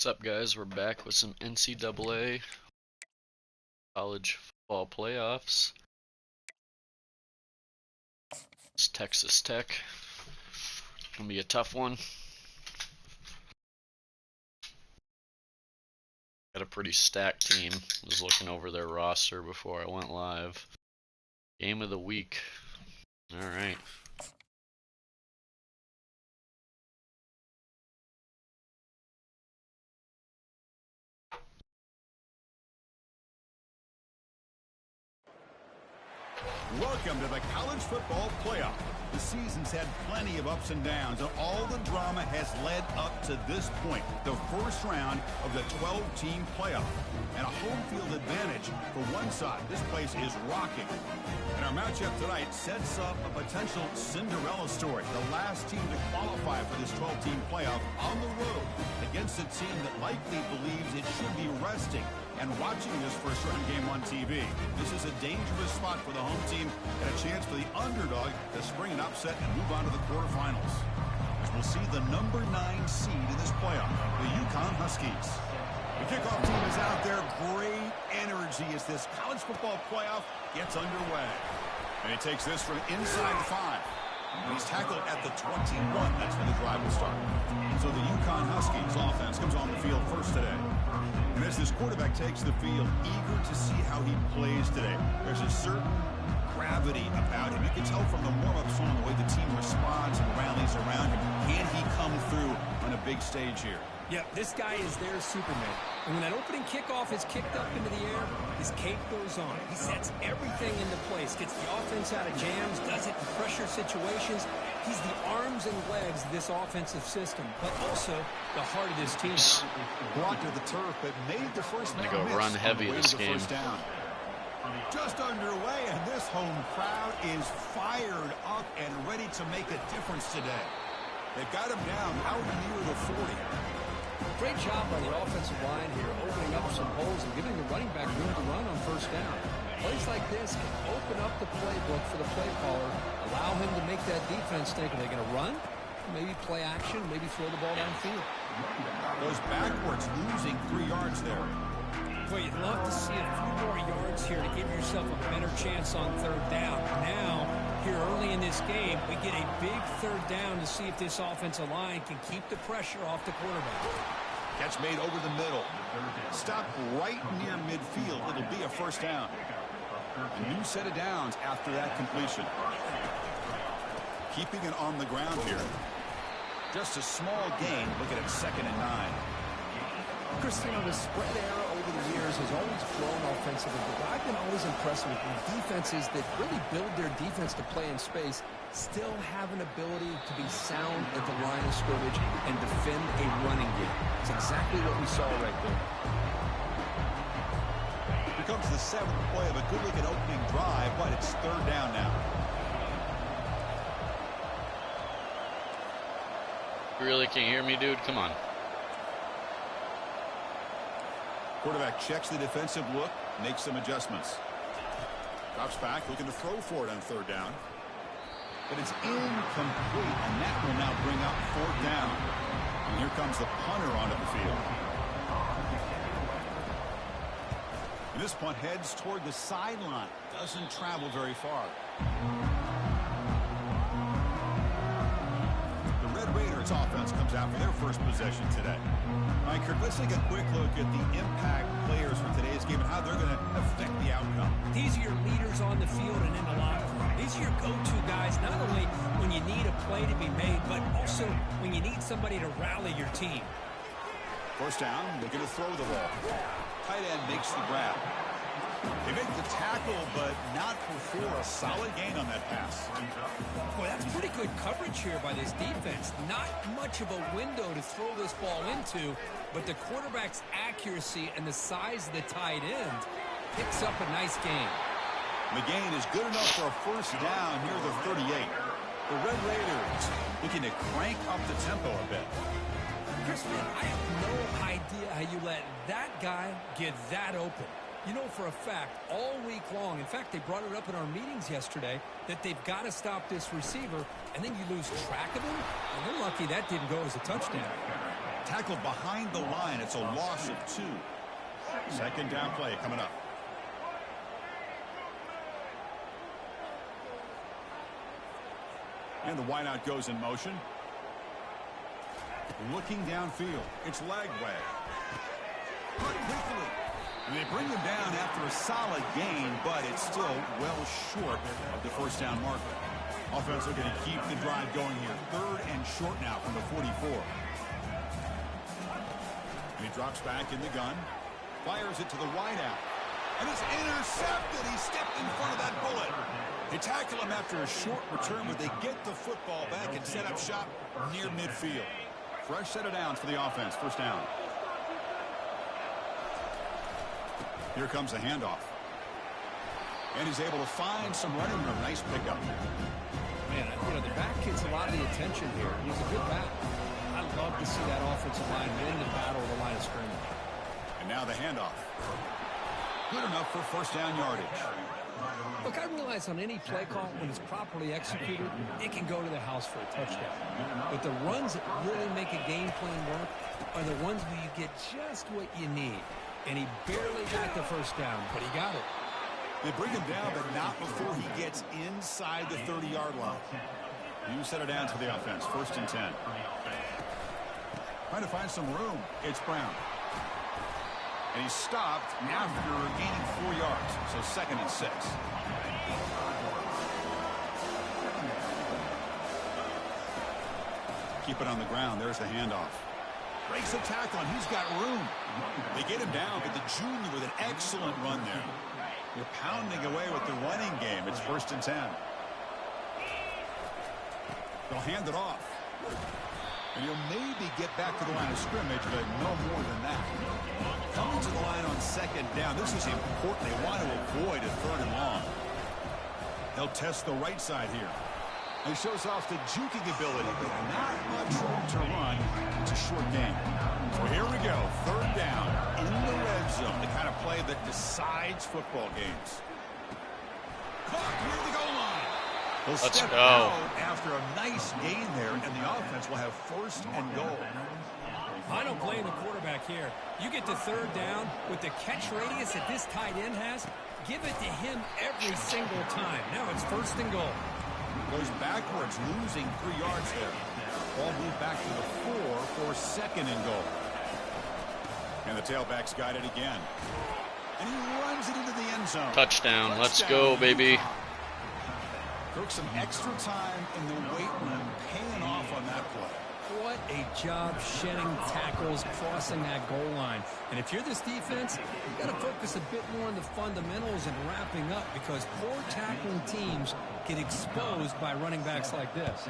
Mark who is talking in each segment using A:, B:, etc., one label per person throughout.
A: What's up, guys? We're back with some NCAA college football playoffs. It's Texas Tech. Gonna be a tough one. Got a pretty stacked team. Was looking over their roster before I went live. Game of the week. All right.
B: Welcome to the college football playoff. The season's had plenty of ups and downs, and all the drama has led up to this point, the first round of the 12-team playoff. And a home field advantage for one side. This place is rocking. And our matchup tonight sets up a potential Cinderella story. The last team to qualify for this 12-team playoff on the road against a team that likely believes it should be resting and watching this first-round game on TV. This is a dangerous spot for the home team and a chance for the underdog to spring an upset and move on to the quarterfinals. As we'll see the number 9 seed in this playoff, the UCONN Huskies. The kickoff team is out there. Great energy as this college football playoff gets underway. And he takes this from inside the 5. And he's tackled at the 21. That's when the drive will start. So the UCONN Huskies offense comes on the field first today. And as this quarterback takes the field, eager to see how he plays today. There's a certain gravity about him. You can tell from the warm-up song the way the team responds and rallies around him. Can he come through on a big stage here?
C: Yeah, this guy is their Superman. And when that opening kickoff is kicked up into the air, his cape goes on. He sets everything into place, gets the offense out of jams, does it in pressure situations. He's the arms and legs of this offensive system, but also the heart of this team.
B: Brought to the turf, but made the first man
A: Gonna go
B: miss
A: run heavy
B: on the way
A: this
B: to the
A: game.
B: first down. Just underway, and this home crowd is fired up and ready to make a difference today. They've got him down out near the 40.
C: Great job by the offensive line here, opening up some holes and giving the running back room to run on first down. Plays like this can open up the playbook for the play caller, allow him to make that defense think, are they going to run? Maybe play action, maybe throw the ball downfield.
B: Goes backwards, losing 3 yards there.
C: Well, you'd love to see a few more yards here to give yourself a better chance on third down. Now, here early in this game, we get a big third down to see if this offensive line can keep the pressure off the quarterback.
B: Catch made over the middle. Stop right near midfield. It'll be a first down. A new set of downs after that completion. Keeping it on the ground here. Just a small gain. Looking at 2nd and 9.
C: Christian, the spread era over the years has always grown offensively, but I've been always impressed with defenses that really build their defense to play in space, still have an ability to be sound at the line of scrimmage and defend a running game. It's exactly what we saw right there.
B: Here comes the 7th play of a good-looking opening drive, but it's third down now.
A: You really can't hear me, dude? Come on.
B: Quarterback checks the defensive look, makes some adjustments. Drops back, looking to throw for it on third down. But it's incomplete, and that will now bring up 4th down. And here comes the punter onto the field. And this punt heads toward the sideline. Doesn't travel very far. The Red Raiders offense comes out for their first possession today. All right, Kirk, let's take a quick look at the impact players for today's game and how they're going to affect the outcome.
C: These are your leaders on the field and in the locker room. These are your go-to guys, not only when you need a play to be made, but also when you need somebody to rally your team.
B: First down, they're going to throw the ball. Tight end makes the grab. They make the tackle, but not before a solid gain on that pass.
C: Boy, that's pretty good coverage here by this defense. Not much of a window to throw this ball into, but the quarterback's accuracy and the size of the tight end picks up a nice gain.
B: The gain is good enough for a first down near the 38. The Red Raiders looking to crank up the tempo a bit.
C: Chris, man, I have no idea how you let that guy get that open. You know for a fact, all week long, in fact, they brought it up in our meetings yesterday, that they've got to stop this receiver, and then you lose track of him, and they're lucky that didn't go as a touchdown.
B: Tackled behind the line. It's a loss of 2. Second down play coming up. And the wideout goes in motion. Looking downfield. It's Lagway. Cut quickly. And they bring him down after a solid gain, but it's still well short of the first down marker. Offense looking to keep the drive going here. 3rd and short now from the 44. And he drops back in the gun. Fires it to the wideout. And it's intercepted. He stepped in front of that bullet. They tackle him after a short return, but they get the football back and set up shop near midfield. Fresh set of downs for the offense. First down. Here comes the handoff. And he's able to find some running room. Nice pickup.
C: Man, you know, the back gets a lot of the attention here. He's a good back. I love to see that offensive line win the battle of the line of scrimmage.
B: And now the handoff. Good enough for first down yardage.
C: Look, I realize on any play call, when it's properly executed, it can go to the house for a touchdown. But the runs that really make a game plan work are the ones where you get just what you need. And he barely got the first down, but he got it.
B: They bring him down, but not before he gets inside the 30-yard line. You set it down to the offense. 1st and 10. Trying to find some room. It's Brown. And he's stopped after gaining 4 yards. So 2nd and 6. Keep it on the ground. There's the handoff. Breaks a tackle, and he's got room. They get him down, but the junior with an excellent run there. You're pounding away with the running game. It's 1st and 10. They'll hand it off. And you'll maybe get back to the line of scrimmage, but no more than that. Coming to the line on 2nd down. This is important. They want to avoid a 3rd and long. They'll test the right side here. He shows off the juking ability, but not much room to run. It's a short game. So here we go. 3rd down in the red zone. The kind of play that decides football games. Caught near the goal line. They'll step out after a nice gain there, and the offense will have 1st and goal.
C: I don't blame the quarterback here. You get to 3rd down with the catch radius that this tight end has, give it to him every single time. Now it's 1st and goal.
B: Goes backwards, losing 3 yards there. Ball moved back to the 4 for 2nd and goal. And the tailback's got it again. And he runs it into the end zone.
A: Touchdown. Let's go, baby.
B: Took some extra time in the weight room, paying off on that play.
C: What a job shedding tackles, crossing that goal line. And if you're this defense, you've got to focus a bit more on the fundamentals and wrapping up, because poor tackling teams get exposed by running backs like this.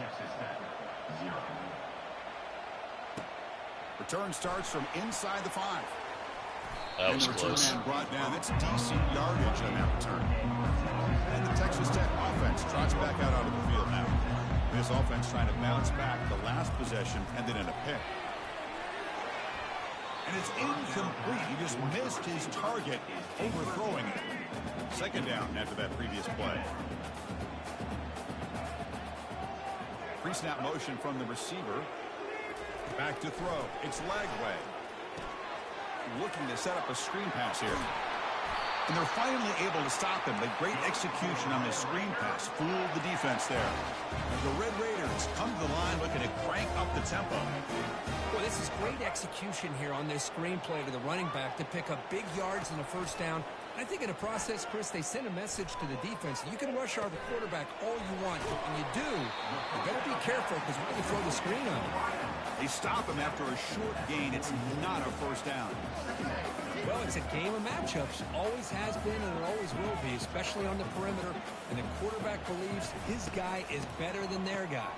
B: Return starts from inside the 5.
A: That was
B: and the return
A: close.
B: man brought down. That's decent yardage on that return. And the Texas Tech offense trots back out onto the field now. This offense trying to bounce back. The last possession ended in a pick. And it's incomplete. He just missed his target, overthrowing it. 2nd down after that previous play. Pre-snap motion from the receiver. Back to throw. It's Lagway. Looking to set up a screen pass here. And they're finally able to stop him. But great execution on this screen pass. Fooled the defense there. The Red Raiders come to the line looking to crank up the tempo.
C: Well, this is great execution here on this screen play to the running back to pick up big yards in the 1st down. I think in the process, Chris, they send a message to the defense. You can rush our quarterback all you want, but when you do, you better be careful, because we're going to throw the screen on him.
B: They stop him after a short gain. It's not a 1st down.
C: Well, it's a game of matchups. Always has been, and it always will be, especially on the perimeter. And the quarterback believes his guy is better than their guy.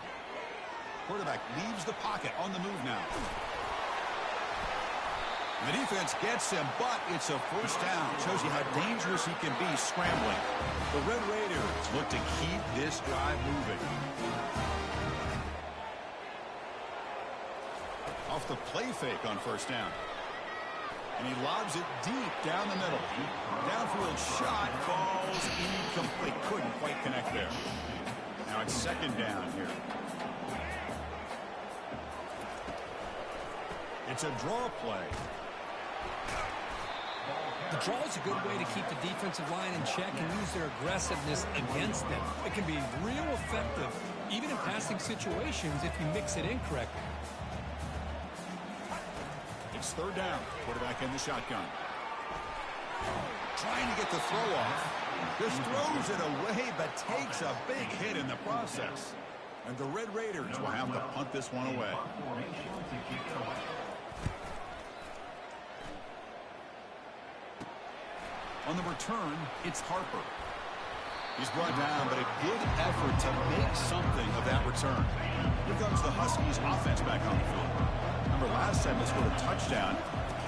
B: Quarterback leaves the pocket on the move now. The defense gets him, but it's a 1st down. Shows you how dangerous he can be scrambling. The Red Raiders look to keep this drive moving. Off the play fake on 1st down. And he lobs it deep down the middle. Downfield shot falls incomplete. Couldn't quite connect there. Now it's 2nd down here. It's a draw play.
C: The draw is a good way to keep the defensive line in check and use their aggressiveness against them. It can be real effective, even in passing situations, if you mix it in correctly.
B: It's third down. Quarterback in the shotgun. Trying to get the throw off. Just throws it away, but takes a big hit in the process. And the Red Raiders will have to punt this one away. On the return, it's Harper. He's brought down, but a good effort to make something of that return. Here comes the Huskies offense back on the field. Remember, last time they scored a touchdown.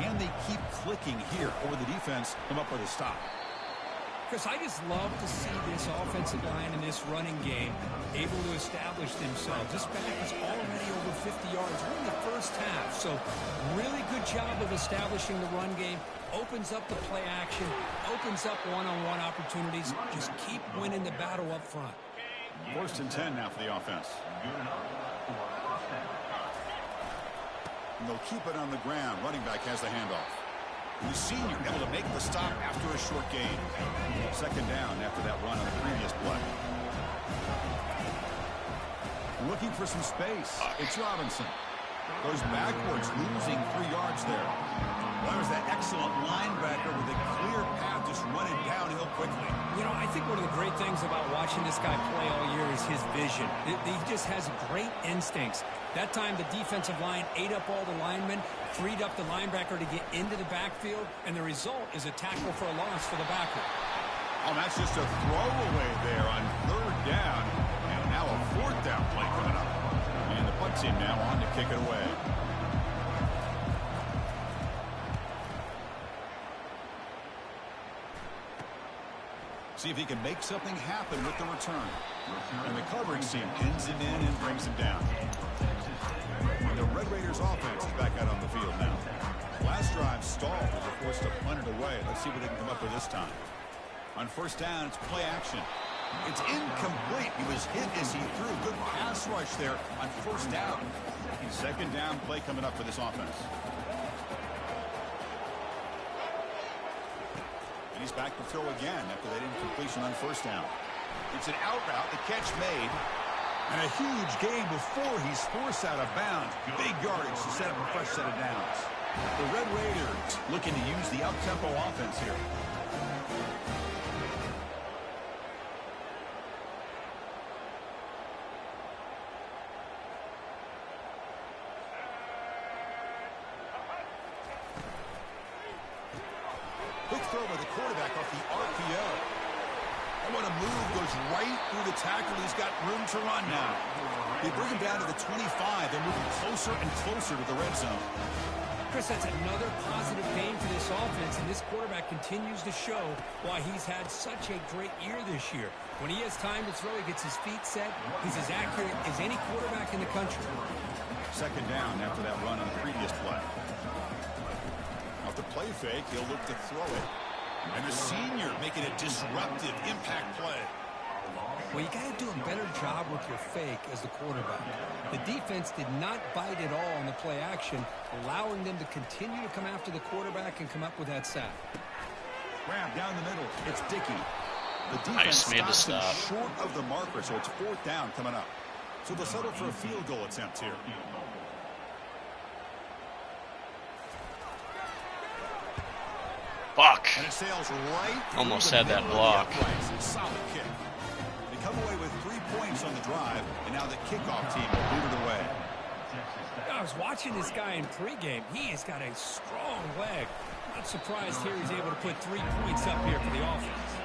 B: Can they keep clicking here, or will the defense come up with a stop?
C: Chris, I just love to see this offensive line in this running game able to establish themselves. This back is already over 50 yards. We're in the first half, so really good job of establishing the run game. Opens up the play action, opens up one-on-one opportunities. Just keep winning the battle up front.
B: 1st and 10 now for the offense. And they'll keep it on the ground. Running back has the handoff. The senior able to make the stop after a short gain. 2nd down after that run on the previous play. Looking for some space. It's Robinson. Goes backwards, losing 3 yards there. That was that excellent linebacker with a clear path, just running downhill quickly.
C: You know, I think one of the great things about watching this guy play all year is his vision. He just has great instincts. That time, the defensive line ate up all the linemen, freed up the linebacker to get into the backfield, and the result is a tackle for a loss for the backer.
B: Oh, that's just a throwaway there on 3rd down. And now a 4th down play coming up. And the punt team now on to kick it away. See if he can make something happen with the return. And the coverage team pins him in and brings him down. And the Red Raiders offense is back out on the field now. Last drive stalled as they're forced to punt it away. Let's see what they can come up with this time. On 1st down, it's play action. It's incomplete. He was hit as he threw. Good pass rush there on 1st down. 2nd down play coming up for this offense. And he's back to throw again after that incompletion on 1st down. It's an out route. The catch made. And a huge gain before he's forced out of bounds. Big yardage to set up a fresh set of downs. The Red Raiders looking to use the up-tempo offense here. Quick throw by the quarterback off the RPO. And what a move, goes right through the tackle. He's got room to run now. They bring him down to the 25. They're moving closer and closer to the red zone.
C: Chris, that's another positive gain for this offense, and this quarterback continues to show why he's had such a great year this year. When he has time to throw, he gets his feet set. He's as accurate as any quarterback in the country.
B: 2nd down after that run on the previous play. Off the play fake, he'll look to throw it. And the senior making a disruptive impact play.
C: Well, you got to do a better job with your fake as the quarterback. The defense did not bite at all on the play action, allowing them to continue to come after the quarterback and come up with that sack.
B: Grab down the middle. It's Dickey. The
A: Nice,
B: defense
A: made the
B: stops him
A: stop.
B: short of the marker, so it's 4th down coming up. So they'll settle for a field goal attempt here.
A: Fuck.
B: And it sails right
A: Almost
B: through
A: had
B: the
A: that
B: middle of
A: block.
B: the uprights. Solid kick. They come away with 3 points on the drive, and now the kickoff team will boot it away.
C: I was watching this guy in pregame. He has got a strong leg. Not surprised here he's able to put 3 points up here for the offense.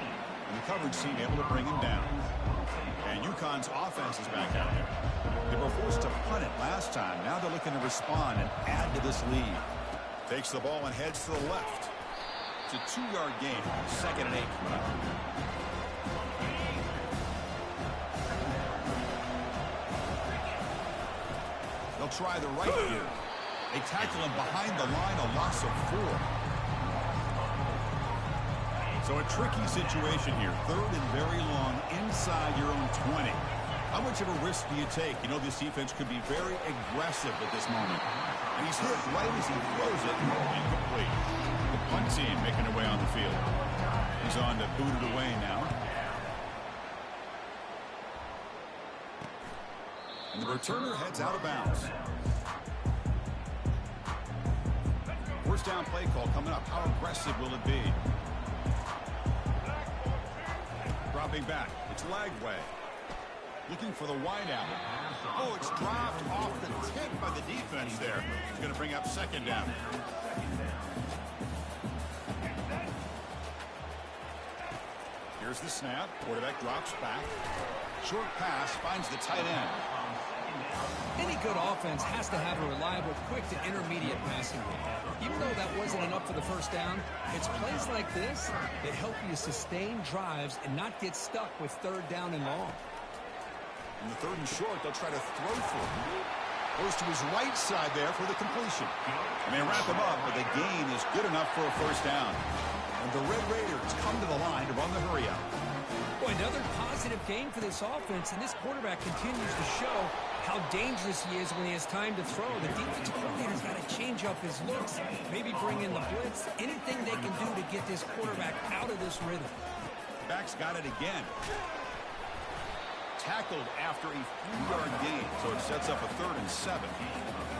B: And the coverage team able to bring him down. And UConn's offense is back out here. They were forced to punt it last time. Now they're looking to respond and add to this lead. Takes the ball and heads to the left. It's a 2-yard gain. 2nd and 8 coming up. They'll try the right here. They tackle him behind the line, a loss of 4. So a tricky situation here. 3rd and very long inside your own 20. How much of a risk do you take? You know, this defense could be very aggressive at this moment. And he's hit right as he throws it. Incomplete. The punt team making their way on the field. He's on to boot it away now. And the returner heads out of bounds. First down play call coming up. How aggressive will it be? Dropping back. It's Lagway. Looking for the wideout. Oh, it's dropped off the tip by the defense there. It's going to bring up second down. Here's the snap. Quarterback drops back. Short pass finds the tight end.
C: Any good offense has to have a reliable, quick to intermediate passing game. Even though that wasn't enough for the first down, it's plays like this that help you sustain drives and not get stuck with third down and long.
B: In the third and short, they'll try to throw for him. Goes to his right side there for the completion. And they wrap him up, but the gain is good enough for a first down. And the Red Raiders come to the line to run the hurry-up.
C: Boy, another positive game for this offense, and this quarterback continues to show how dangerous he is when he has time to throw. The defensive coordinator's got to change up his looks, maybe bring in the blitz, anything they can do to get this quarterback out of this rhythm.
B: Back's got it again. Tackled after a 3-yard gain, so it sets up a 3rd and 7.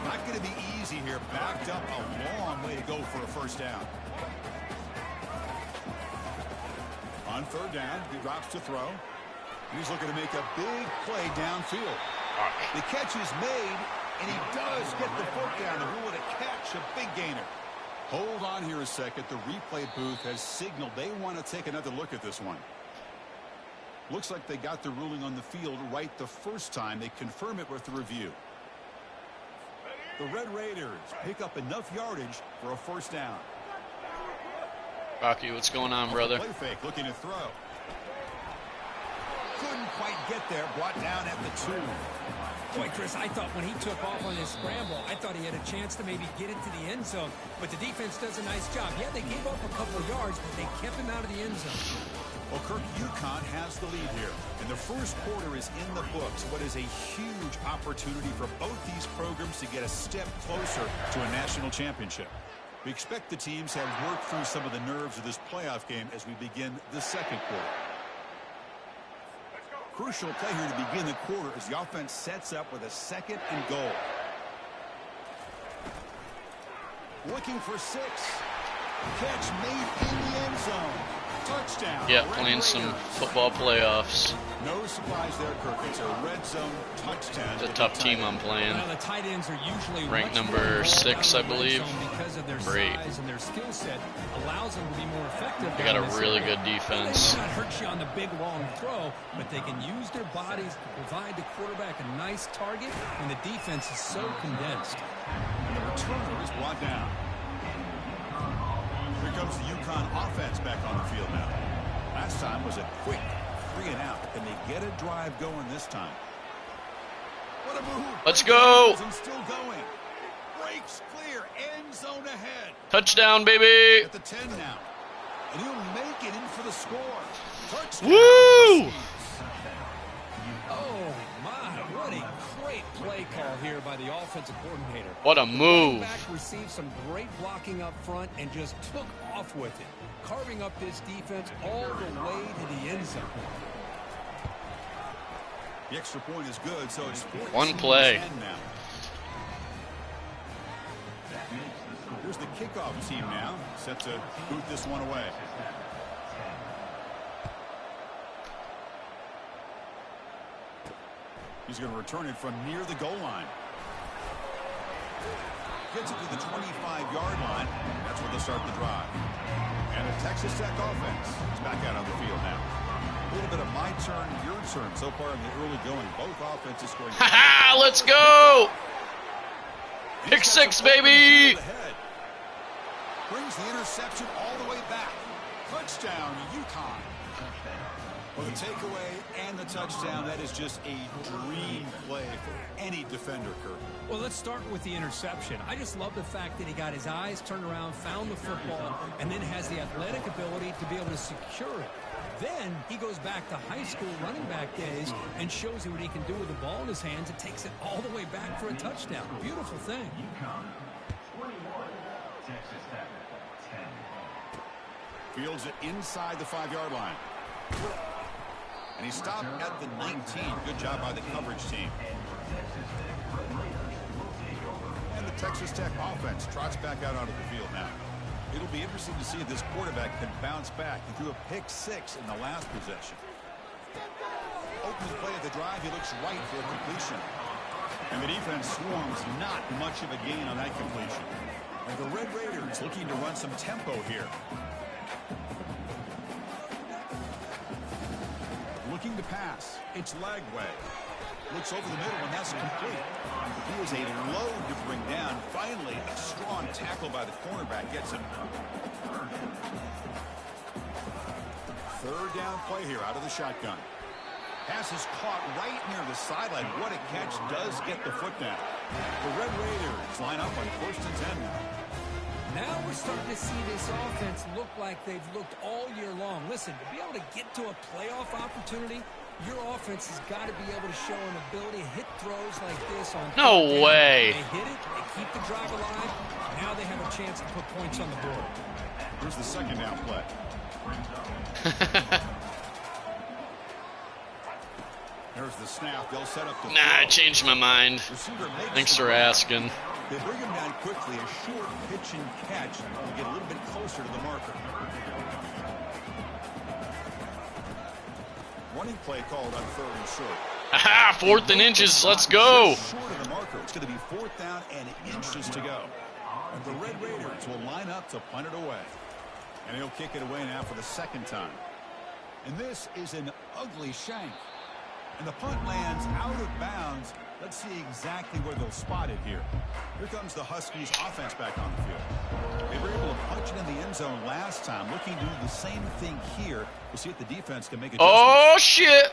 B: Not going to be easy here. Backed up a long way to go for a first down. On third down, he drops to throw. He's looking to make a big play downfield. The catch is made, and he does get the foot down to rule it a catch, a big gainer. Hold on here a second. The replay booth has signaled they want to take another look at this one. Looks like they got the ruling on the field right the first time. They confirm it with the review. The Red Raiders pick up enough yardage for a first down.
A: Rocky, what's going on, brother?
B: Play fake, looking to throw. Couldn't quite get there. Brought down at the 2.
C: Boy, Chris, I thought when he took off on his scramble, I thought he had a chance to maybe get into the end zone. But the defense does a nice job. Yeah, they gave up a couple of yards, but they kept him out of the end zone.
B: Well, Kirk, UConn has the lead here. And the first quarter is in the books. What is a huge opportunity for both these programs to get a step closer to a national championship. We expect the teams to have worked through some of the nerves of this playoff game as we begin the second quarter. Crucial play here to begin the quarter as the offense sets up with a 2nd and goal. Looking for 6. Catch made in the end zone. Touchdown.
A: Yeah, playing some football playoffs.
B: No surprise there, Kirk. It's a red zone touchdown.
A: It's a tough team I'm playing.
C: Well, the tight ends are usually
A: ranked number 6, I believe.
C: Because of their size and their skill set allows them to be more effective.
A: They got a really good defense.
C: They may not hurt you on the big long throw, but they can use their bodies to provide the quarterback a nice target when the defense is so condensed.
B: And the returner is brought down. Here comes the UConn offense back on the field now. Last time was a quick 3 and out. Can they get a drive going this time? What a move.
A: Let's go.
B: And still going. Breaks clear. End zone ahead.
A: Touchdown, baby.
B: At the 10 now. And he'll make it in for the score. Touchdown.
A: Woo!
C: Oh, my. What a great play call here by the offensive coordinator.
A: What a move.
C: The quarterback received some great blocking up front and just took off with it, carving up this defense all the way to the end zone.
B: The extra point is good, so it's 14
A: one play.
B: Now. Here's the kickoff team now, set to boot this one away. He's going to return it from near the goal line. Gets it to the 25-yard line. That's where they'll start the drive. And the Texas Tech offense is back out on the field now. A little bit of my turn, your turn so far in the early going. Both offenses scoring.
A: Ha-ha! Let's go! Pick 6, baby!
B: Brings the interception all the way back. Touchdown, UConn. Well, the takeaway and the touchdown, that is just a dream play for any defender, Kirk.
C: Well, let's start with the interception. I just love the fact that he got his eyes turned around, found the football, and then has the athletic ability to be able to secure it. Then he goes back to high school running back days and shows you what he can do with the ball in his hands and takes it all the way back for a touchdown. Beautiful thing.
D: UCONN 21, Texas Tech 10.
B: Fields it inside the 5-yard line. And he stopped at the 19. Good job by the coverage team. And the Texas Tech offense trots back out onto the field now. It'll be interesting to see if this quarterback can bounce back. He threw a pick 6 in the last possession. Opening play of the drive, he looks right for a completion. And the defense swarms not much of a gain on that completion. And the Red Raiders looking to run some tempo here. Looking to pass. It's Lagway. Looks over the middle, and that's complete. He was a load to bring down. Finally, a strong tackle by the cornerback gets him. Third down play here out of the shotgun. Pass is caught right near the sideline. What a catch. Does get the foot down. The Red Raiders line up on 1st and 10 now.
C: Now we're starting to see this offense look like they've looked all year long. Listen, to be able to get to a playoff opportunity, your offense has got to be able to show an ability to hit throws like this on
A: No way.
C: They hit it, they keep the drive alive. Now they have a chance to put points on the board.
B: Here's the second down play. There's the snap. They'll set up the
A: Nah, I changed my mind. Thanks for asking.
B: They bring him down quickly. A short pitch and catch to get a little bit closer to the marker. Running play called on 3rd and short.
A: Aha, 4th and inches. Let's go.
B: Short of the marker. It's going to be 4th down and inches to go. And the Red Raiders will line up to punt it away. And he'll kick it away now for the 2nd time. And this is an ugly shank. And the punt lands out of bounds. Let's see exactly where they'll spot it here. Here comes the Huskies offense back on the field. They were able to punch it in the end zone last time. Looking to do the same thing here. We'll see if the defense can make adjustments.
A: Oh, shit.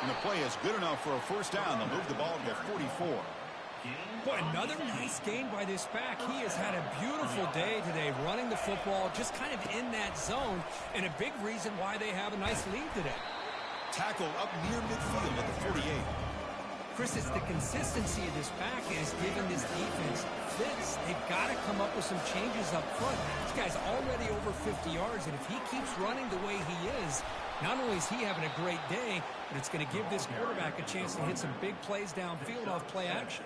B: And the play is good enough for a 1st down. They'll move the ball to the 44.
C: Boy, another nice gain by this back. He has had a beautiful day today running the football, just kind of in that zone, and a big reason why they have a nice lead today.
B: Tackled up near midfield at the 48.
C: Chris, it's the consistency of this back is giving this defense fits. They've got to come up with some changes up front. This guy's already over 50 yards, and if he keeps running the way he is, not only is he having a great day, but it's going to give this quarterback a chance to hit some big plays downfield off play action.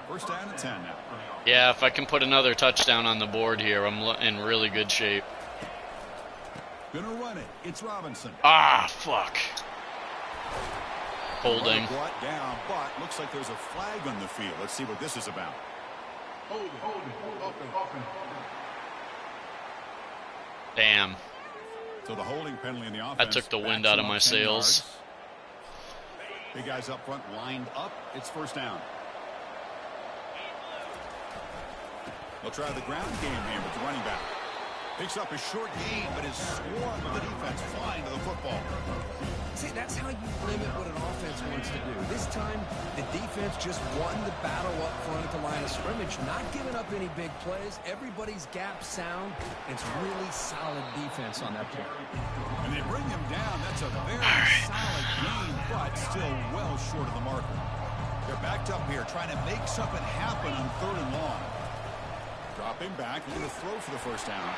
B: 1st down and 10 now.
A: Yeah, if I can put another touchdown on the board here, I'm in really good shape.
B: Gonna run it. It's Robinson.
A: Ah, fuck. Holding.
B: Brought down, but looks like there's a flag on the field. Let's see what this is about.
A: Damn.
B: So the holding penalty in the offense.
A: That took the wind out of my sails.
B: Big guys up front lined up. It's 1st down. They'll try the ground game here with the running back. Picks up a short gain, but is swarmed with the defense flying to the football.
C: See, that's how you limit what an offense wants to do. This time, the defense just won the battle up front at the line of scrimmage, not giving up any big plays. Everybody's gap sound. It's really solid defense on that play.
B: And they bring him down. That's a very solid gain, but still well short of the marker. They're backed up here, trying to make something happen on 3rd and long. Dropping back, looking to throw for the 1st down.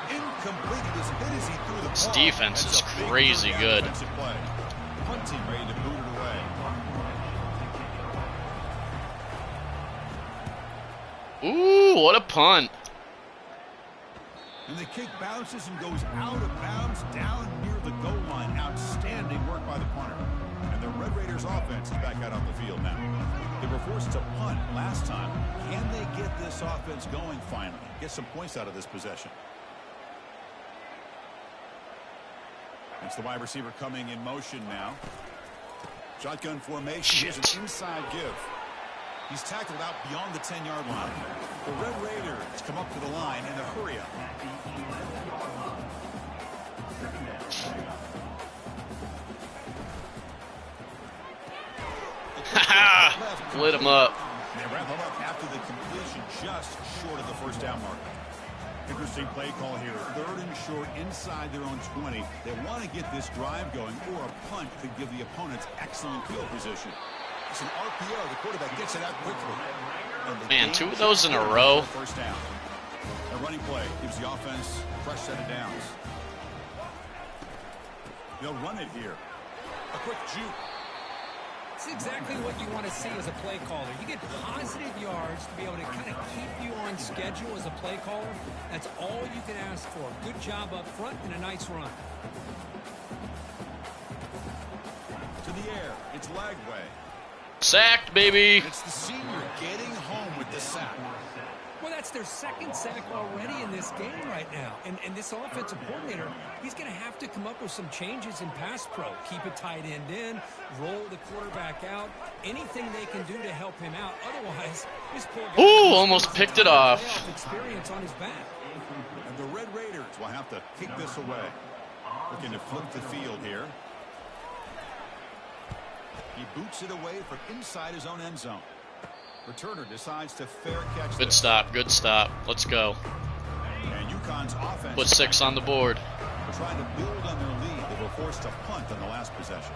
B: Incomplete. As hit as he threw the
A: This
B: ball.
A: defense is crazy good.
B: Play. Punting ready to boot it away.
A: Ooh, what a punt.
B: And the kick bounces and goes out of bounds down near the goal line. Outstanding work by the punter. And the Red Raiders offense is back out on the field now. They were forced to punt last time. Can they get this offense going finally? Get some points out of this possession. It's the wide receiver coming in motion now. Shotgun formation. Here's an inside give. He's tackled out beyond the 10-yard line. The Red Raiders come up to the line in a hurry up.
A: Haha! Lit him up.
B: They wrap him up after the completion, just short of the 1st down marker. Interesting play call here. 3rd and short inside their own 20. They want to get this drive going, or a punt could give the opponents excellent field position. It's an RPO. The quarterback gets it out quickly.
A: Man, 2 of those in a row.
B: First down. A running play gives the offense a fresh set of downs. They'll run it here. A quick juke.
C: It's exactly what you want to see as a play caller. You get positive yards to be able to kind of keep you on schedule as a play caller. That's all you can ask for. Good job up front and a nice run.
B: To the air. It's Lagway.
A: Sacked, baby.
B: It's the senior getting home with the sack.
C: Well, that's their 2nd sack already in this game right now. And this offensive coordinator, he's going to have to come up with some changes in pass pro. Keep a tight end in, roll the quarterback out, anything they can do to help him out. Otherwise, this poor guy
A: Almost picked it off.
C: Experience on his back.
B: And the Red Raiders will have to kick this away. Looking to flip the field here. He boots it away from inside his own end zone. Returner decides to fair catch.
A: Good stop, good stop. Let's go.
B: And UConn's offense
A: Put 6 on the board.
B: trying to build on their lead. They were forced to punt on the last possession.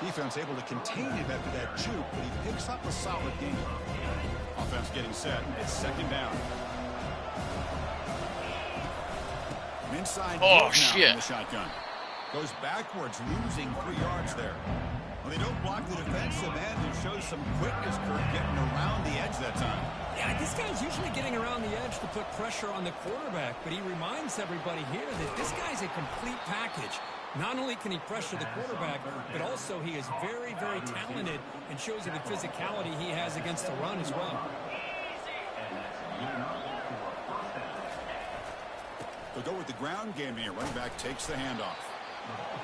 B: Defense able to contain him after that juke, but he picks up a solid gain. Offense getting set. It's 2nd down. Inside.
A: Oh,
B: now
A: shit.
B: in the shotgun. Goes backwards, losing 3 yards there. Well, they don't block the defensive end and shows some quickness, Kurt, getting around the edge that time.
C: Yeah, this guy's usually getting around the edge to put pressure on the quarterback, but he reminds everybody here that this guy's a complete package. Not only can he pressure the quarterback, but also he is very, very talented and shows you the physicality he has against the run as well.
B: They'll go with the ground game here. Running back takes the handoff.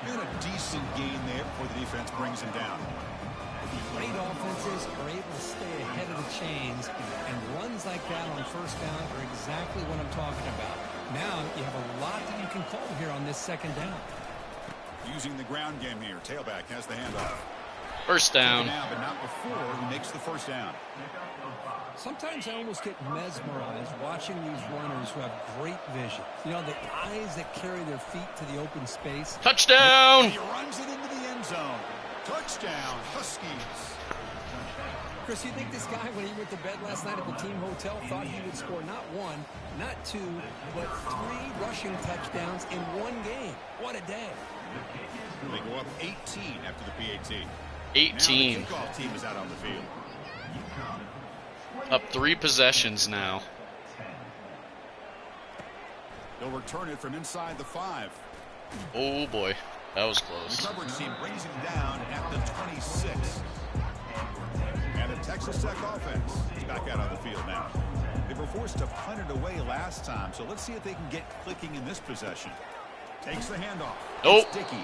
B: And a decent gain there before the defense brings him down.
C: Great offenses are able to stay ahead of the chains, and runs like that on 1st down are exactly what I'm talking about. Now you have a lot that you can call here on this 2nd down.
B: Using the ground game here. Tailback has the handoff.
A: 1st down.
B: Now, but not before he makes the 1st down.
C: Sometimes I almost get mesmerized watching these runners who have great vision. You know, the eyes that carry their feet to the open space.
A: Touchdown.
B: He runs it into the end zone. Touchdown, Huskies.
C: Chris, you think this guy, when he went to bed last night at the team hotel, thought he would score not 1, not 2, but 3 rushing touchdowns in 1 game? What a day.
B: They go up 18 after the PAT.
A: 18.
B: Now the kickoff team is out on the field.
A: Up 3 possessions now.
B: They'll return it from inside the 5.
A: Oh boy, that was close.
B: The coverage team brings him down at the 26. And the Texas Tech offense is back out on the field now. They were forced to punt it away last time, so let's see if they can get clicking in this possession. Takes the handoff.
A: Nope.
B: It's Dickey.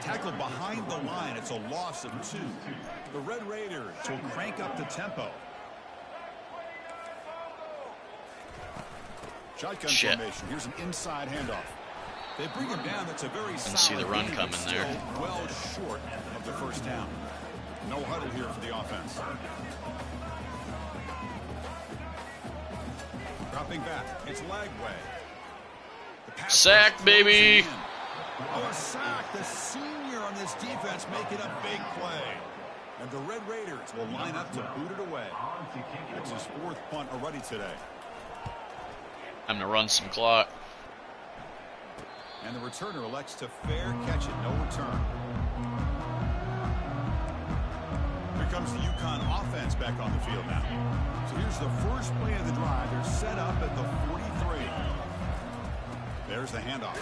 B: Tackled behind the line. It's a loss of 2. The Red Raiders will crank up the tempo. Shotgun formation. Here's an inside handoff. They bring him down. That's a very solid.
A: See the run
B: gain,
A: coming
B: but
A: there.
B: still well short of the 1st down. No huddle here for the offense. Dropping back. It's Lagway.
A: Sack, baby.
B: Oh, a sack. The senior on this defense making a big play. And the Red Raiders will line up to boot it away. That's his 4th punt already today.
A: I'm going to run some clock.
B: And the returner elects to fair catch it. No return. Here comes the UConn offense back on the field now. So here's the first play of the drive. They're set up at the 43. There's the handoff.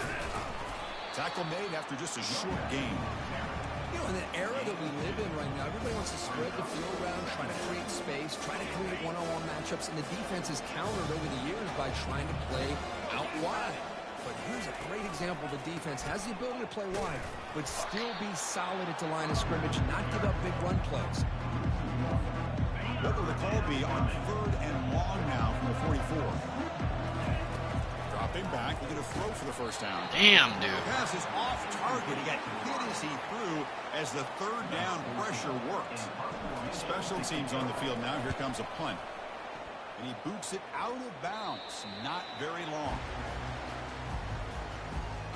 B: Tackle made after just a short gain.
C: You know, in the era that we live in right now, everybody wants to spread the field around, try to create space, try to create one-on-one matchups, and the defense is countered over the years by trying to play out wide. But here's a great example. The defense has the ability to play wide, but still be solid at the line of scrimmage, not give up big run plays.
B: What will the call be on 3rd and long now from the 44? Dropping back, we're going to throw for the 1st down.
A: Damn, dude.
B: The pass is off target. He got hit as he threw as the 3rd down pressure worked. Special teams on the field now. Here comes a punt. And he boots it out of bounds. Not very long.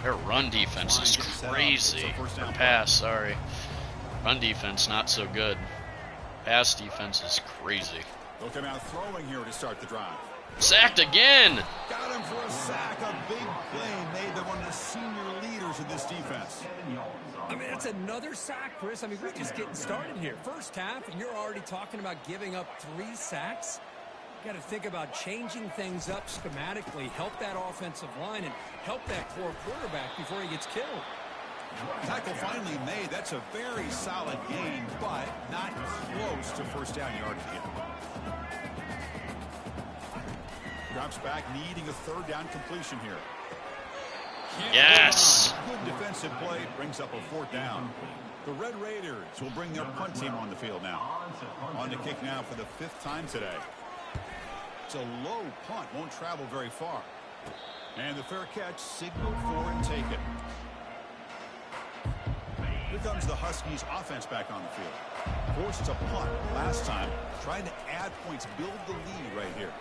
A: Their run defense is crazy. Or pass, sorry. Run defense not so good. Pass defense is crazy.
B: They'll come out throwing here to start the drive.
A: Sacked again.
B: Got him for a sack. A big play made by one of the senior leaders of this defense.
C: I mean, that's another sack, Chris. I mean, we're just getting started here. First half, and you're already talking about giving up 3 sacks. You got to think about changing things up schematically, help that offensive line, and help that core quarterback before he gets killed.
B: Tackle finally made. That's a very solid gain, but not close to first down yardage yet. Drops back, needing a third down completion here.
A: Yes.
B: Good defensive play brings up a fourth down. The Red Raiders will bring their punt team on the field now. On the kick now for the 5th time today. It's a low punt, won't travel very far. And the fair catch signaled for and taken. Here comes the Huskies offense back on the field. Forced to punt last time, trying to add points, build the lead right here.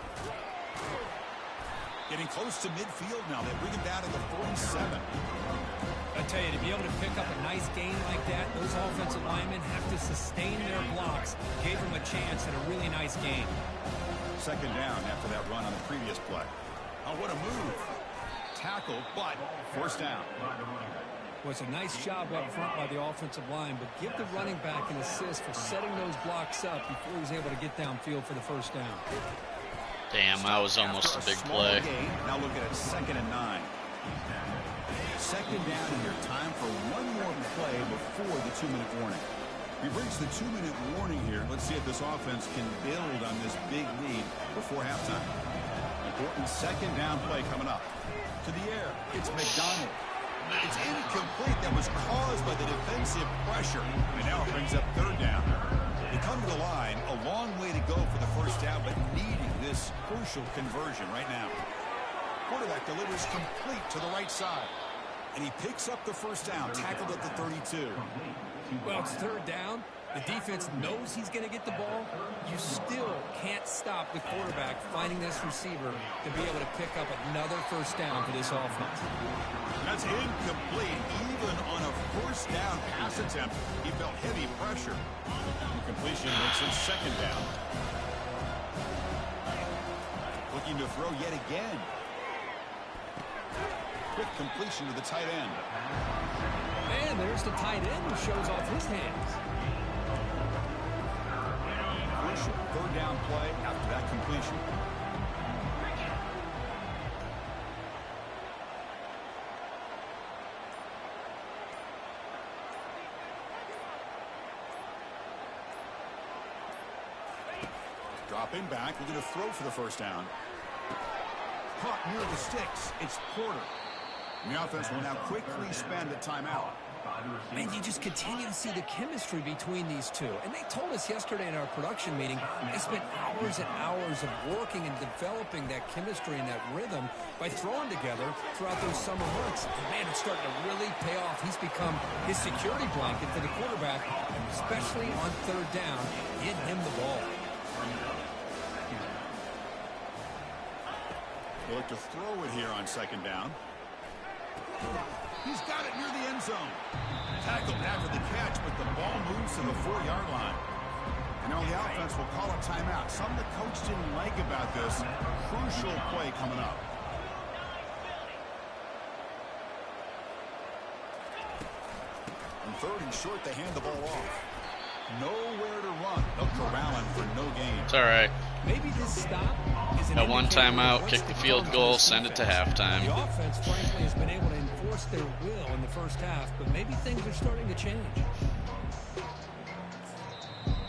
B: Getting close to midfield now. They bring him down to the 47.
C: I tell you, to be able to pick up a nice gain like that, those offensive linemen have to sustain their blocks. Gave them a chance at a really nice game.
B: Second down after that run on the previous play. Oh, what a move. Tackle, but first down.
C: Well, it's a nice job up front by the offensive line, but give the running back an assist for setting those blocks up before he's able to get downfield for the first down.
A: Damn, that was almost a big play.
B: Game, now looking at 2nd and 9. Second down here. Time for one more play before the 2-minute warning. We've reached the 2-minute warning here. Let's see if this offense can build on this big lead before halftime. Important second down play coming up. To the air. It's McDonald. It's incomplete. That was caused by the defensive pressure. And now it brings up 3rd down. They come to the line. A long way to go for the first down, but needing this crucial conversion right now. Quarterback delivers complete to the right side. And he picks up the first down, tackled at the 32.
C: Well, it's 3rd down. The defense knows he's going to get the ball. You still can't stop the quarterback finding this receiver to be able to pick up another first down for this offense.
B: That's incomplete. Even on a first down pass attempt, he felt heavy pressure. Completion makes it 2nd down. Looking to throw yet again. Quick completion to the tight end.
C: And there's the tight end who shows off his hands.
B: Crucial 3rd down play after that completion. Dropping back, we're going to throw for the first down. Caught near the sticks. It's Porter. And the offense will now quickly spend a timeout.
C: Man, you just continue to see the chemistry between these two. And they told us yesterday in our production meeting, they spent hours and hours of working and developing that chemistry and that rhythm by throwing together throughout those summer months. And man, it's starting to really pay off. He's become his security blanket for the quarterback, especially on 3rd down, getting him the ball.
B: They look to throw it here on 2nd down. He's got it near the end zone. Tackled after the catch, but the ball moves to the 4-yard line. And now the offense will call a timeout. Something the coach didn't like about this. Crucial play coming up. On 3rd and short, they hand the ball off. Nowhere to run. They'll corral him for no gain.
A: It's all right.
C: Maybe this stop is
A: Got one timeout, kick the field goal, send it to halftime.
C: The offense, frankly, has been able to enforce their will in the first half, but maybe things are starting to change.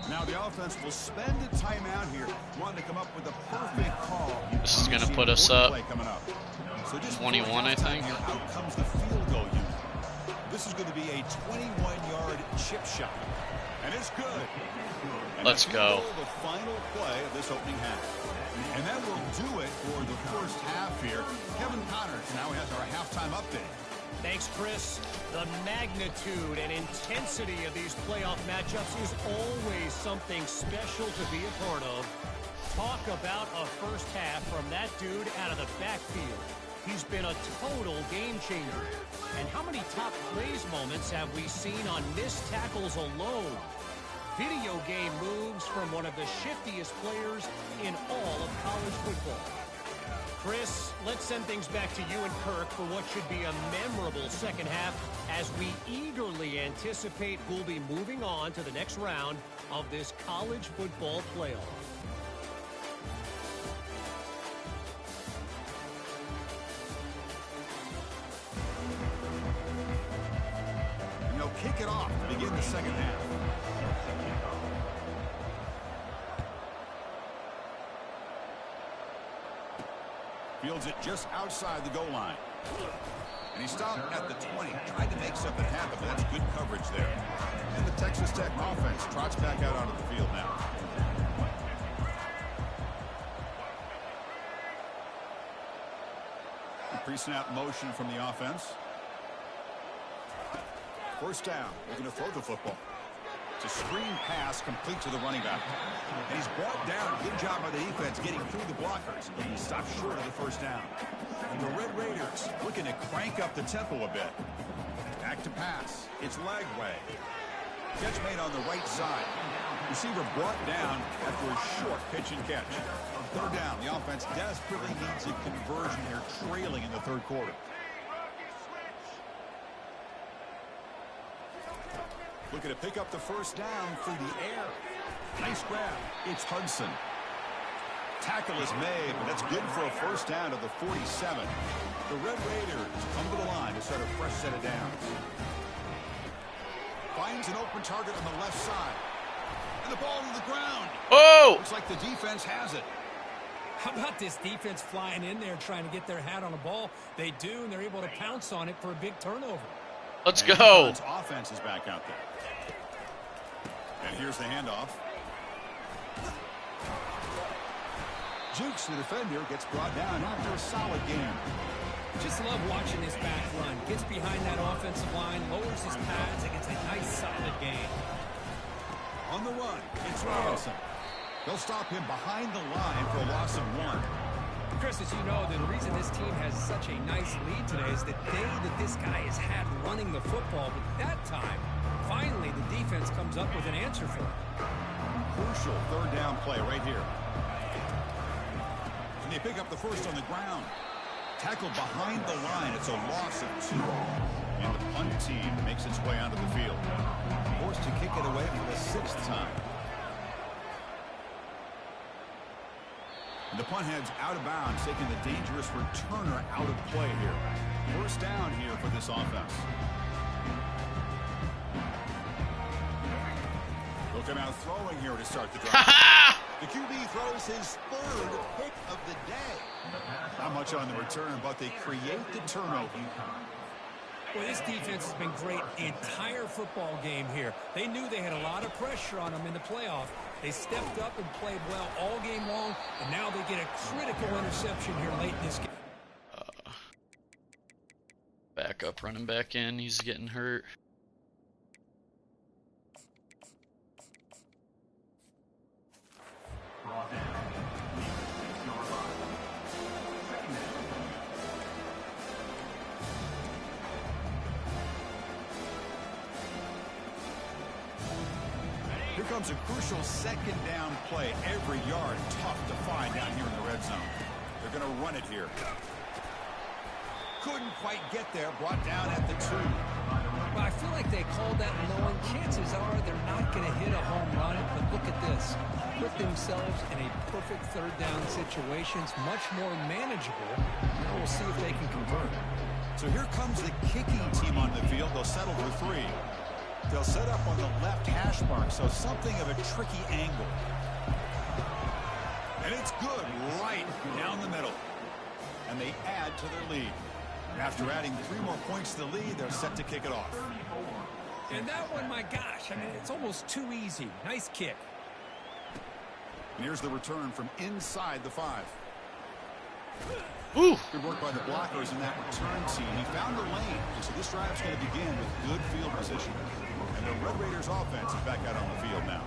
B: Now the offense will spend a timeout here, wanting to come up with a perfect call.
A: This is going to put us up
B: So just
A: 21, I think.
B: Here, out comes the field goal unit. This is going to be a 21-yard chip shot. And it's good. And
A: Let's go.
B: The final play of this opening half. And that will do it for the first half here. Kevin Connors now has our halftime update.
E: Thanks, Chris. The magnitude and intensity of these playoff matchups is always something special to be a part of. Talk about a first half from that dude out of the backfield. He's been a total game changer. And how many top plays moments have we seen on missed tackles alone? Video game moves from one of the shiftiest players in all of college football. Chris, let's send things back to you and Kirk for what should be a memorable second half as we eagerly anticipate who'll be moving on to the next round of this college football playoff.
B: And they'll kick it off to begin the second half. Fields it just outside the goal line. And he stopped at the 20. Tried to make something happen, but that's good coverage there. And the Texas Tech offense trots back out onto the field now. Pre-snap motion from the offense. First down. They're going to throw the football. It's a screen pass complete to the running back. And he's brought down. Good job by the defense getting through the blockers. But he stopped short of the first down. And the Red Raiders looking to crank up the tempo a bit. Back to pass. It's leg way. Catch made on the right side. Receiver brought down after a short pitch and catch. Third down. The offense desperately needs a conversion here, trailing in the third quarter. Looking to pick up the first down through the air. Nice grab. It's Hudson. Tackle is made, but that's good for a first down to the 47. The Red Raiders come to the line to start a fresh set of downs. Finds an open target on the left side. And the ball to the ground.
A: Oh!
B: Looks like the defense has it.
C: How about this defense flying in there trying to get their hat on the ball? They do, and they're able to pounce on it for a big turnover.
A: Let's
B: and
A: go.
B: Offense is back out there. And here's the handoff. Jukes, the defender, gets brought down after a solid game.
C: Just love watching this back run. Gets behind that offensive line, lowers his pads, and gets a nice solid gain.
B: On the run, it's Robinson. They'll stop him behind the line for a loss of 1.
C: Chris, as you know, the reason this team has such a nice lead today is the day that this guy has had running the football. But that time, finally, the defense comes up with an answer for it.
B: Crucial third down play right here. And they pick up the first on the ground. Tackled behind the line. It's a loss of 2. And the punt team makes its way onto the field. Forced to kick it away for the 6th time. And the punt heads out of bounds, taking the dangerous returner out of play here. First down here for this offense. They'll come out throwing here to start the drive. The QB throws his 3rd pick of the day. Not much on the return, but they create the turnover.
C: Well, this defense has been great the entire football game here. They knew they had a lot of pressure on them in the playoff. They stepped up and played well all game long, and now they get a critical interception here late in this game.
A: Back up, running back in. He's getting hurt.
B: Here comes a crucial second down play. Every yard tough to find down here in the red zone. They're going to run it here. Couldn't quite get there. Brought down at the 2.
C: Well, I feel like they called that knowing chances are they're not going to hit a home run. But look at this. Put themselves in a perfect third down situation. It's much more manageable. Now we'll see if they can convert.
B: So here comes the kicking team on the field. They'll settle for 3. They'll set up on the left hash mark, so something of a tricky angle. And it's good right down the middle. And they add to their lead. After adding 3 more points to the lead, they're set to kick it off.
C: And that one, my gosh, I mean, it's almost too easy. Nice kick.
B: And here's the return from inside the 5.
A: Ooh.
B: Good work by the blockers in that return team. He found the lane, and so this drive's going to begin with good field position. And the Red Raiders offense is back out on the field now.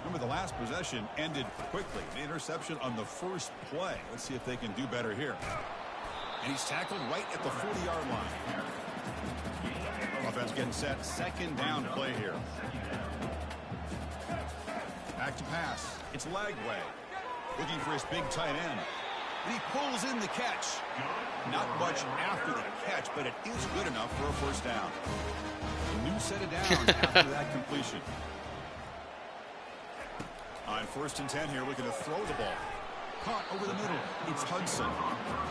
B: Remember, the last possession ended quickly. The interception on the first play. Let's see if they can do better here. And he's tackled right at the 40-yard line. Offense getting set. Second down play here. Back to pass. It's Lagway. Looking for his big tight end. And he pulls in the catch. Not much after the catch, but it is good enough for a first down. A new set of downs after that completion. On 1st and 10 here, looking to throw the ball. Caught over the middle. It's Hudson.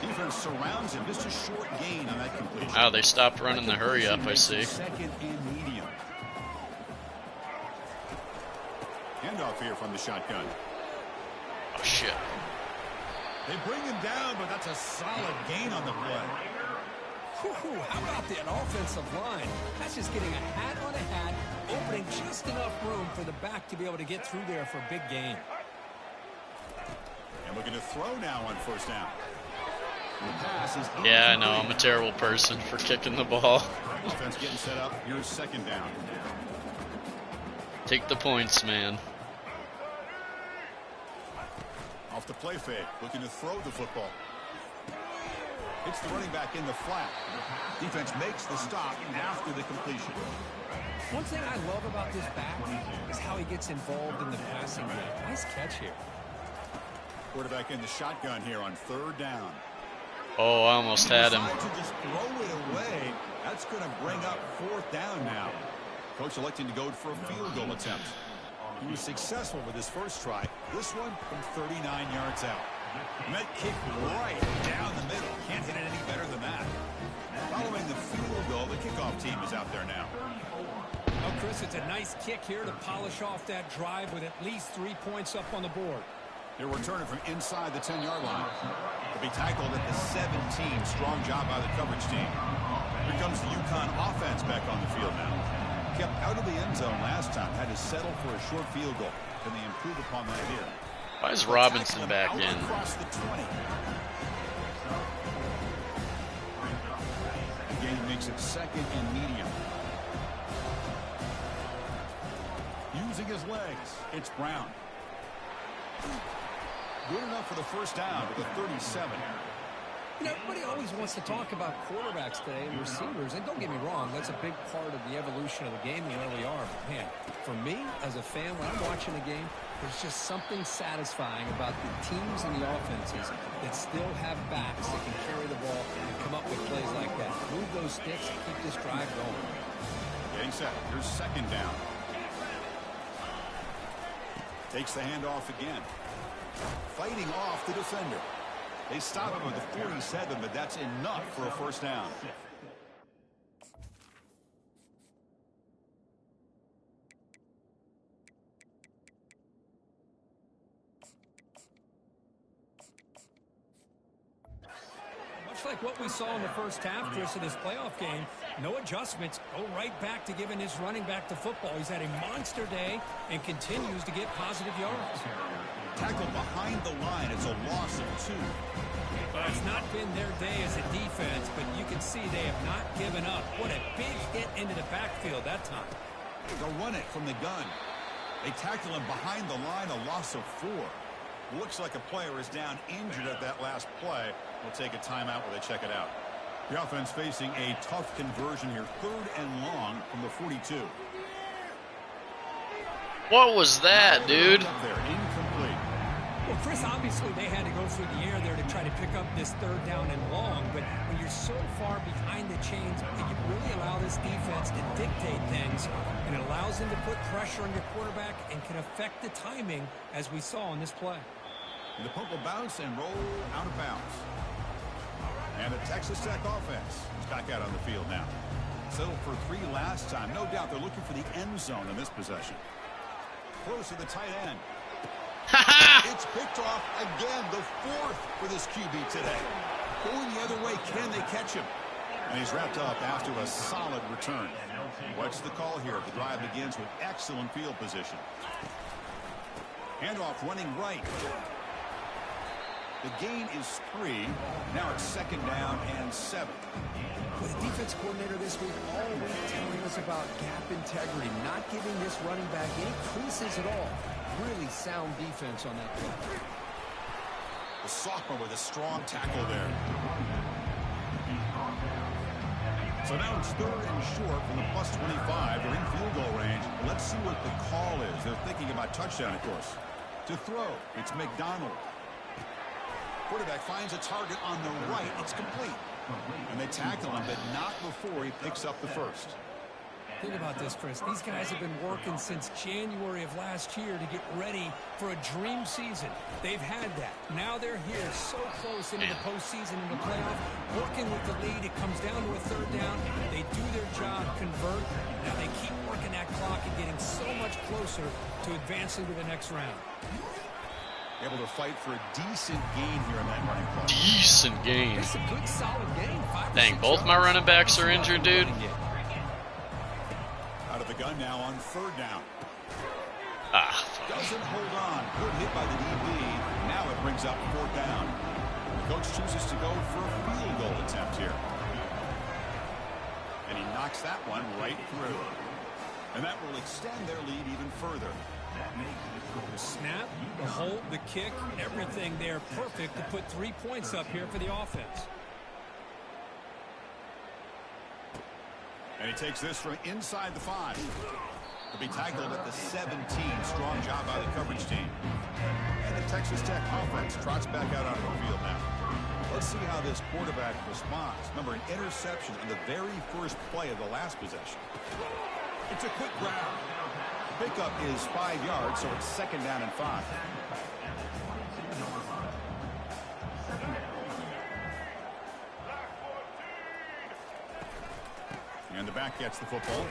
B: Defense surrounds him. Just a short gain on that completion.
A: Oh, they stopped running the hurry up, I see.
B: Second and medium. Handoff here from the shotgun.
A: Oh, shit.
B: They bring him down, but that's a solid gain on the play.
C: Whew, how about that offensive line? That's just getting a hat on a hat, opening just enough room for the back to be able to get through there for a big gain.
B: And looking to throw now on first down. The pass is
A: Yeah, I know. I'm a terrible person for kicking the ball.
B: Offense getting set up. Here's second down.
A: Take the points, man.
B: Off the play fake. Looking to throw the football. It's the running back in the flat. Defense makes the stop after the completion.
C: One thing I love about this back is how he gets involved in the passing game. Nice catch here.
B: Quarterback in the shotgun here on 3rd down.
A: Oh, I almost had him.
B: To just throw it away. That's going to bring up 4th down now. Coach electing to go for a field goal attempt. He was successful with his first try. This one from 39 yards out. And that kick right down the middle. Can't hit it any better than that. Following the field goal, the kickoff team is out there now.
C: Well, Chris, it's a nice kick here to polish off that drive with at least 3 points up on the board.
B: They're returning from inside the 10-yard line. They'll be tackled at the 17. Strong job by the coverage team. Here comes the UConn offense back on the field now. Kept out of the end zone last time. Had to settle for a short field goal. Can they improve upon that here?
A: Why is Robinson back in?
B: Across the 20. The game makes it second and medium. Using his legs, it's Brown. Good enough for the first down to the 37.
C: You know, everybody always wants to talk about quarterbacks today and receivers, and don't get me wrong, that's a big part of the evolution of the game and where we are. But, man, for me, as a fan, when I'm watching a game, there's just something satisfying about the teams and the offenses that still have backs that can carry the ball and come up with plays like that. Move those sticks and keep this drive going.
B: Getting set. Here's second down. Takes the handoff again. Fighting off the defender. They stop him at the 47, but that's enough for a first down.
C: Much like what we saw in the first half, Chris, of this playoff game, no adjustments, go right back to giving his running back the football. He's had a monster day and continues to get positive yards.
B: Tackled behind the line. It's a loss of 2.
C: Well, it's not been their day as a defense, but you can see they have not given up. What a big hit into the backfield that time.
B: They'll run it from the gun. They tackle him behind the line, a loss of 4. Looks like a player is down injured at that last play. We'll take a timeout while they check it out. The offense facing a tough conversion here. 3rd and long from the 42.
A: What was that, dude?
B: Up there, incomplete.
C: Well, Chris, obviously they had to go through the air there to try to pick up this 3rd down and long, but when you're so far behind the chains, you really allow this defense to dictate things, and it allows them to put pressure on your quarterback and can affect the timing, as we saw in this play.
B: The punt will bounce and roll out of bounds. And the Texas Tech offense is back out on the field now. Settled for 3 last time. No doubt they're looking for the end zone in this possession. Close to the tight end. It's picked off again, the 4th for this QB today. Going the other way, can they catch him? And he's wrapped up after a solid return. What's the call here? The drive begins with excellent field position. Handoff running right. The gain is 3. Now it's second down and 7.
C: With the defense coordinator this week all week telling us about gap integrity, not giving this running back any creases at all. really sound defense on that play.
B: The sophomore with a strong tackle there. So now it's 3rd and short from the +25. They're in field goal range. Let's see what the call is. They're thinking about touchdown, of course. To throw, it's McDonald. Quarterback finds a target on the right. It's complete. And they tackle him, but not before he picks up the first.
C: Think about this, Chris. These guys have been working since January of last year to get ready for a dream season. They've had that. Now they're here so close into the postseason and the playoff, working with the lead. It comes down to a 3rd down. They do their job, convert. Now they keep working that clock and getting so much closer to advancing to the next round.
B: Able to fight for a decent gain here in that running play.
A: Decent gain.
C: It's a good, solid game.
A: Dang, both my running backs are injured, dude.
B: Out of the gun now on 3rd down.
A: Fuck.
B: Doesn't hold on. Good hit by the DB. Now it brings up 4th down. The coach chooses to go for a field goal attempt here. And he knocks that one right through. And that will extend their lead even further.
C: The snap, the hold, the kick, everything there perfect to put 3 points up here for the offense.
B: And he takes this from inside the 5. To be tackled at the 17. Strong job by the coverage team. And the Texas Tech offense trots back out onto the field now. Let's see how this quarterback responds. Remember, an interception on the very first play of the last possession. It's a quick grab. Pickup is 5 yards, so it's 2nd down and 5. And the back gets the football.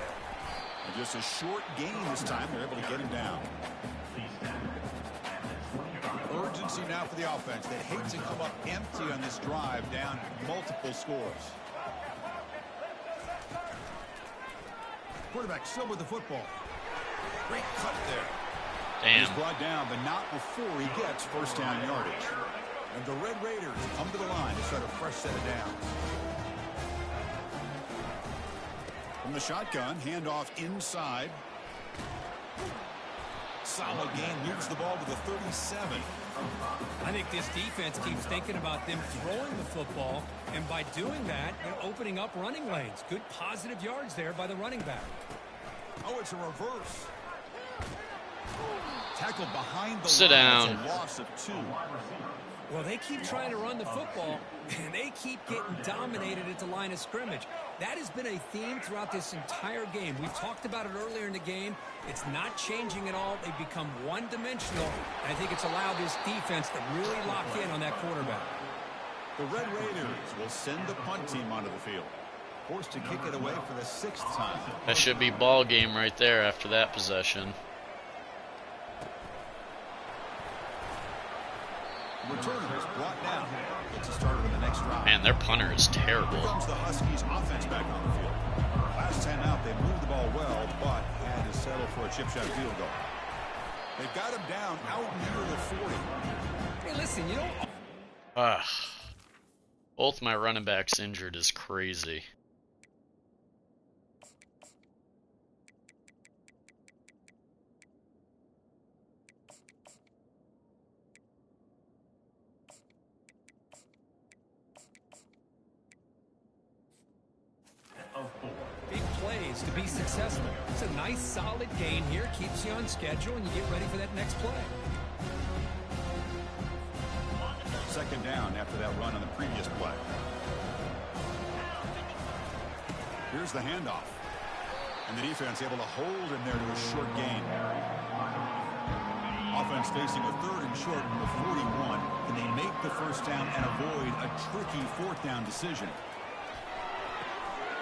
B: And just a short gain this time. They're able to get him down. Urgency now for the offense. They hate to come up empty on this drive, down multiple scores. Quarterback still with the football. Great cut there.
A: Damn.
B: He's brought down, but not before he gets 1st down yardage. And the Red Raiders come to the line to start a fresh set of downs. From the shotgun, handoff inside. Solid gain, moves the ball to the 37.
C: I think this defense keeps thinking about them throwing the football, and by doing that, they're opening up running lanes. Good positive yards there by the running back.
B: Oh, it's a reverse. Tackled behind the
A: Sit
B: line.
A: down.
B: It's a loss of 2.
C: Well, they keep trying to run the football, and they keep getting dominated at the line of scrimmage. That has been a theme throughout this entire game. We talked about it earlier in the game. It's not changing at all. They've become one-dimensional. I think it's allowed this defense to really lock in on that quarterback.
B: The Red Raiders will send the punt team onto the field. Forced to kick it away for the 6th time.
A: That should be ball game right there after that possession.
B: Returner is brought down. Gets a start on the next drive.
A: Man, their punter is terrible.
B: Here comes the Huskies offense back on the field. Last time out, they moved the ball well, but had to settle for a chip shot field goal. They've got him down out near the 40.
C: Hey, listen, you know...
A: Both my running backs injured is crazy.
C: Big plays to be successful. It's a nice, solid gain here. Keeps you on schedule, and you get ready for that next play.
B: 2nd down after that run on the previous play. Here's the handoff. And the defense able to hold him there to a short gain. Offense facing a 3rd and short from the 41. Can they make the 1st down and avoid a tricky 4th down decision?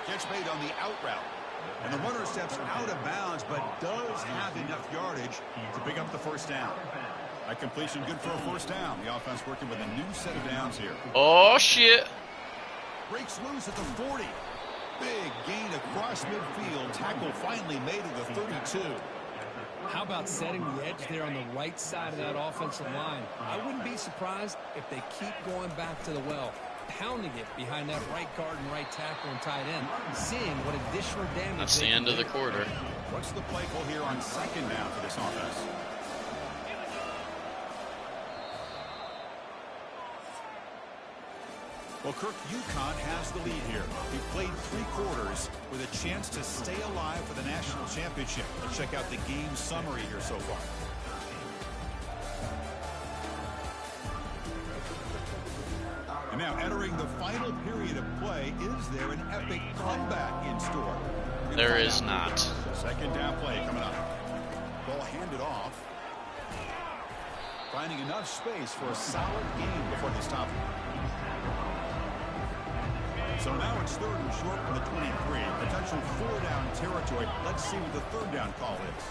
B: Catch made on the out route. And the runner steps out of bounds, but does have enough yardage to pick up the 1st down. That completion good for a 1st down. The offense working with a new set of downs here.
A: Oh, shit.
B: Breaks loose at the 40. Big gain across midfield. Tackle finally made at the 32.
C: How about setting the edge there on the right side of that offensive line? I wouldn't be surprised if they keep going back to the well, pounding it behind that right guard and right tackle and tight end, seeing what additional damage.
A: That's the end of the quarter.
B: What's the play call here on 2nd down for this offense? Well, Kirk, UConn has the lead here. He played 3 quarters with a chance to stay alive for the national championship. Let's check out the game summary here so far. And now entering the final period of play, is there an epic comeback in store?
A: There is not.
B: Second down play coming up. Ball handed off. Finding enough space for a solid game before they stop it. So now it's 3rd and short from the 23. Potential 4-down territory. Let's see what the 3rd down call is.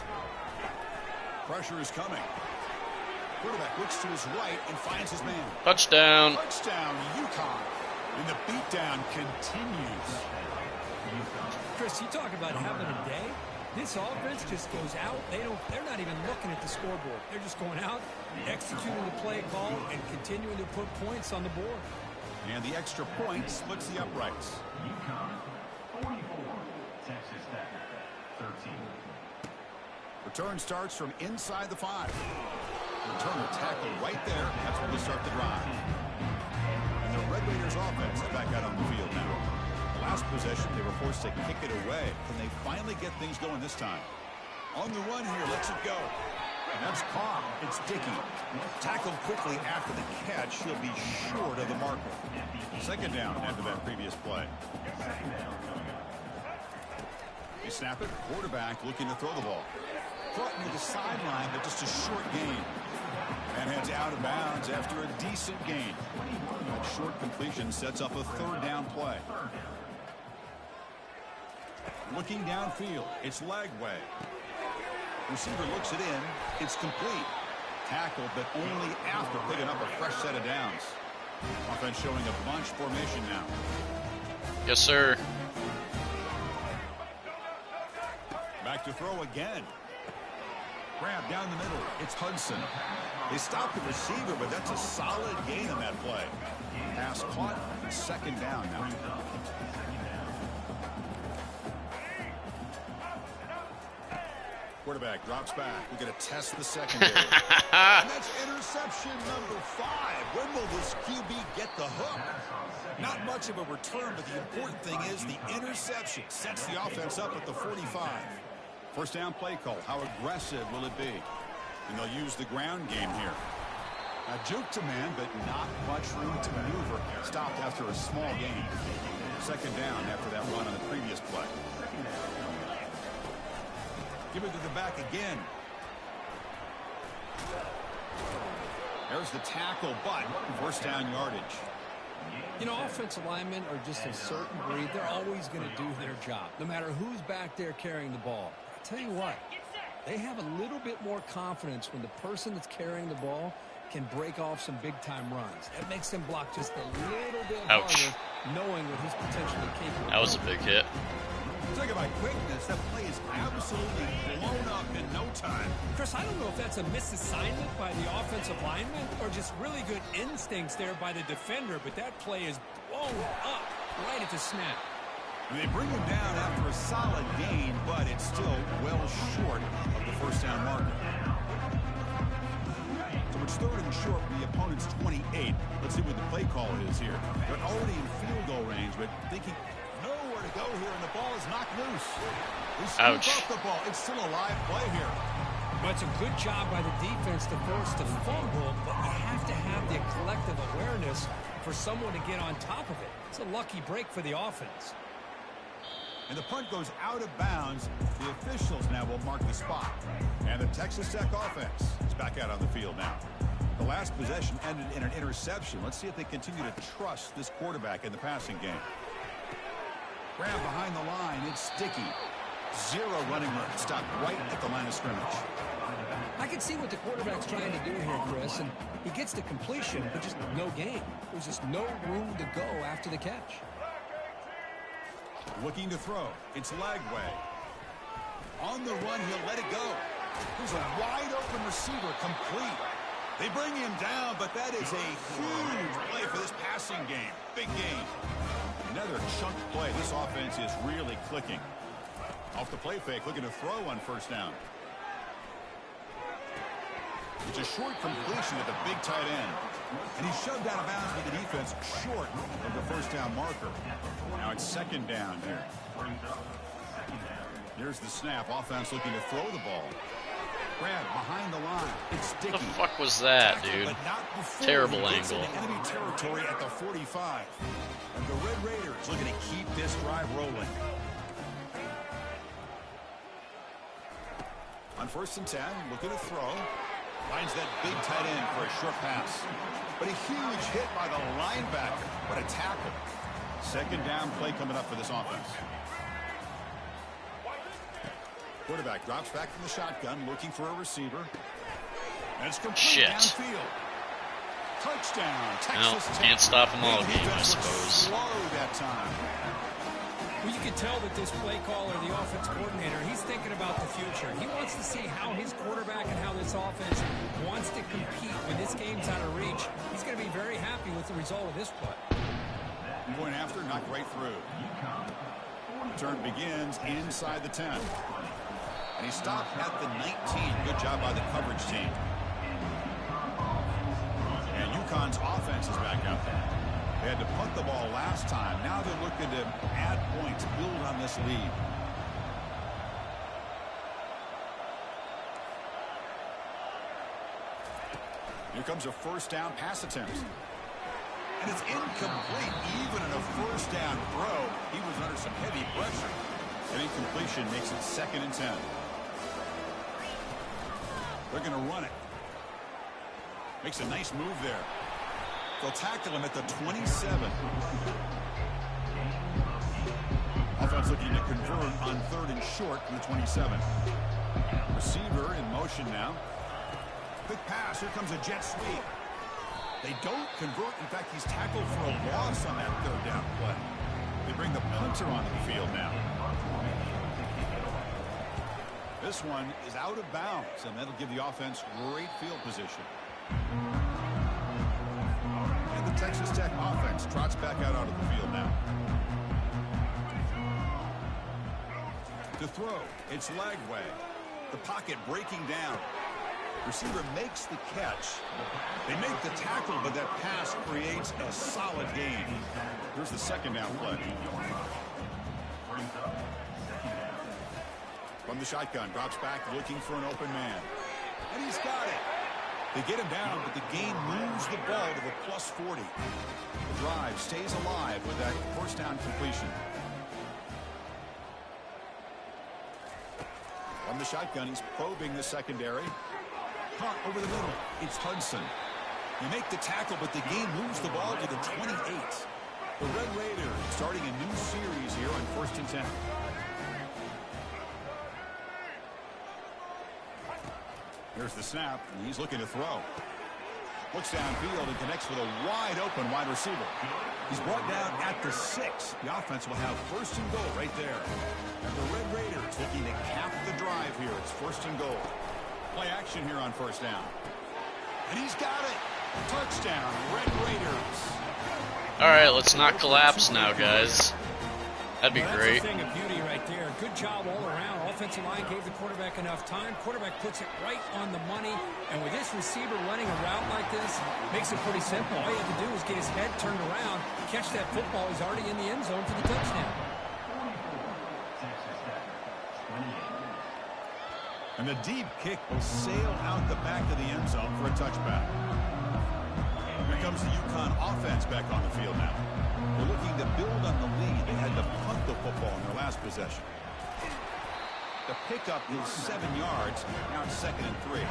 B: Pressure is coming. Quarterback looks to his right and finds his man.
A: Touchdown.
B: Touchdown, UConn. And the beatdown continues.
C: Chris, you talk about having a day. This offense just goes out. They're not even looking at the scoreboard. They're just going out, executing the play call, and continuing to put points on the board.
B: And the extra point splits the uprights.
D: UConn 44, Texas Tech 13.
B: Return starts from inside the 5. Return will tackle right there. That's where they start the drive. And the Red Raiders offense is back out on the field now. The last possession, they were forced to kick it away. Can they finally get things going this time? On the run here, lets it go. And that's caught. It's Dickey. Tackled quickly after the catch. He'll be short of the marker. Second down after that previous play. They snap it. Quarterback looking to throw the ball. Caught near the sideline, but just a short gain. And heads out of bounds after a decent gain. That short completion sets up a 3rd down play. Looking downfield. It's Lagway. Receiver looks it in. It's complete. Tackled, but only after picking up a fresh set of downs. Offense showing a bunch formation now.
A: Yes, sir.
B: Back to throw again. Grab down the middle. It's Hudson. They stopped the receiver, but that's a solid gain on that play. Pass caught. 2nd down now. Quarterback drops back. We're going to test the secondary. And that's interception number 5. When will this QB get the hook? Not much of a return, but the important thing is the interception sets the offense up at the 45. First down play call. How aggressive will it be? And they'll use the ground game here. A juke to man, but not much room to maneuver. Stopped after a small gain. 2nd down after that run on the previous play. Give it to the back again. There's the tackle, but 1st down yardage.
C: You know, offensive linemen are just a certain breed. They're always going to do their job, no matter who's back there carrying the ball. I'll tell you what, they have a little bit more confidence when the person that's carrying the ball can break off some big-time runs. That makes them block just a little bit harder, knowing what he's potentially capable of.
A: That was a big hit.
B: Talk about quickness. That play is absolutely blown up in no time.
C: Chris, I don't know if that's a misassignment by the offensive lineman or just really good instincts there by the defender, but that play is blown up right at the snap.
B: And they bring him down after a solid gain, but it's still well short of the 1st down marker. So it's 3rd and short from the opponent's 28. Let's see what the play call is here. They're already in field goal range, but thinking nowhere to go here, and the ball is knocked loose. They scoop up the ball. It's still a live play here.
C: Well, it's a good job by the defense to force the fumble, but you have to have the collective awareness for someone to get on top of it. It's a lucky break for the offense.
B: And the punt goes out of bounds. The officials now will mark the spot. And the Texas Tech offense is back out on the field now. The last possession ended in an interception. Let's see if they continue to trust this quarterback in the passing game. Grab behind the line. It's Dickey. 0 running room. Stopped right at the line of scrimmage.
C: I can see what the quarterback's trying to do here, Chris, and he gets the completion, but just no gain. There's just no room to go after the catch.
B: Looking to throw. It's Lagway. On the run, he'll let it go. There's a wide open receiver, complete. They bring him down, but that is a huge play for this passing game. Big game. Another chunk play. This offense is really clicking. Off the play fake, looking to throw on 1st down. It's a short completion at the big tight end. And he's shoved out of bounds with the defense short of the first down marker. Now it's second down here. Here's the snap. Offense looking to throw the ball. Grab behind the line. It's sticky.
A: What the fuck was that, dude? Terrible angle.
B: Enemy territory at the 45. And the Red Raiders looking to keep this drive rolling. On 1st and 10, looking to throw. Finds that big tight end for a short pass. But a huge hit by the linebacker. What a tackle. Second down play coming up for this offense. Quarterback drops back from the shotgun, looking for a receiver. And it's complete downfield. Touchdown, Texas Tech.
A: Can't stop them all game, I suppose.
B: Slow that time.
C: Well, you can tell that this play caller, the offense coordinator, he's thinking about the future. He wants to see how his quarterback and how this offense wants to compete when this game's out of reach. He's going to be very happy with the result of this play.
B: Going after, knocked right through. Turn begins inside the 10. And he stopped at the 19. Good job by the coverage team. And UConn's offense is back out there. They had to punt the ball last time. Now they're looking to add points, build on this lead. Here comes a first down pass attempt. And it's incomplete. Even in a first down throw, he was under some heavy pressure. An incompletion makes it 2nd and 10. They're going to run it. Makes a nice move there. They'll tackle him at the 27. Offense looking to convert on 3rd and short from the 27. Receiver in motion now. Quick pass. Here comes a jet sweep. They don't convert. In fact, he's tackled for a loss on that 3rd down play. They bring the punter onto the field now. This one is out of bounds, and that'll give the offense great field position. And the Texas Tech offense trots back out onto the field now. To throw, it's Lagway. The pocket breaking down. Receiver makes the catch. They make the tackle, but that pass creates a solid gain. Here's the 2nd down play. From the shotgun, drops back, looking for an open man. And he's got it. They get him down, but the game moves the ball to the +40. The drive stays alive with that first down completion. From the shotgun, he's probing the secondary. Caught over the middle. It's Hudson. They make the tackle, but the game moves the ball to the 28. The Red Raiders starting a new series here on 1st and 10. Here's the snap, and he's looking to throw. Looks downfield and connects with a wide open wide receiver. He's brought down at the 6. The offense will have 1st and goal right there. And the Red Raiders looking to cap the drive here. It's 1st and goal. Play action here on 1st down. And he's got it. Touchdown, Red Raiders.
A: All right, let's not collapse now, guys. That'd be great.
C: That's a thing of beauty right there. Good job all around. Offensive line gave the quarterback enough time. Quarterback puts it right on the money. And with this receiver running a route like this, makes it pretty simple. All you have to do is get his head turned around, catch that football. He's already in the end zone for the touchdown.
B: And the deep kick will sail out the back of the end zone for a touchback. Here comes the UConn offense back on the field now. They're looking to build on the lead. They had to punt the football in their last possession. The pickup is 7 yards. Now it's 2nd and 3.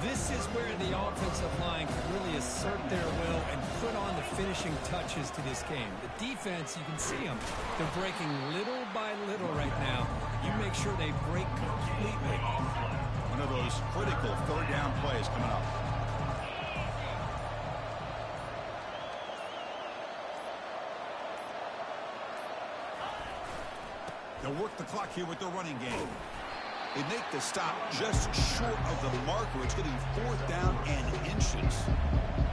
C: This is where the offensive line can really assert their will and put on the finishing touches to this game. The defense, you can see them. They're breaking little by little right now. You make sure they break completely.
B: One of those critical 3rd down plays coming up. They'll work the clock here with their running game. They make the stop just short of the marker. It's getting 4th down and inches.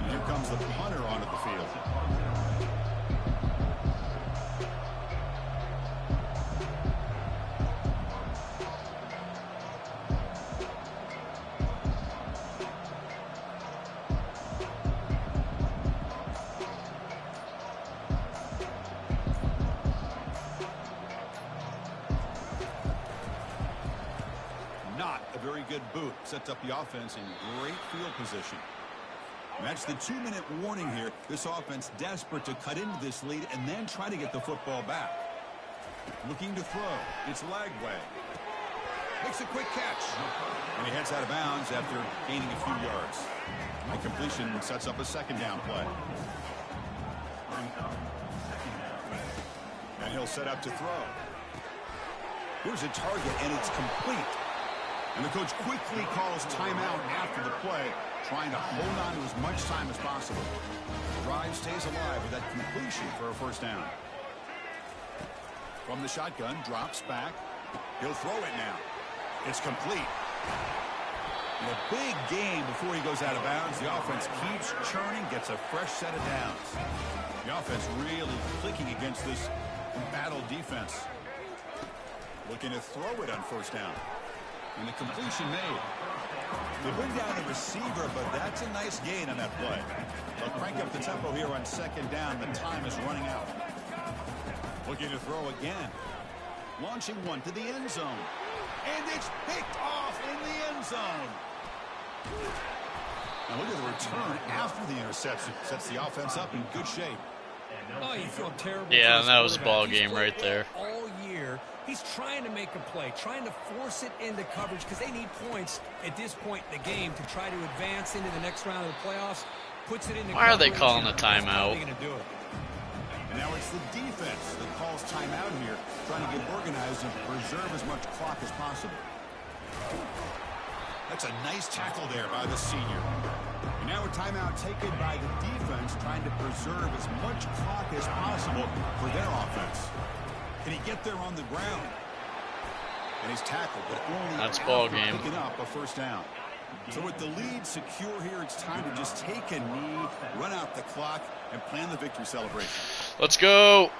B: And here comes the punter onto the field. good boot. Sets up the offense in great field position. And that's the 2-minute warning here. This offense desperate to cut into this lead and then try to get the football back. Looking to throw. It's Lagway. Makes a quick catch. And he heads out of bounds after gaining a few yards. The completion sets up a second down play. And he'll set up to throw. Here's a target, and it's complete. And the coach quickly calls timeout after the play, trying to hold on to as much time as possible. The drive stays alive with that completion for a first down. From the shotgun, drops back. He'll throw it now. It's complete. And a big game before he goes out of bounds. The offense keeps churning, gets a fresh set of downs. The offense really clicking against this embattled defense. Looking to throw it on first down. And the completion made. They bring down the receiver, but that's a nice gain on that play. They'll crank up the tempo here on second down. The time is running out. Looking to throw again. Launching one to the end zone. And it's picked off in the end zone. Now look at the return after the interception. Sets the offense up in good shape.
C: Oh, you feel terrible.
A: Yeah, that was a ball game right there.
C: All year, he's trying to make a play, trying to force it into coverage because they need points at this point in the game to try to advance into the next round of the playoffs. Puts it into
A: Why are they
C: coverage,
A: calling a timeout?
C: Going to do it.
B: And now it's the defense that calls timeout here, trying to get organized and preserve as much clock as possible. That's a nice tackle there by the senior. And now a timeout taken by the defense, trying to preserve as much clock as possible for their offense. Can he get there on the ground? And he's tackled, but only
A: that's ball
B: after
A: game.
B: picking up a first down. So with the lead secure here, it's time to just take a knee, run out the clock, and plan the victory celebration.
A: Let's go.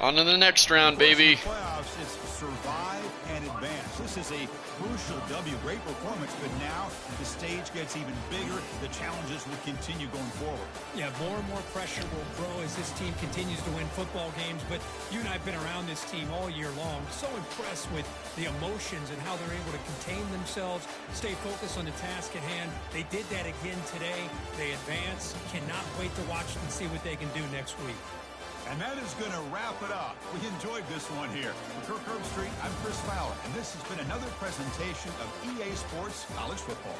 A: On to the next round, baby.
B: The playoffs is survive and advance. This is a crucial W. Great performance, but now the stage gets even bigger. The challenges will continue going forward.
E: Yeah, more and more pressure will grow as this team continues to win football games. But you and I have been around this team all year long. So impressed with the emotions and how they're able to contain themselves, stay focused on the task at hand. They did that again today. They advance. Cannot wait to watch and see what they can do next week.
B: And that is going to wrap it up. We enjoyed this one here. For Kirk Herbstreit, I'm Chris Fowler, and this has been another presentation of EA Sports College Football.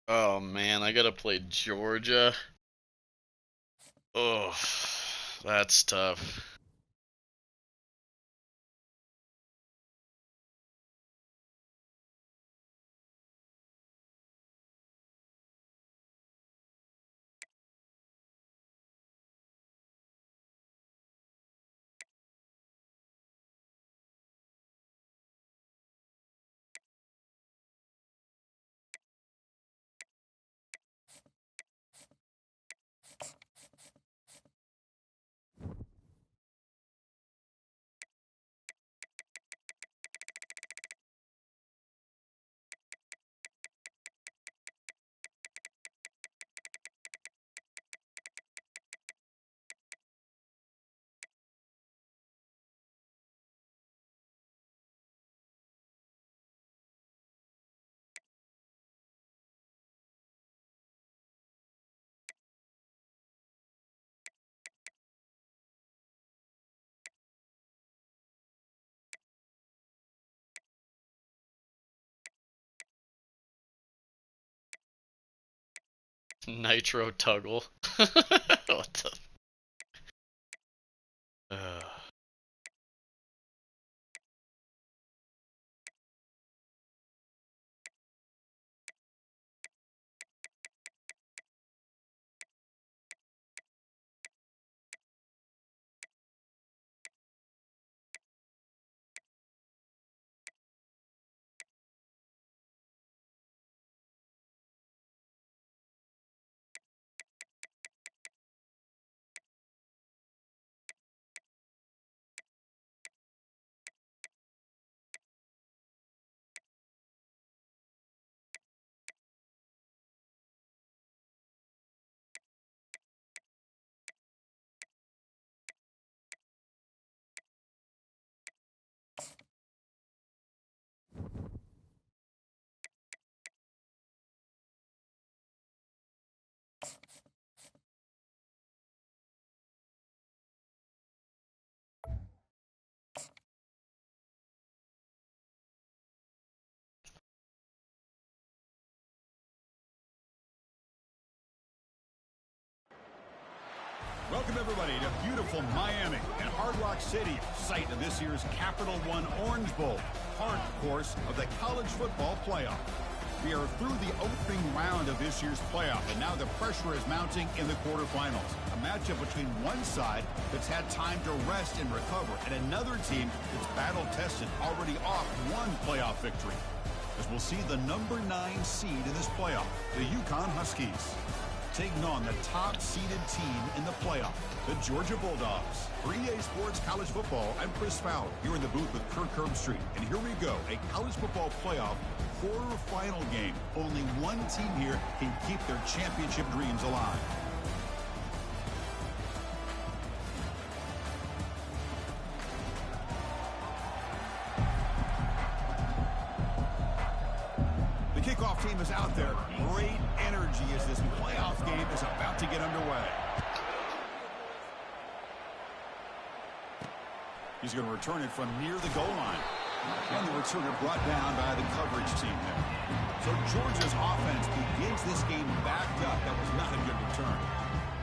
A: Oh man, I gotta play Georgia. Oh, that's tough. Nitro Tuggle. What the?
B: Welcome, everybody, to beautiful Miami and Hard Rock City, site of this year's Capital One Orange Bowl, part, of course, of the college football playoff. We are through the opening round of this year's playoff, and now the pressure is mounting in the quarterfinals. A matchup between one side that's had time to rest and recover, and another team that's battle-tested, already off one playoff victory. As we'll see the number 9 seed in this playoff, the UCONN Huskies, taking on the top-seeded team in the playoff, the Georgia Bulldogs. For EA Sports College Football, I'm Chris Fowler, here in the booth with Kirk Herbstreit. And here we go, a college football playoff quarterfinal game. Only one team here can keep their championship dreams alive. The kickoff team is out there. Great energy as this playoff game is about to get underway. He's going to return it from near the goal line. And the returner brought down by the coverage team there. So Georgia's offense begins this game backed up. That was not a good return.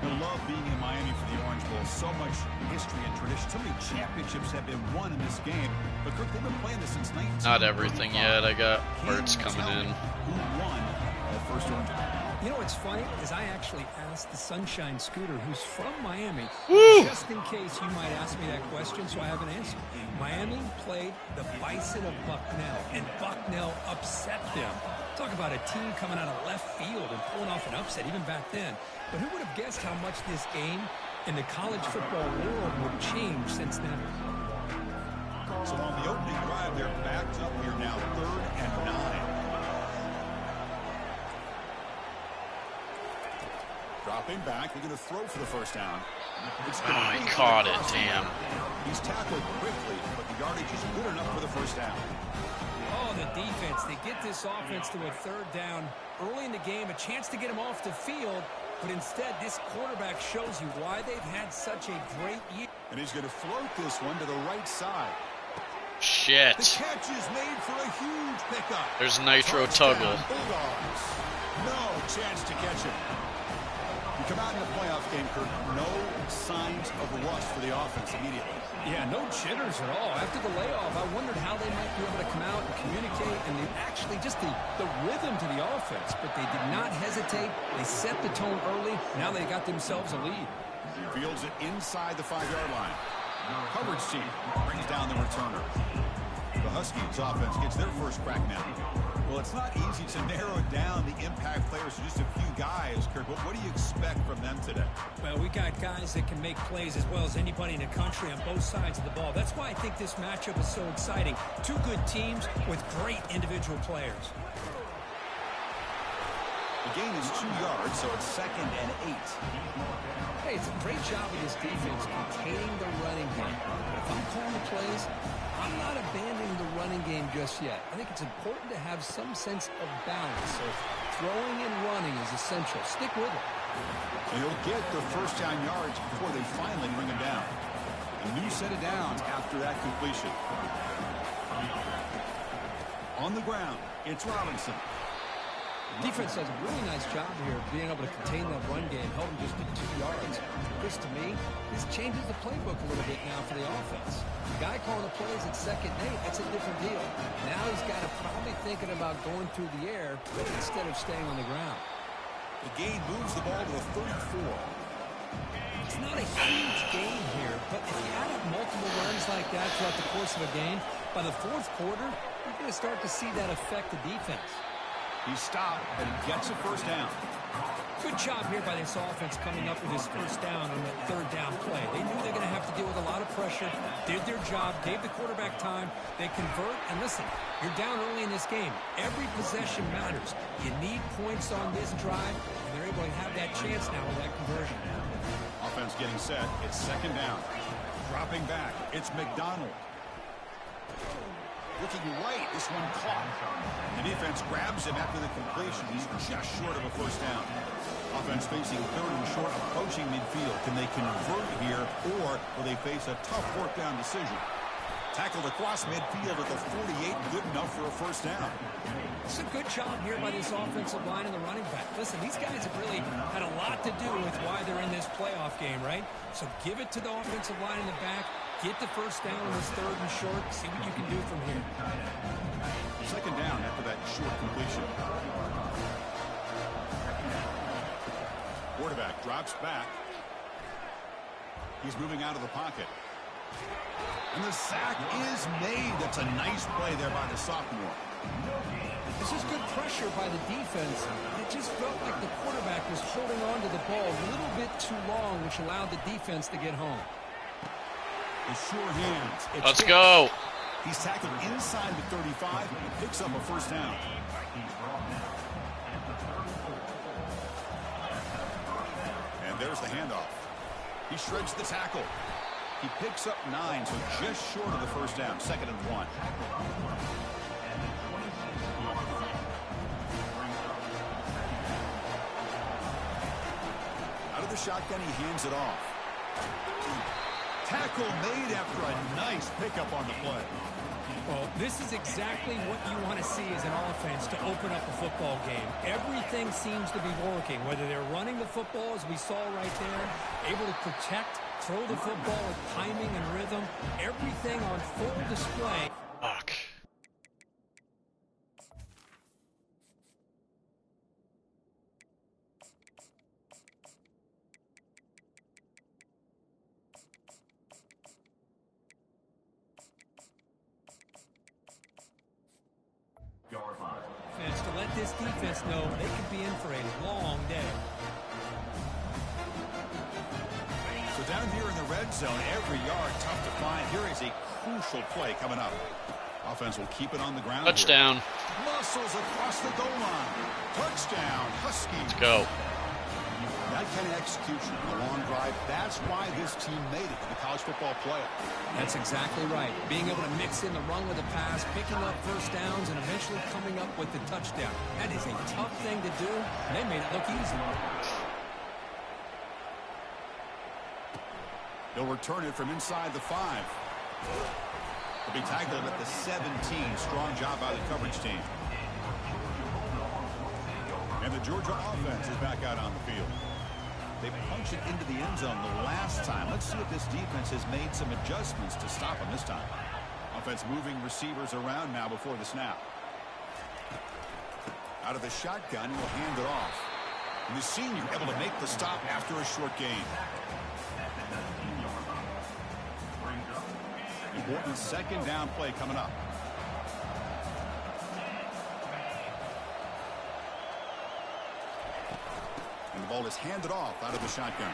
B: I love being in Miami for the Orange Bowl. So much history and tradition. So many championships have been won in this game. But Kirk, they've been playing this since 19.
A: Not everything yet. I got birds coming in.
B: Who won that first Orange Bowl?
C: You know what's funny is I actually asked the Sunshine Scooter, who's from Miami, just in case you might ask me that question, so I have an answer. Miami played the Bison of Bucknell, and Bucknell upset them. Talk about a team coming out of left field and pulling off an upset even back then. But who would have guessed how much this game in the college football world would change since then?
B: So on the opening drive, they're backed up here now, 3rd and 9. Dropping back, they're going to throw for the first down.
A: I caught it, damn.
B: He's tackled quickly, but the yardage is good enough for the first down.
C: Oh, the defense. They get this offense to a 3rd down early in the game, a chance to get him off the field, but instead this quarterback shows you why they've had such a great year.
B: And he's going to float this one to the right side.
A: shit.
B: The catch is made for a huge pickup.
A: There's Nitro
B: Touchdown,
A: Tuggle.
B: Bulldogs. No chance to catch him. You come out in the playoff game, Kurt, no signs of rust for the offense immediately.
C: Yeah, no jitters at all. After the layoff, I wondered how they might be able to come out and communicate, and actually just the rhythm to the offense. But they did not hesitate. They set the tone early. Now they got themselves a lead.
B: Fields it inside the 5-yard line. Coverage team brings down the returner. The Huskies offense gets their first crack now. Well, it's not easy to narrow down the impact players to just a few guys, Kurt, but what do you expect from them today?
E: Well, we got guys that can make plays as well as anybody in the country on both sides of the ball. That's why I think this matchup is so exciting. Two good teams with great individual players.
B: The gain is 2 yards, so it's 2nd and 8.
C: Hey, it's a great job of this defense containing the running game. If I'm calling the plays, I'm not abandoning the running game just yet. I think it's important to have some sense of balance. So throwing and running is essential. Stick with it.
B: He'll get the first down yards before they finally bring him down. A new set of downs after that completion. On the ground, it's Robinson.
C: Defense does a really nice job here of being able to contain that run game, held him just to 2 yards. This, to me, this changes the playbook a little bit now for the offense. The guy calling the plays at 2nd and 8, that's a different deal. Now he's got to probably thinking about going through the air instead of staying on the ground.
B: The gain moves the ball to the 34.
C: It's not a huge gain here, but if you add up multiple runs like that throughout the course of a game, by the 4th quarter, you're going to start to see that affect the defense.
B: He stopped, and he gets a first down.
E: Good job here by this offense coming up with his first down on that 3rd down play. They knew they were going to have to deal with a lot of pressure, did their job, gave the quarterback time. They convert, and listen, you're down early in this game. Every possession matters. You need points on this drive, and they're able to have that chance now with that conversion.
B: Offense getting set. It's 2nd down. Dropping back. It's McDonald. Looking right, this one caught. The defense grabs him after the completion. He's just short of a first down. Offense facing 3rd and short, approaching midfield. Can they convert here, or will they face a tough 4th down decision? Tackled across midfield at the 48, good enough for a first down.
E: It's a good job here by this offensive line and the running back. Listen, these guys have really had a lot to do with why they're in this playoff game, right? So give it to the offensive line in the back. Get the first down on this 3rd and short. See what you can do from here.
B: 2nd down after that short completion. Quarterback drops back. He's moving out of the pocket. And the sack is made. That's a nice play there by the sophomore.
C: This is good pressure by the defense. It just felt like the quarterback was holding on to the ball a little bit too long, which allowed the defense to get home.
B: The sure hands.
A: Let's go.
B: He's tackled inside the 35 and picks up a first down. And there's the handoff. He shreds the tackle. He picks up 9, so just short of the first down. 2nd and 1. Out of the shotgun, he hands it off. Tackle made after a nice pickup on the play.
E: Well, this is exactly what you want to see as an offense to open up a football game. Everything seems to be working, whether they're running the football, as we saw right there, able to protect, throw the football with timing and rhythm, everything on full display.
A: Fuck.
E: Defense to let this defense know they could be in for a long day.
B: So down here in the red zone, every yard tough to find. Here is a crucial play coming up. Offense will keep it on the ground.
A: Touchdown.
B: Here. Muscles across the goal line. Touchdown, Huskies.
A: Let's go.
B: That kind of execution, a long drive, that's why this team made it to the college football playoff.
C: That's exactly right. Being able to mix in the run with the pass, picking up first downs, and eventually coming up with the touchdown. That is a tough thing to do, and they made it look easy.
B: They'll return it from inside the 5. He'll be tackled at the 17. Strong job by the coverage team. And the Georgia offense is back out on the field. They punched it into the end zone the last time. Let's see if this defense has made some adjustments to stop them this time. Offense moving receivers around now before the snap. Out of the shotgun, he will hand it off. And the senior able to make the stop after a short gain. Important second down play coming up. And the ball is handed off out of the shotgun.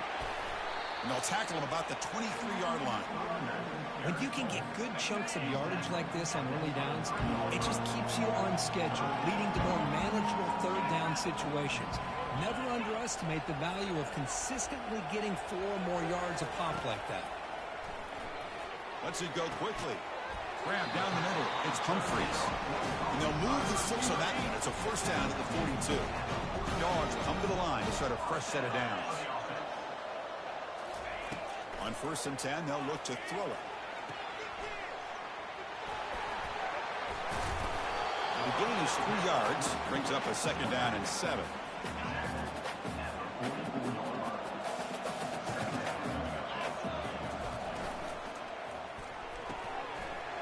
B: And they'll tackle him about the 23-yard line.
C: When you can get good chunks of yardage like this on early downs, it just keeps you on schedule, leading to more manageable third down situations. Never underestimate the value of consistently getting 4 or more yards a pop like that.
B: Lets it go quickly. Grab down the middle. It's Humphreys. And they'll move the 6 on that one. It's a first down at the 42. Dogs come to the line to start a fresh set of downs. On 1st and 10, they'll look to throw it. The gain is 3 yards. Brings up a second down and 7.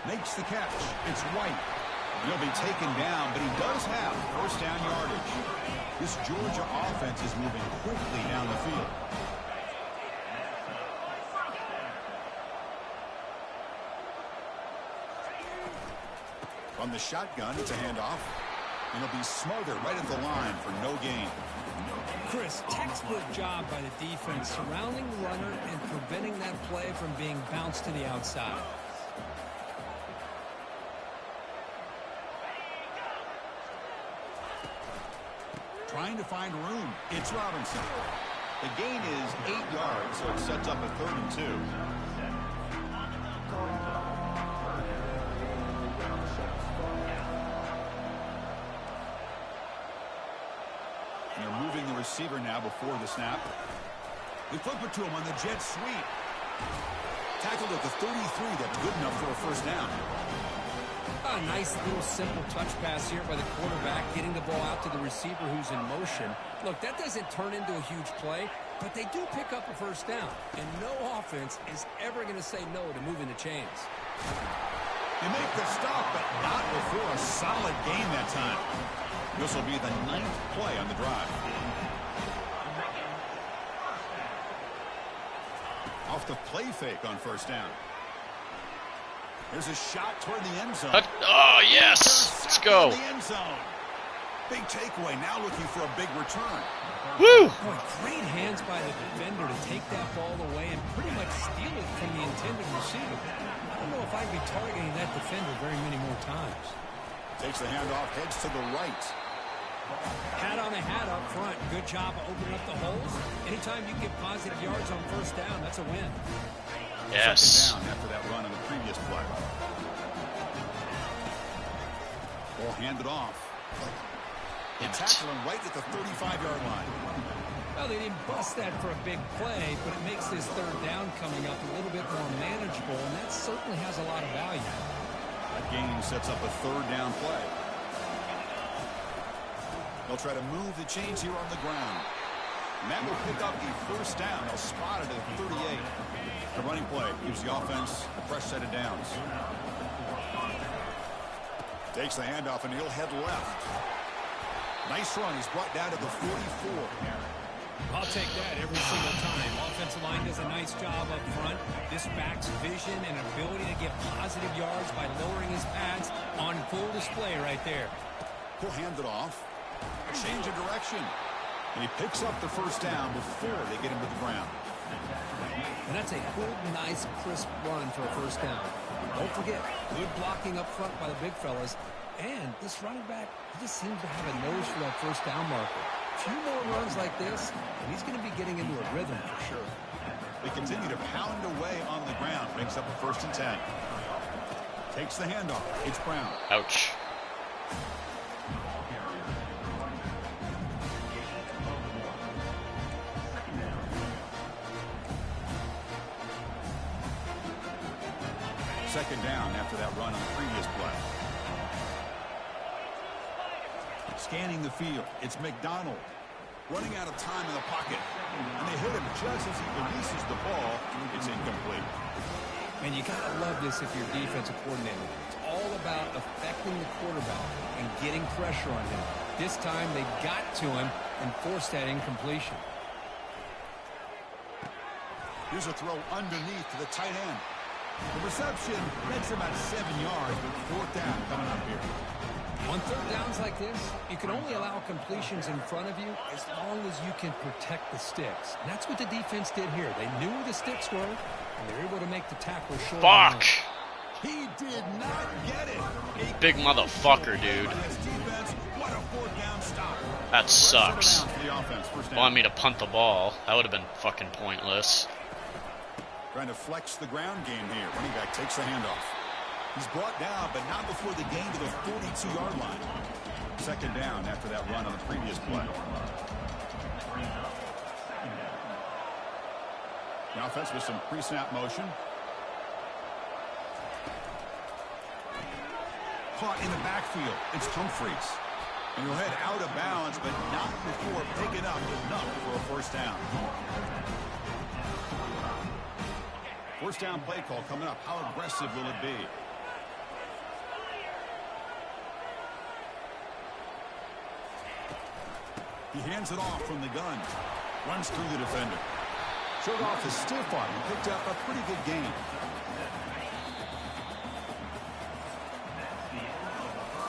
B: Makes the catch. It's White. He'll be taken down, but he does have first down yardage. This Georgia offense is moving quickly down the field. From the shotgun, it's a handoff. And it'll be smothered right at the line for no gain.
C: Chris, textbook job by the defense surrounding the runner and preventing that play from being bounced to the outside.
B: Trying to find room. It's Robinson. The gain is 8 yards, so it sets up a 3rd and 2. And they're moving the receiver now before the snap. They flip it to him on the jet sweep. Tackled at the 33. That's good enough for a first down.
C: A nice little simple touch pass here by the quarterback, getting the ball out to the receiver who's in motion. Look, that doesn't turn into a huge play, but they do pick up a first down. And no offense is ever going to say no to moving the chains.
B: They make the stop, but not before a solid gain that time. This will be the 9th play on the drive. Off the play fake on first down. There's a shot toward the end zone.
A: Oh, yes. Let's go.
B: The end zone. Big takeaway. Now looking for a big return.
A: Woo!
C: Boy, great hands by the defender to take that ball away and pretty much steal it from the intended receiver. I don't know if I'd be targeting that defender very many more times.
B: Takes the handoff, heads to the right.
C: Hat on a hat up front. Good job of opening up the holes. Anytime you get positive yards on first down, that's a win.
A: Yes.
B: Second down after that run on the previous play. Ball handed off. They tackle him right at the 35-yard line.
C: Well, they didn't bust that for a big play, but it makes this third down coming up a little bit more manageable, and that certainly has a lot of value.
B: That gain sets up a 3rd down play. They'll try to move the chains here on the ground. And that will pick up the first down. They'll spot it at 38. The running play gives the offense a fresh set of downs. Takes the handoff and he'll head left. Nice run. He's brought down to the 44.
C: I'll take that every single time. Offensive line does a nice job up front. This back's vision and ability to get positive yards by lowering his pads on full display right there.
B: He'll hand it off. A change of direction. And he picks up the first down before they get him to the ground.
C: And that's a good, nice, crisp run for a first down. Don't forget, good blocking up front by the big fellas. And this running back, he just seems to have a nose for that first down marker. A few more runs like this, and he's going to be getting into a rhythm for sure.
B: They continue to pound away on the ground. Makes up a 1st and 10. Takes the handoff. It's Brown.
A: Ouch.
B: Second down after that run on the previous play. Scanning the field, it's McDonald. Running out of time in the pocket. And they hit him just as he releases the ball. It's incomplete.
C: And you got to love this if you're defensive coordinator. It's all about affecting the quarterback and getting pressure on him. This time they got to him and forced that incompletion.
B: Here's a throw underneath to the tight end. The reception makes about 7 yards, but fourth down coming up here.
C: On third downs like this, you can only allow completions in front of you as long as you can protect the sticks. And that's what the defense did here. They knew where the sticks were, and they were able to make the tackle short.
A: Fuck!
B: He did not get it.
A: Big motherfucker, dude.
B: What a fourth down stop.
A: That sucks.
B: Offense,
A: Wanted me to punt the ball. That would have been fucking pointless.
B: Trying to flex the ground game here. Running back takes the handoff. He's brought down, but not before the gain to the 42-yard line. Second down after that run on the previous play. The offense with some pre-snap motion. Caught in the backfield. It's Humphreys. And he'll head out of bounds, but not before picking up enough for a first down. First down play call coming up. How aggressive will it be? He hands it off from the gun. Runs through the defender. Showed off his stiff arm and picked up a pretty good gain.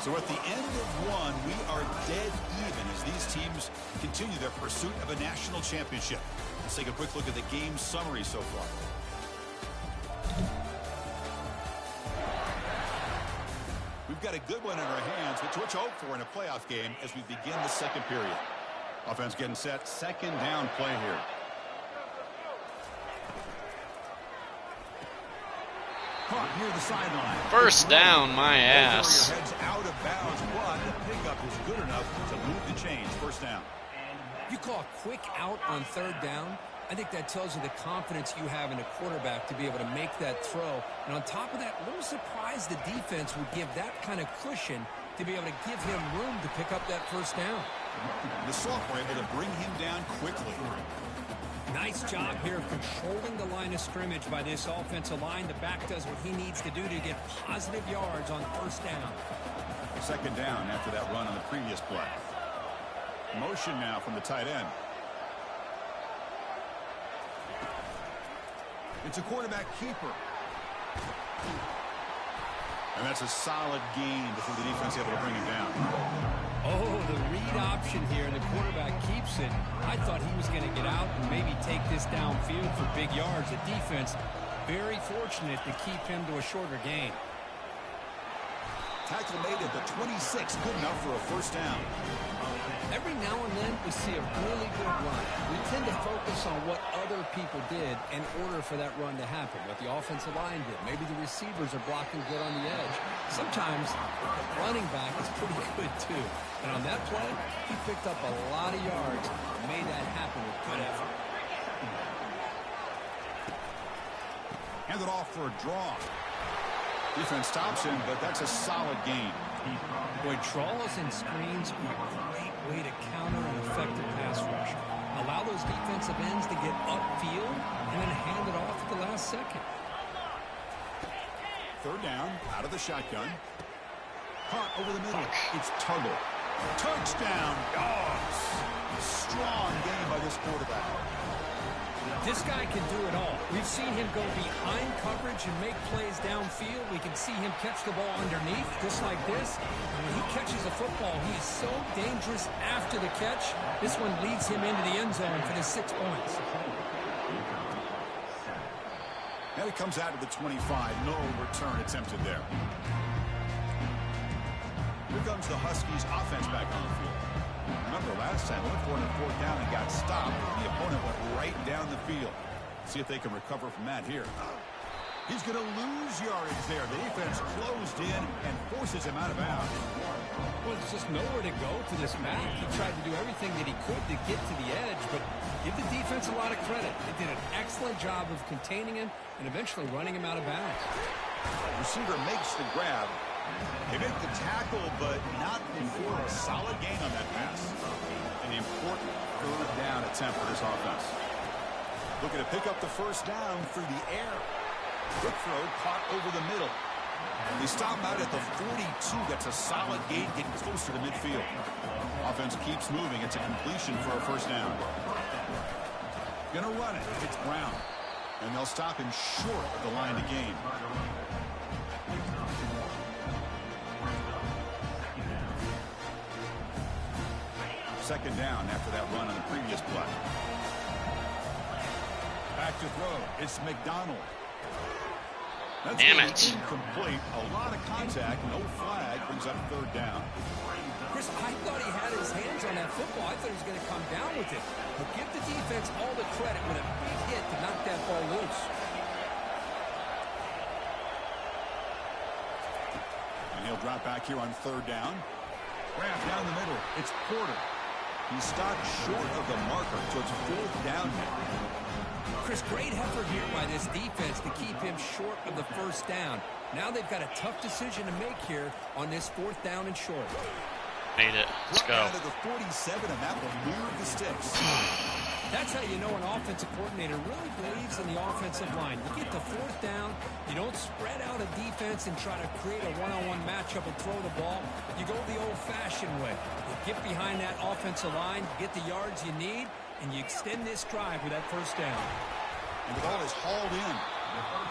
B: So at the end of one, we are dead even as these teams continue their pursuit of a national championship. Let's take a quick look at the game summary so far. We've got a good one in our hands, which we'll hope for in a playoff game as we begin the second period. Offense getting set. Second down play here. Caught near the sideline.
A: First down, my ass.
B: Heads out of bounds, but the pickup is good enough to move the chains. First down.
C: You call a quick out on third down. I think that tells you the confidence you have in a quarterback to be able to make that throw. And on top of that, a little surprised the defense would give that kind of cushion to be able to give him room to pick up that first down.
B: The sophomore able to bring him down quickly.
C: Nice job here of controlling the line of scrimmage by this offensive line. The back does what he needs to do to get positive yards on first down.
B: Second down after that run on the previous play. Motion now from the tight end. It's a quarterback keeper. And that's a solid gain before the defense able to bring him down.
C: Oh, the read option here, and the quarterback keeps it. I thought he was going to get out and maybe take this downfield for big yards. The defense very fortunate to keep him to a shorter gain.
B: Tackle made at the 26, good enough for a first down.
C: Every now and then we see a really good run. We tend to focus on what other people did in order for that run to happen, what the offensive line did. Maybe the receivers are blocking good on the edge. Sometimes the running back is pretty good too. And on that play, he picked up a lot of yards and made that happen with good effort.
B: Hand it off for a draw. Defense stops him, but that's a solid gain.
C: Boy, draws and screens are a great way to counter an effective pass rush. Allow those defensive ends to get upfield and then hand it off at the last second.
B: Third down, out of the shotgun. Caught over the middle. It's Tuggle. Touchdown, Dogs. Strong game by this quarterback.
C: This guy can do it all. We've seen him go behind coverage and make plays downfield. We can see him catch the ball underneath, just like this. And when he catches a football, he is so dangerous after the catch. This one leads him into the end zone for the 6 points.
B: Now he comes out to the 25. No return attempted there. Here comes the Huskies offense back on the field. Remember last time, went for it on fourth down and got stopped. The opponent went right down the field. See if they can recover from that here. He's going to lose yardage there. The defense closed in and forces him out of bounds.
C: Well, there's just nowhere to go for this back. He tried to do everything that he could to get to the edge, but give the defense a lot of credit. They did an excellent job of containing him and eventually running him out of bounds.
B: Receiver makes the grab. They make the tackle, but not before a solid gain on that pass. An important third down attempt for this offense. Looking to pick up the first down through the air. Quick throw caught over the middle. They stop out at the 42. That's a solid gain, getting closer to midfield. Offense keeps moving. It's a completion for a first down. Gonna run it. It's Brown. And they'll stop him short of the line to gain. Second down after that run on the previous play. Back to throw. It's McDonald. That's
A: Damn it.
B: Incomplete. A lot of contact. No flag. Brings up third down.
C: Chris, I thought he had his hands on that football. I thought he was going to come down with it. But give the defense all the credit with a big hit to knock that ball loose.
B: And he'll drop back here on third down. Grab down the middle. It's Porter. He's stopped short of the marker, so it's fourth down now.
C: Chris, great effort here by this defense to keep him short of the first down. Now they've got a tough decision to make here on this fourth down and short.
A: Made it. Let's go.
B: Out of the 47, and that will move the sticks.
C: That's how you know an offensive coordinator really believes in the offensive line. You get the fourth down, you don't spread out a defense and try to create a one-on-one matchup and throw the ball. You go the old-fashioned way. You get behind that offensive line, you get the yards you need, and you extend this drive with that first down.
B: And the ball is hauled in.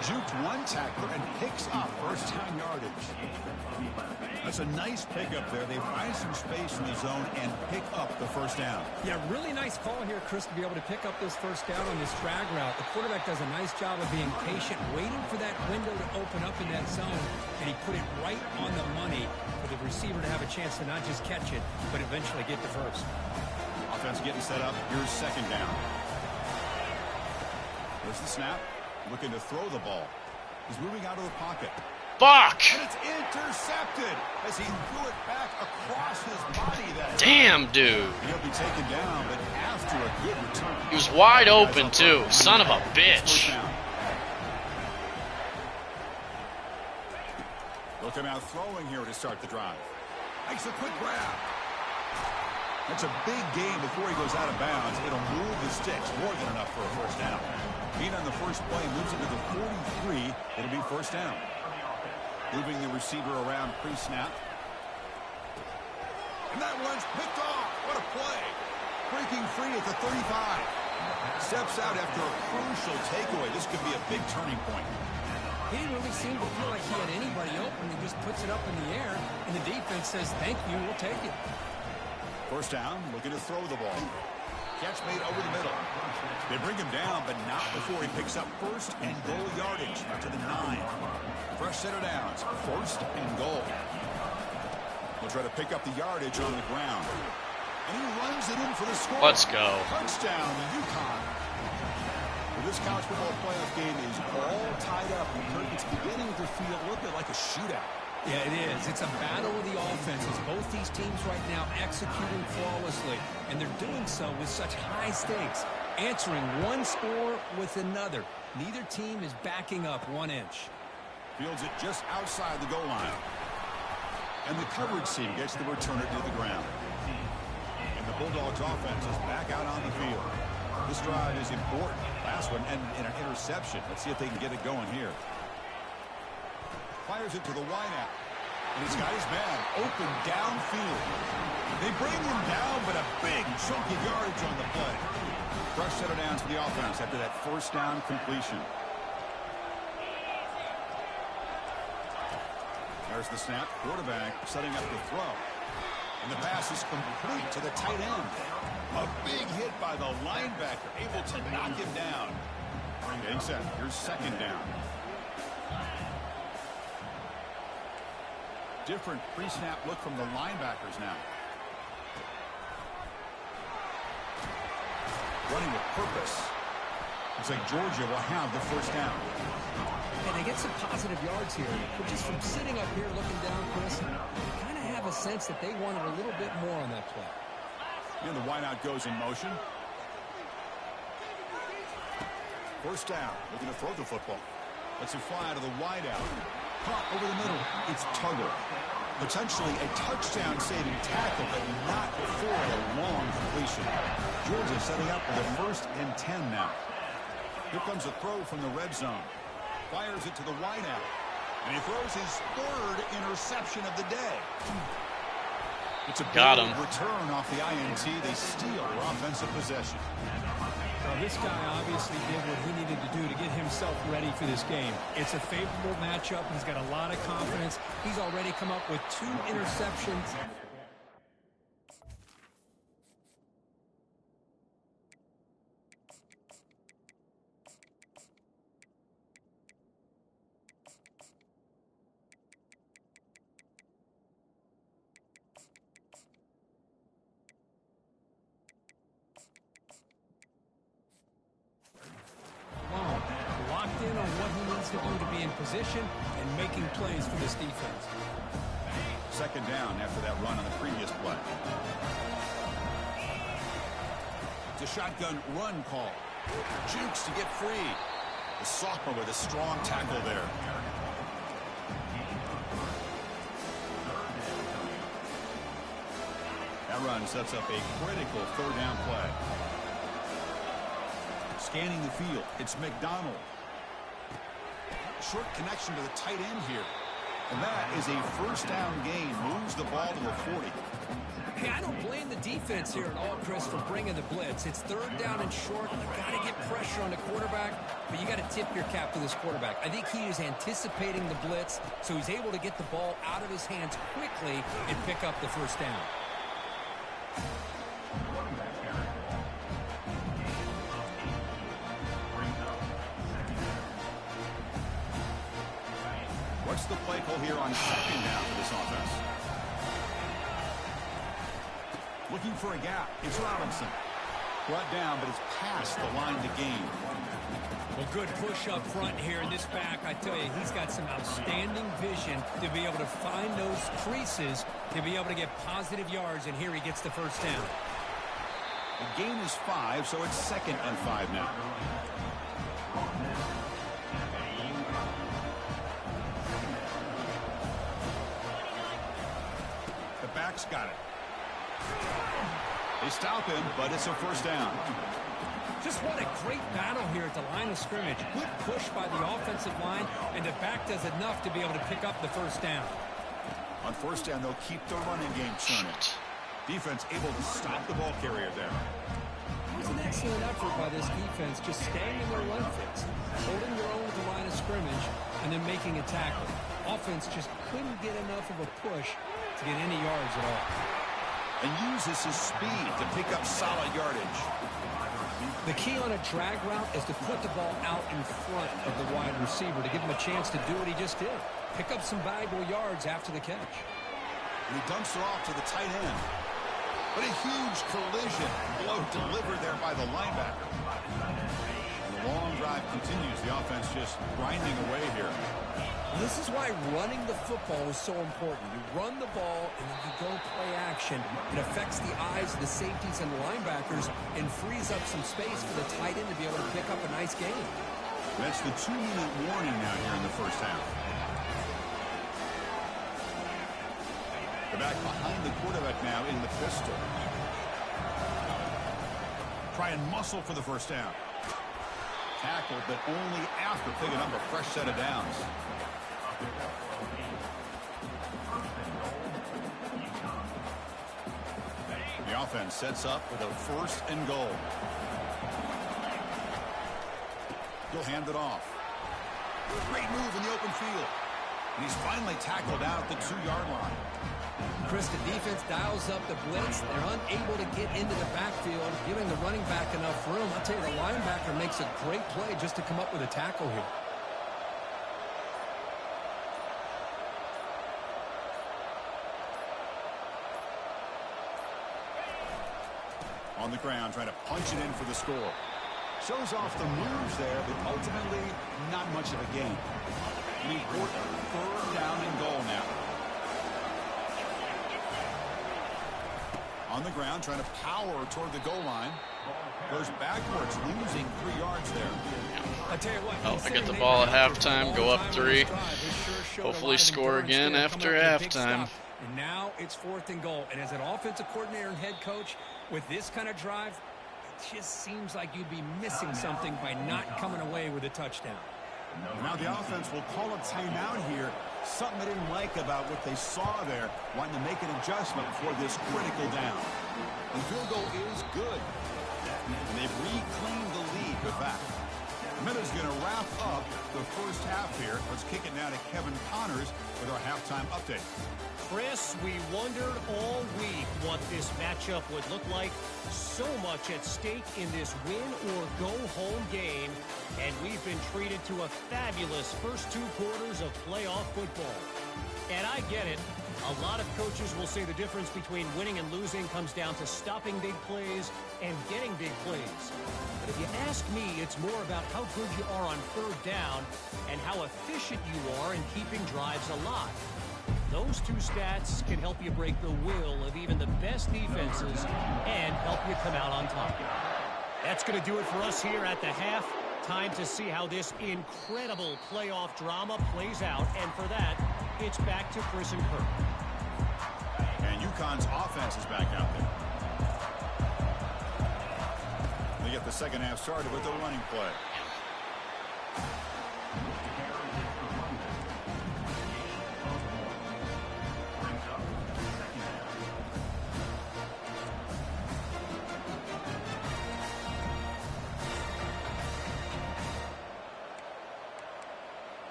B: Juked one tackler and picks up first down yardage. That's a nice pickup there. They find some space in the zone and pick up the first down.
C: Yeah, really nice call here, Chris, to be able to pick up this first down on this drag route. The quarterback does a nice job of being patient, waiting for that window to open up in that zone, and he put it right on the money for the receiver to have a chance to not just catch it, but eventually get the first.
B: Offense getting set up. Here's second down. There's the snap. Looking to throw the ball. He's moving out of the pocket.
A: Fuck!
B: And it's intercepted as he threw it back across his body.
A: Damn, dude.
B: He'll be taken down, but after a good return.
A: He was wide open, too. Son of a bitch.
B: Looking out throwing here to start the drive. Makes a quick grab. That's a big gain before he goes out of bounds. It'll move the sticks more than enough for a first down. Being on the first play moves it to the 43. It'll be first down. Moving the receiver around pre-snap. And that one's picked off. What a play. Breaking free at the 35. Steps out after a crucial takeaway. This could be a big turning point.
C: He didn't really seem to feel like he had anybody open. He just puts it up in the air, and the defense says, thank you, we'll take it.
B: First down, looking to throw the ball. Catch made over the middle. They bring him down, but not before he picks up first and goal yardage to the 9. Fresh set of downs, first and goal. We'll try to pick up the yardage on the ground. And he runs it in for the score.
A: Let's go.
B: Touchdown, UConn. Well, this college football playoff game is all tied up. It's beginning to feel a little bit like a shootout.
C: Yeah, it is. It's a battle of the offenses. Both these teams right now executing flawlessly, and they're doing so with such high stakes, answering one score with another. Neither team is backing up 1 inch.
B: Fields it just outside the goal line. And the coverage team gets the returner to the ground. And the Bulldogs offense is back out on the field. This drive is important. Last one and an interception. Let's see if they can get it going here. Fires it to the wideout. And he's got his man open downfield. They bring him down, but a big chunk of yardage on the play. Fresh set of downs for the offense after that first down completion. There's the snap. Quarterback setting up the throw. And the pass is complete to the tight end. A big hit by the linebacker, able to knock him down. Getting set. Here's second down. Different pre-snap look from the linebackers now. Running with purpose. Looks like Georgia will have the first down.
C: And they get some positive yards here. But just from sitting up here looking down, Chris, you kind of have a sense that they wanted a little bit more on that play.
B: And the wideout goes in motion. First down. Looking to throw the football. Let's it fly to the wideout. Caught over the middle. It's Tuggle. Potentially a touchdown-saving tackle, but not before a long completion. Georgia setting up for the 1st and 10 now. Here comes a throw from the red zone. Fires it to the wideout. And he throws his 3rd interception of the day. It's a big return off the INT. They steal their offensive possession.
C: Well, this guy obviously did what he needed to do to get himself ready for this game. It's a favorable matchup. He's got a lot of confidence. He's already come up with 2 interceptions. To do to be in position and making plays for this defense.
B: 2nd down after that run on the previous play. It's a shotgun run call. Jukes to get free. The sophomore with a strong tackle there. That run sets up a critical 3rd down play. Scanning the field, it's McDonald. Short connection to the tight end here. And that is a 1st down gain. Moves the ball to the 40.
C: Hey, I don't blame the defense here at all, Chris, for bringing the blitz. It's 3rd down and short. You got to get pressure on the quarterback, but you got to tip your cap to this quarterback. I think he is anticipating the blitz, so he's able to get the ball out of his hands quickly and pick up the 1st down.
B: What's the play call here on 2nd down for this offense? Looking for a gap. It's Robinson. Brought down, but it's past the line to gain.
C: Well, good push up front here. This back, I tell you, he's got some outstanding vision to be able to find those creases, to be able to get positive yards, and here he gets the 1st down.
B: The gain is 5, so it's 2nd and 5 now. Back's got it. They stop him, but it's a 1st down.
C: Just what a great battle here at the line of scrimmage. Good push by the offensive line, and the back does enough to be able to pick up the 1st down.
B: On 1st down, they'll keep the running game turning. Defense able to stop the ball carrier there.
C: It was an excellent effort by this defense, just staying in their run fits, holding their own at the line of scrimmage, and then making a tackle. Offense just couldn't get enough of a push to get any yards at all.
B: And uses his speed to pick up solid yardage.
C: The key on a drag route is to put the ball out in front of the wide receiver to give him a chance to do what he just did. Pick up some valuable yards after the catch.
B: And he dumps it off to the tight end. But a huge collision blow delivered there by the linebacker. And the long drive continues. The offense just grinding away here.
C: This is why running the football is so important. You run the ball, and then you go play action. It affects the eyes of the safeties and linebackers and frees up some space for the tight end to be able to pick up a nice gain.
B: That's the 2-minute warning now here in the 1st half. The back behind the quarterback now in the pistol. Try and muscle for the 1st down. Tackled, but only after picking up a fresh set of downs. The offense sets up with a 1st and goal. He'll hand it off. Great move in the open field. And he's finally tackled out at the 2-yard line.
C: Chris, the defense dials up the blitz. They're unable to get into the backfield, giving the running back enough room. I'll tell you, the linebacker makes a great play just to come up with a tackle here.
B: On the ground, trying to punch it in for the score. Shows off the moves there, but ultimately not much of a gain. An important 3rd down and goal now. On the ground, trying to power toward the goal line. Goes backwards, losing 3 yards there.
A: Oh, I get the ball at halftime, go up 3. Hopefully score again after halftime.
C: And now it's 4th and goal. And as an offensive coordinator and head coach, with this kind of drive, it just seems like you'd be missing something by not coming away with a touchdown.
B: Now the offense will call a timeout here. Something they didn't like about what they saw there, wanting to make an adjustment for this critical down. The field goal is good. And they've reclaimed the lead with that. Minuta's going to wrap up the first half here. Let's kick it now to Kevin Connors with our halftime update.
E: Chris, we wondered all week what this matchup would look like. So much at stake in this win-or-go-home game, and we've been treated to a fabulous first 2 quarters of playoff football. And I get it. A lot of coaches will say the difference between winning and losing comes down to stopping big plays and getting big plays. But if you ask me, it's more about how good you are on 3rd down and how efficient you are in keeping drives alive. Those 2 stats can help you break the will of even the best defenses and help you come out on top. That's going to do it for us here at the half. Time to see how this incredible playoff drama plays out. And for that, it's back to Chris and Kirk.
B: And UConn's offense is back out there. They get the second half started with a running play.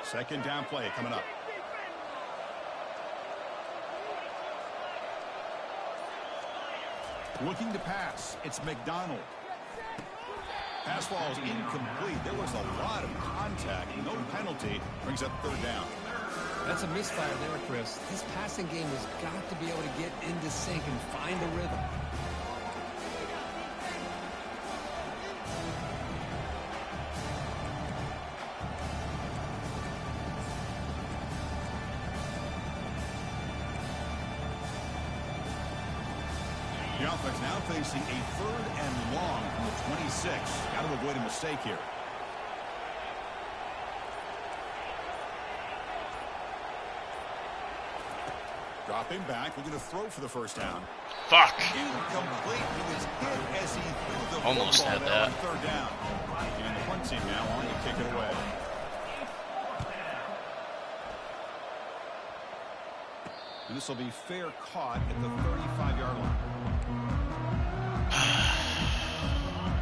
B: Second down play coming up. Looking to pass. It's McDonald. Pass ball is incomplete. There was a lot of contact. No penalty. Brings up 3rd down.
C: That's a misfire there, Chris. This passing game has got to be able to get into sync and find the rhythm.
B: The offense now facing a 3rd and long from the 26. Got to avoid a mistake here. Dropping back, looking to throw for the first down.
A: Fuck.
B: Incomplete. He was hit as he threw the
A: Almost
B: football
A: had
B: there on
A: that.
B: 3rd down. And the punt team now on to kick it away. And this will be fair caught at the 35-yard line.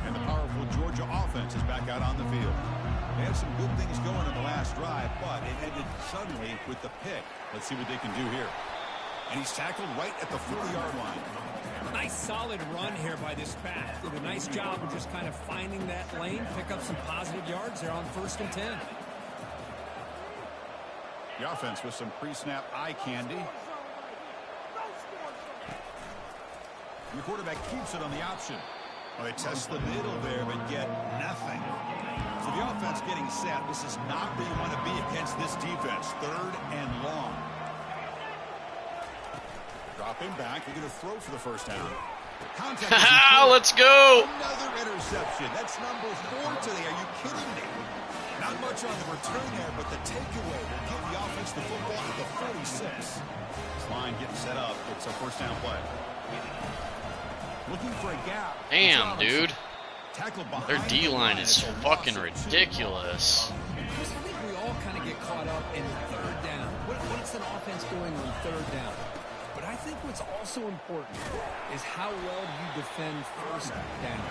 B: And the powerful Georgia offense is back out on the field. They had some good things going in the last drive, but it ended suddenly with the pick. Let's see what they can do here. And he's tackled right at the 40-yard line.
C: Nice solid run here by this back. Did a nice job of just kind of finding that lane, pick up some positive yards there on 1st and 10.
B: The offense with some pre-snap eye candy. And the quarterback keeps it on the option. Well, they test the middle there, but get nothing. So the offense getting set. This is not where you want to be against this defense. 3rd and long. Dropping back. We're going to throw for the first down. Contact.
A: Let's go.
B: Another interception. That's number 4 today. Are you kidding me? Not much on the return there, but the takeaway will give the offense the football at the 46. This line getting set up. It's a first down play. Looking for a gap.
A: Damn, dude. Their
B: Their
A: D-line is fucking ridiculous.
C: Chris, I think we all kind of get caught up in 3rd down. What's an offense doing on 3rd down? But I think what's also important is how well you defend 1st down.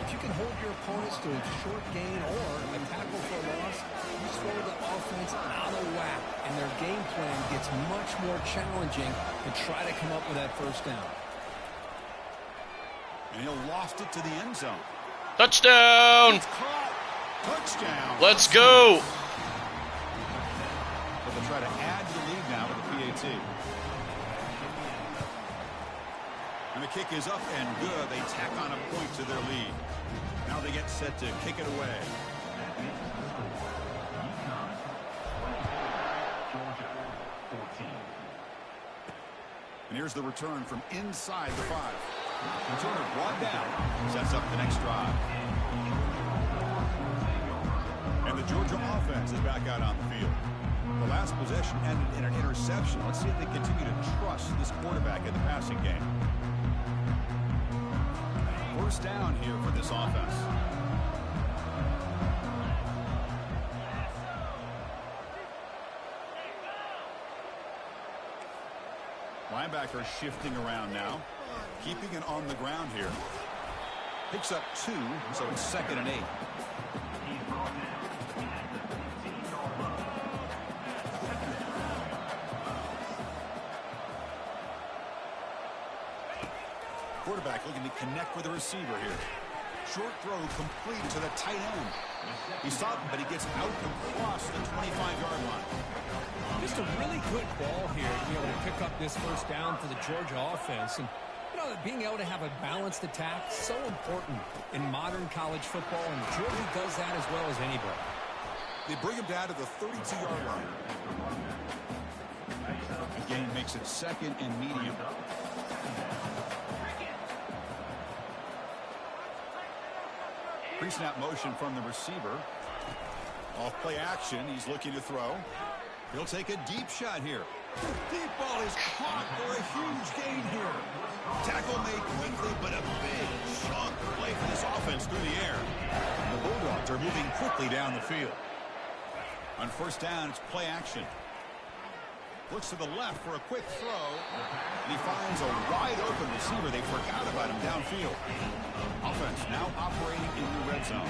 C: If you can hold your opponents to a short gain or a tackle for a loss, you throw the offense out of whack, and their game plan gets much more challenging to try to come up with that 1st down.
B: And he'll loft it to the end zone.
A: Touchdown!
B: Touchdown.
A: Let's go.
B: But they'll try to add to the lead now with the PAT. And the kick is up and good. They tack on a point to their lead. Now they get set to kick it away.
D: Georgia 14.
B: And here's the return from inside the 5. Returner brought down. Sets up the next drive. And the Georgia offense is back out on the field. The last possession ended in an interception. Let's see if they continue to trust this quarterback in the passing game. First down here for this offense. Linebacker shifting around now. Keeping it on the ground here. Picks up 2, so it's 2nd and 8. Quarterback looking to connect with the receiver here. Short throw complete to the tight end. He stopped, but he gets out across the 25-yard line.
C: Just a really good ball here to be able to pick up this first down for the Georgia offense. And, you know, being able to have a balanced attack is so important in modern college football, and Georgia does that as well as anybody.
B: They bring him down to the 32-yard line. The gain makes it 2nd and medium. Pre-snap motion from the receiver. Off play action, he's looking to throw. He'll take a deep shot here. Deep ball is caught for a huge gain here. Tackle made quickly, but a big chunk play for this offense through the air. The Bulldogs are moving quickly down the field. On first down, it's play action. Looks to the left for a quick throw. And he finds a wide-open receiver. They forgot about him downfield. Offense now operating in the red zone.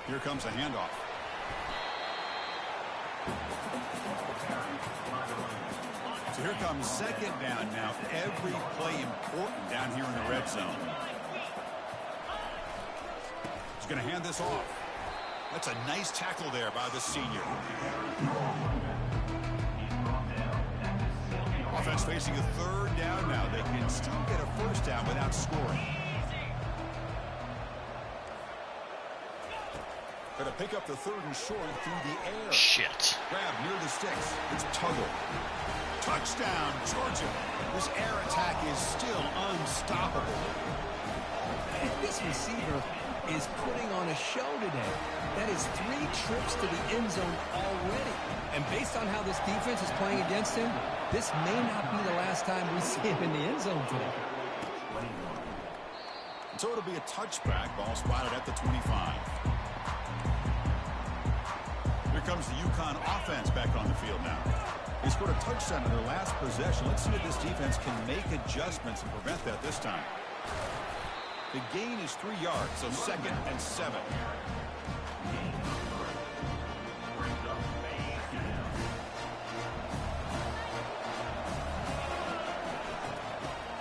B: Here comes a handoff. So here comes 2nd down now. Every play important down here in the red zone. He's going to hand this off. That's a nice tackle there by the senior. Offense facing a 3rd down now. They can still get a first down without scoring. Going to pick up the 3rd and short through the air.
A: Shit.
B: Grab near the sticks. It's Tuggle. Touchdown, Georgia. This air attack is still unstoppable.
C: And this receiver is putting on a show today. That is 3 trips to the end zone already. And based on how this defense is playing against him, this may not be the last time we see him in the end zone today.
B: So it'll be a touchback. Ball spotted at the 25. Here comes the UConn offense back on the field now. They scored a touchdown in their last possession. Let's see if this defense can make adjustments and prevent that this time. The gain is 3 yards, so 2nd and 7.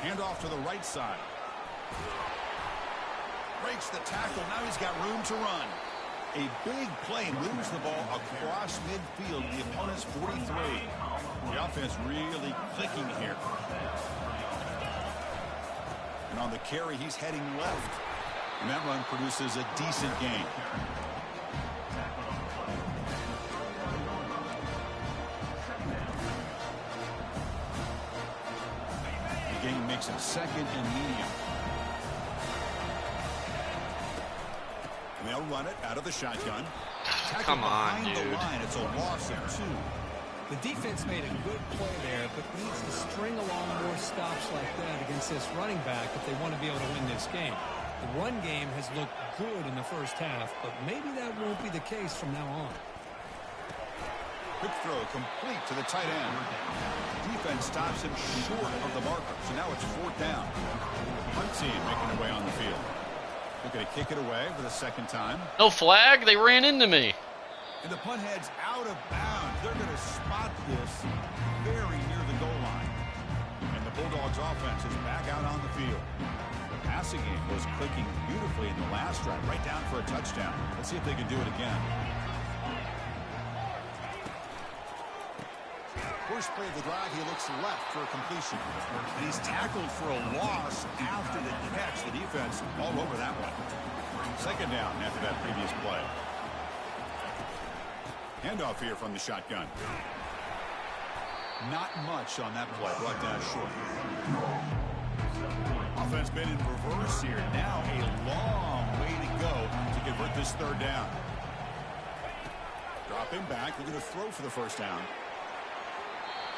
B: Hand off to the right side. Breaks the tackle. Now he's got room to run. A big play, moves the ball across midfield, the opponent's 43. The offense really clicking here. And on the carry, he's heading left. And that run produces a decent gain. The gain makes it 2nd and medium. And they'll run it out of the shotgun.
A: Come on, dude.
B: The line. It's a loss of 2.
C: The defense made a good play there, but needs to string along more stops like that against this running back if they want to be able to win this game. The run game has looked good in the first half, but maybe that won't be the case from now on.
B: Quick throw complete to the tight end. Defense stops him short of the marker, so now it's 4th down. Punt team making their way on the field. They're going to kick it away for the 2nd time.
A: No flag. They ran into me.
B: And the punt head's out of bounds. They're going to spot this very near the goal line. And the Bulldogs offense is back out on the field. The passing game was clicking beautifully in the last drive, right down for a touchdown. Let's see if they can do it again. First play of the drive, he looks left for a completion. And he's tackled for a loss after the catch. The defense all over that one. 2nd down after that previous play. Handoff here from the shotgun. Not much on that play. Brought down short. Offense been in reverse here. Now a long way to go to convert this third down. Dropping back. They're going to throw for the first down.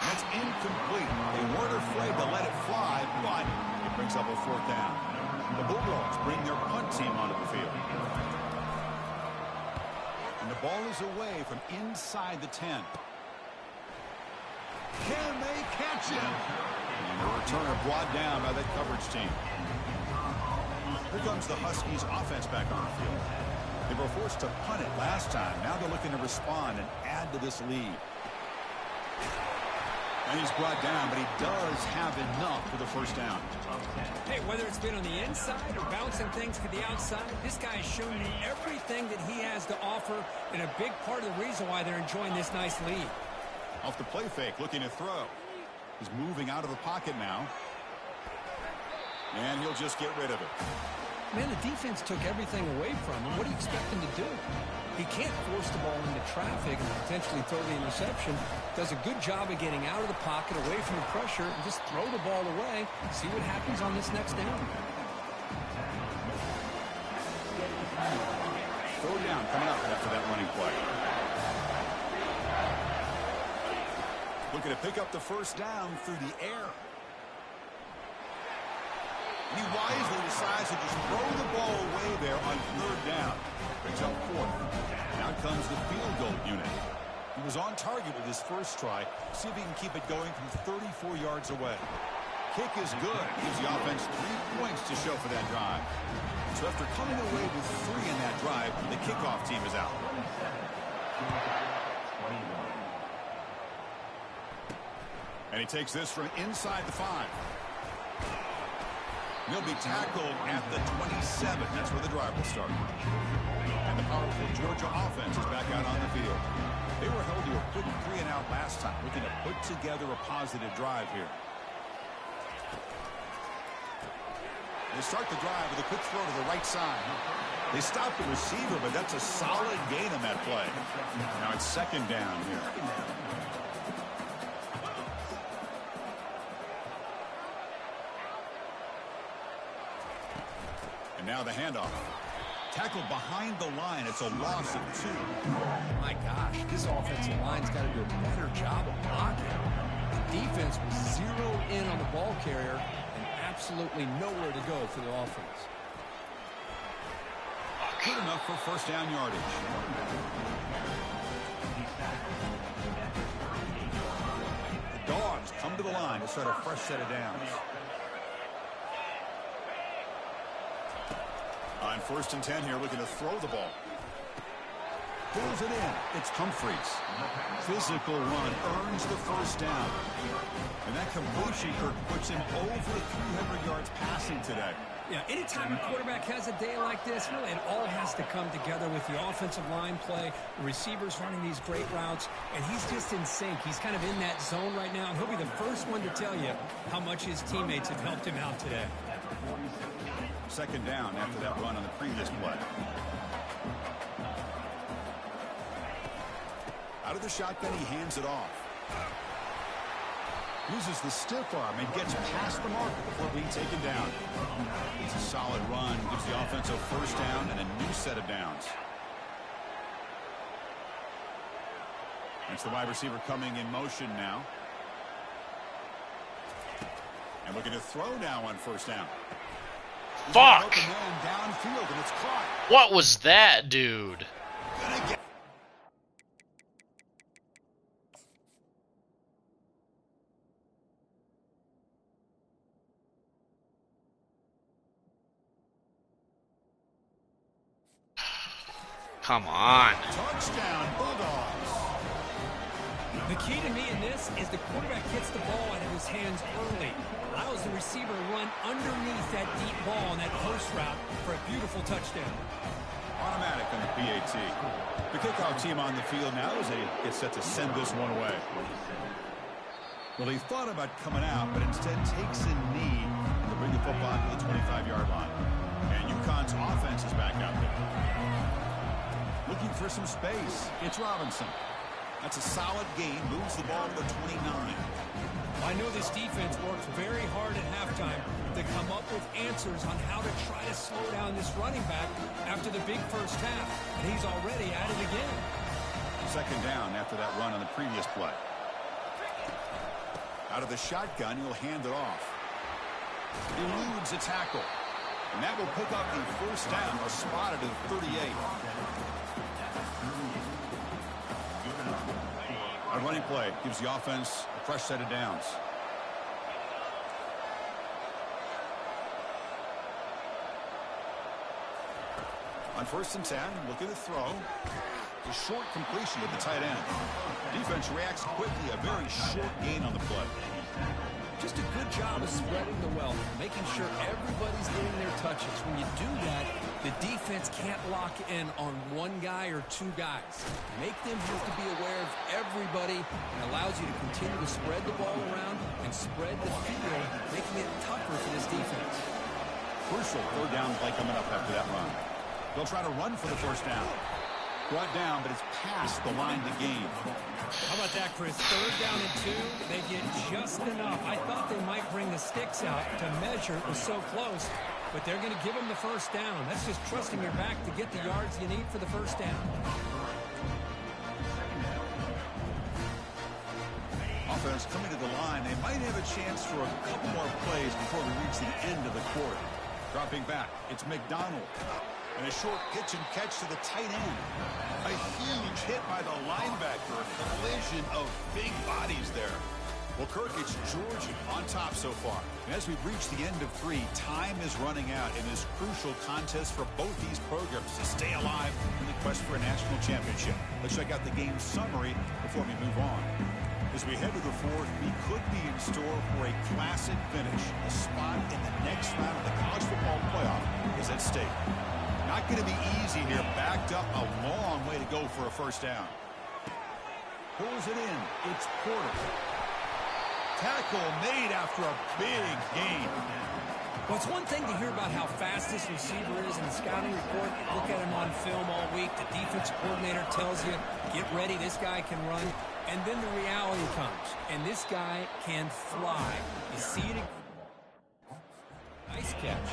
B: That's incomplete. They weren't afraid to let it fly, but it brings up a fourth down. The Bulldogs bring their punt team onto the field. And the ball is away from inside the 10. Can they catch him? And the returner brought down by that coverage team. Here comes the Huskies offense back on the field. They were forced to punt it last time. Now they're looking to respond and add to this lead. And he's brought down, but he does have enough for the first down.
F: Hey, whether it's been on the inside or bouncing things to the outside, this guy has shown you everything that he has to offer, and a big part of the reason why they're enjoying this nice lead.
B: Off the play fake, looking to throw. He's moving out of the pocket now. And he'll just get rid of it.
C: Man, the defense took everything away from him. What do you expect him to do? He can't force the ball into traffic and potentially throw the interception. Does a good job of getting out of the pocket, away from the pressure, and just throw the ball away. See what happens on this next down.
B: Throw down coming up after that running play. Looking to pick up the first down through the air. And he wisely decides to just throw the ball away there on third down. Brings up fourth. Now comes the field goal unit. He was on target with his first try. See if he can keep it going from 34 yards away. Kick is good. Gives the offense 3 points to show for that drive. So after coming away with 3 in that drive, the kickoff team is out. And he takes this from inside the 5. He'll be tackled at the 27. That's where the drive will start. And the powerful Georgia offense is back out on the field. They were held to a quick 3-and-out last time, looking to put together a positive drive here. They start the drive with a quick throw to the right side. They stop the receiver, but that's a solid gain on that play. Now it's second down here. And now the handoff. Tackled behind the line. It's a loss of 2.
C: My gosh, this offensive line's got to do a better job of blocking. The defense was zeroed in on the ball carrier and absolutely nowhere to go for the offense.
B: Good enough for first down yardage. The Dogs come to the line to start a fresh set of downs. On first and 10 here, looking to throw the ball. Pulls it in. It's Humphreys. Physical run earns the first down. And that completion, Kirk, puts him over 300 yards passing today.
F: Yeah, anytime a quarterback has a day like this, really, it all has to come together with the offensive line play, the receivers running these great routes, and he's just in sync. He's kind of in that zone right now, and he'll be the first one to tell you how much his teammates have helped him out today.
B: Second down after that run on the previous play. Out of the shotgun, he hands it off. Uses the stiff arm and gets past the marker before being taken down. It's a solid run. Gives the offense a first down and a new set of downs. It's the wide receiver coming in motion now. And looking to throw now on first down.
A: Fuck!
B: Downfield, and it's caught.
A: What was that, dude? Come on.
B: Touchdown, Bulldogs.
F: The key to me in this is the quarterback gets the ball out of his hands early. Allows the receiver to run underneath that deep ball on that post route for a beautiful touchdown.
B: Automatic on the PAT. The kickoff team on the field now as they get set to send this one away. Well, he thought about coming out, but instead takes a knee to bring the football to the 25-yard line. And UConn's offense is back out there. Looking for some space. It's Robinson. That's a solid gain. Moves the ball to the 29.
F: I know this defense worked very hard at halftime to come up with answers on how to try to slow down this running back after the big first half. And he's already at it again.
B: Second down after that run on the previous play. Out of the shotgun, he'll hand it off. Eludes a tackle. And that will pick up the first down. A spot at the 38. A running play gives the offense a fresh set of downs. On 1st and 10, looking to throw. A short completion with the tight end. Defense reacts quickly. A very short gain on the play.
C: Just a good job of spreading the wealth, making sure everybody's getting their touches. When you do that, the defense can't lock in on one guy or two guys. Make them have to be aware of everybody, and allows you to continue to spread the ball around and spread the field, making it tougher for this defense.
B: Crucial third down play coming up after that run. They'll try to run for the first down. Brought down, but it's past the line to gain.
F: How about that, Chris? Third down and 2. They get just enough. I thought they might bring the sticks out to measure. It was so close, but they're going to give them the first down. That's just trusting your back to get the yards you need for the first down.
B: Offense coming to the line. They might have a chance for a couple more plays before we reach the end of the quarter. Dropping back, it's McDonald. And a short pitch and catch to the tight end. A huge hit by the linebacker. A collision of big bodies there. Well, Kirk, it's Georgia on top so far. And as we've reached the end of 3, time is running out in this crucial contest for both these programs to stay alive in the quest for a national championship. Let's check out the game summary before we move on. As we head to the 4th, we could be in store for a classic finish. A spot in the next round of the college football playoff is at stake. Not going to be easy here. Backed up a long way to go for a first down. Pulls it in. It's Porter. Tackle made after a big gain.
F: Well, it's one thing to hear about how fast this receiver is in the scouting report. Look at him on film all week. The defensive coordinator tells you, get ready, this guy can run. And then the reality comes, and this guy can fly. You see it. Nice catch.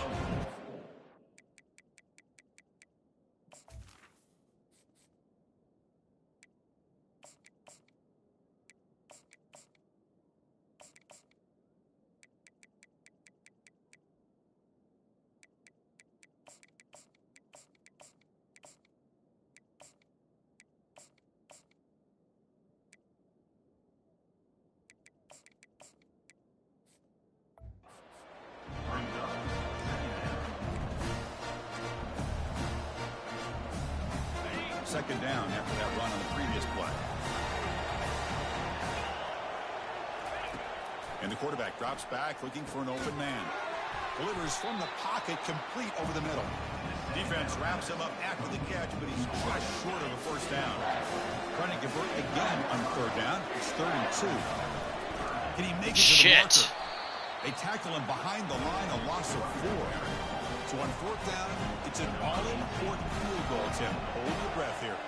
B: Second down after that run on the previous play. And the quarterback drops back looking for an open man. Delivers from the pocket complete over the middle. Defense wraps him up after the catch, but he's just short of a first down. Trying to convert again on third down. It's 3rd and 2. Can he make it to the marker? They tackle him behind the line, a loss of 4. So on 4th down, it's an all-important field goal attempt. Hold your breath here.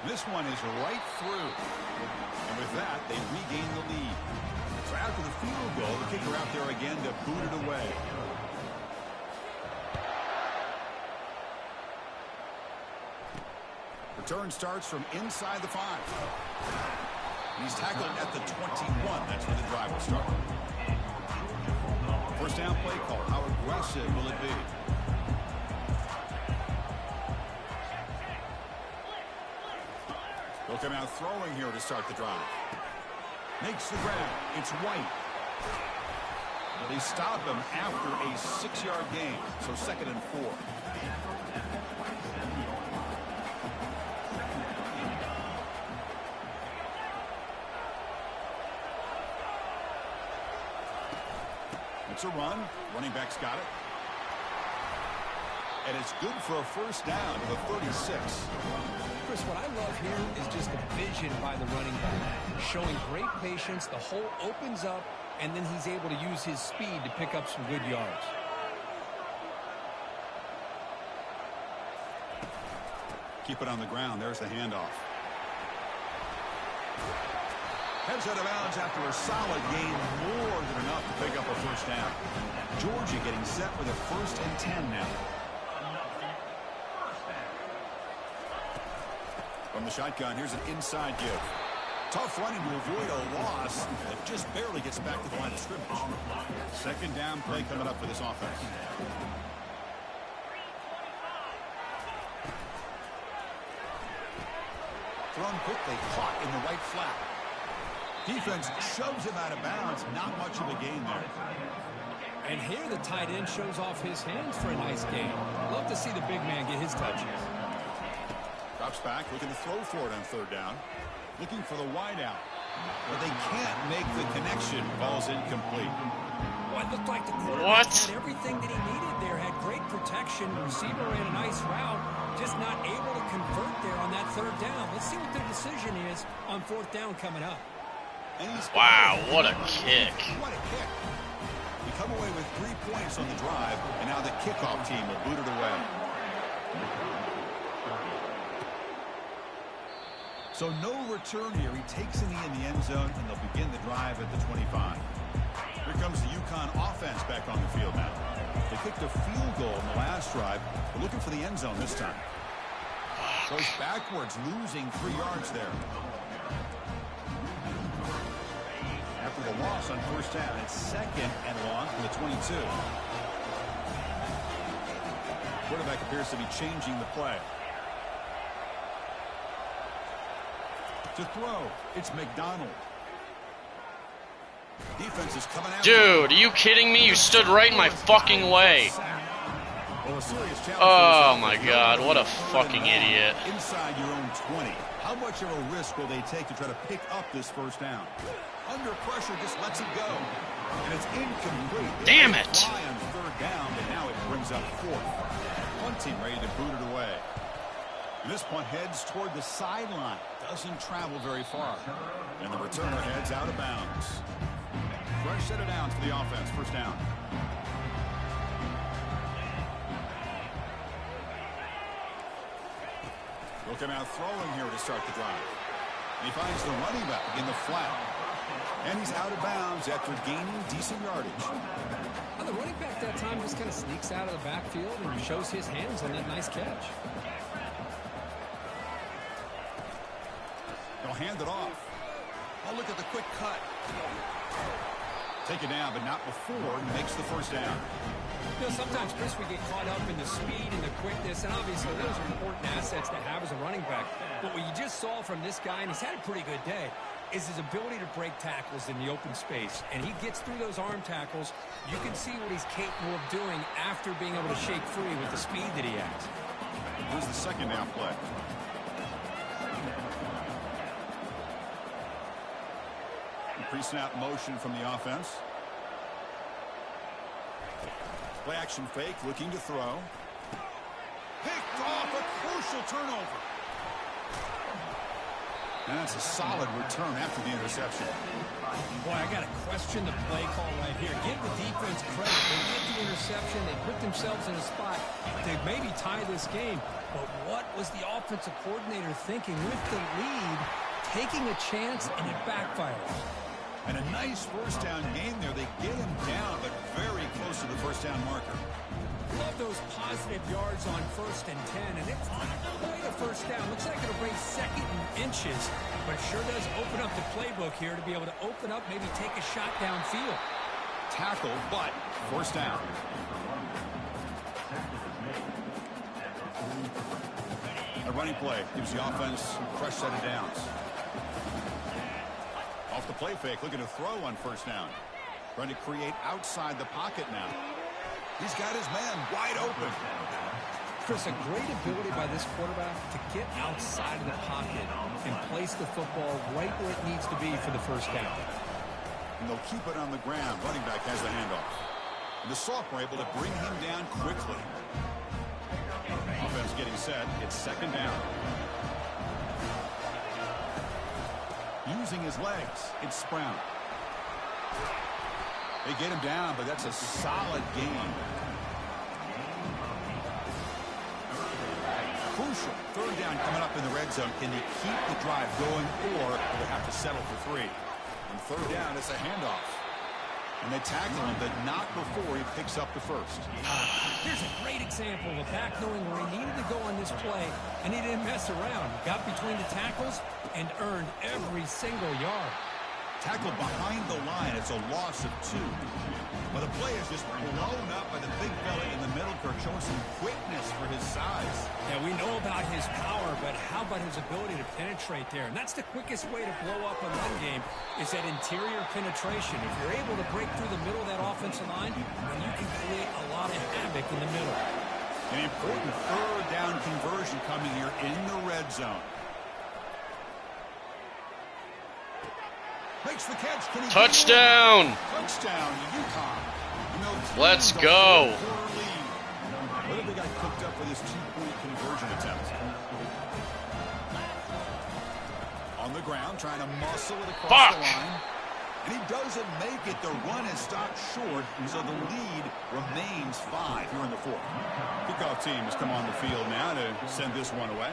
B: This one is right through. And with that, they regain the lead. So after the field goal, the kicker out there again to boot it away. Return starts from inside the 5. He's tackled at the 21. That's where the drive will start. First down play call. How aggressive will it be? They'll come out throwing here to start the drive. Makes the grab. It's White. They stop him after a 6-yard gain. So 2nd and 4. It's a run. Running back's got it. And it's good for a first down to the 36.
C: Chris, what I love here is just the vision by the running back. Showing great patience. The hole opens up, and then he's able to use his speed to pick up some good yards.
B: Keep it on the ground. There's the handoff. Heads out of bounds after a solid gain, more than enough to pick up a first down. Georgia getting set with a 1st and 10 now. From the shotgun, here's an inside give. Tough running to avoid a loss that just barely gets back to the line of scrimmage. 2nd down play coming up for this offense. Thrown quickly, caught in the right flat. Defense shoves him out of bounds. Not much of a gain there.
F: And here the tight end shows off his hands for a nice gain. Love to see the big man get his touches.
B: Drops back, looking to throw for it on 3rd down. Looking for the wide out. But they can't make the connection. Ball's incomplete.
F: Well, it looked like the quarterback had everything that he needed there. Had great protection. The receiver ran a nice route. Just not able to convert there on that 3rd down. Let's see what their decision is on 4th down coming up.
A: Wow, what a kick.
B: What a kick. We come away with 3 points on the drive, and now the kickoff team will boot it away. So no return here. He takes a knee in the end zone, and they'll begin the drive at the 25. Here comes the UConn offense back on the field now. They kicked a field goal in the last drive. They're looking for the end zone this time. Goes backwards, losing 3 yards there. After the loss on 1st down, it's 2nd and long from the 22. Quarterback appears to be changing the play. To throw, it's McDonald. Defense is coming out.
A: Dude, are you kidding me? You stood right in my fucking way.
B: Well, a serious challenge.
A: Oh my God, what a fucking idiot.
B: Inside your own 20. How much of a risk will they take to try to pick up this 1st down? Under pressure, just lets it go. And it's incomplete.
A: Damn it.
B: Fly on 3rd down, and now it brings up 4th. Punt team ready to boot it away. And this punt heads toward the sideline. Doesn't travel very far. And the returner heads out of bounds. Fresh set of downs for the offense. 1st down. They'll come out throwing here to start the drive. And he finds the running back in the flat. And he's out of bounds after gaining decent yardage.
F: Well, the running back that time just kind of sneaks out of the backfield and shows his hands on that nice catch.
B: They'll hand it off. Oh, look at the quick cut. Take it down, but not before he makes the 1st down.
F: You know, sometimes, Chris, we get caught up in the speed and the quickness, and obviously those are important assets to have as a running back. But what you just saw from this guy, and he's had a pretty good day, is his ability to break tackles in the open space. And he gets through those arm tackles. You can see what he's capable of doing after being able to shake free with the speed that he has.
B: Here's the 2nd down play. Pre-snap motion from the offense. Play action fake, looking to throw. Picked off, a crucial turnover. And that's a solid return after the interception.
F: Boy, I got to question the play call right here. Give the defense credit. They get the interception. They put themselves in a spot to maybe tie this game. But what was the offensive coordinator thinking with the lead, taking a chance, and it backfires?
B: And a nice 1st down game there. They get him down, but very close to the 1st down marker.
F: Love those positive yards on 1st and 10, and it's not quite a 1st down. Looks like it'll bring 2nd and inches, but it sure does open up the playbook here to be able to open up, maybe take a shot downfield.
B: Tackle, but 1st down. A running play gives the offense a fresh set of downs. Off the play fake, looking to throw on 1st down. Trying to create outside the pocket now. He's got his man wide open.
F: Chris, a great ability by this quarterback to get outside of the pocket and place the football right where it needs to be for the 1st down.
B: And they'll keep it on the ground. Running back has the handoff. And the sophomore able to bring him down quickly. Offense getting set. It's 2nd down. Using his legs, it's Brown. They get him down, but that's a solid gain. Crucial Third down coming up in the red zone. Can they keep the drive going, or do they have to settle for 3? On third down, it's a handoff. And they tackle him, but not before he picks up the first.
F: Here's a great example of a back knowing where he needed to go on this play, and he didn't mess around. He got between the tackles and earned every single yard.
B: Tackled behind the line. It's a loss of 2. But the play is just blown up by the big fella in the middle, showing some quickness for his size.
F: Yeah, we know about his power, but how about his ability to penetrate there? And that's the quickest way to blow up a run game is that interior penetration. If you're able to break through the middle of that offensive line, then you can create a lot of havoc in the middle.
B: An important third down conversion coming here in the red zone. Makes the catch. Can he
A: Touchdown!
B: Touchdown, UConn.
A: Let's go.
B: What have they got cooked up for this 2-point conversion attempt? On the ground, trying to muscle it across the line. And he doesn't make it. The run is stopped short, and so the lead remains 5 here in the 4th. Kickoff team has come on the field now to send this one away.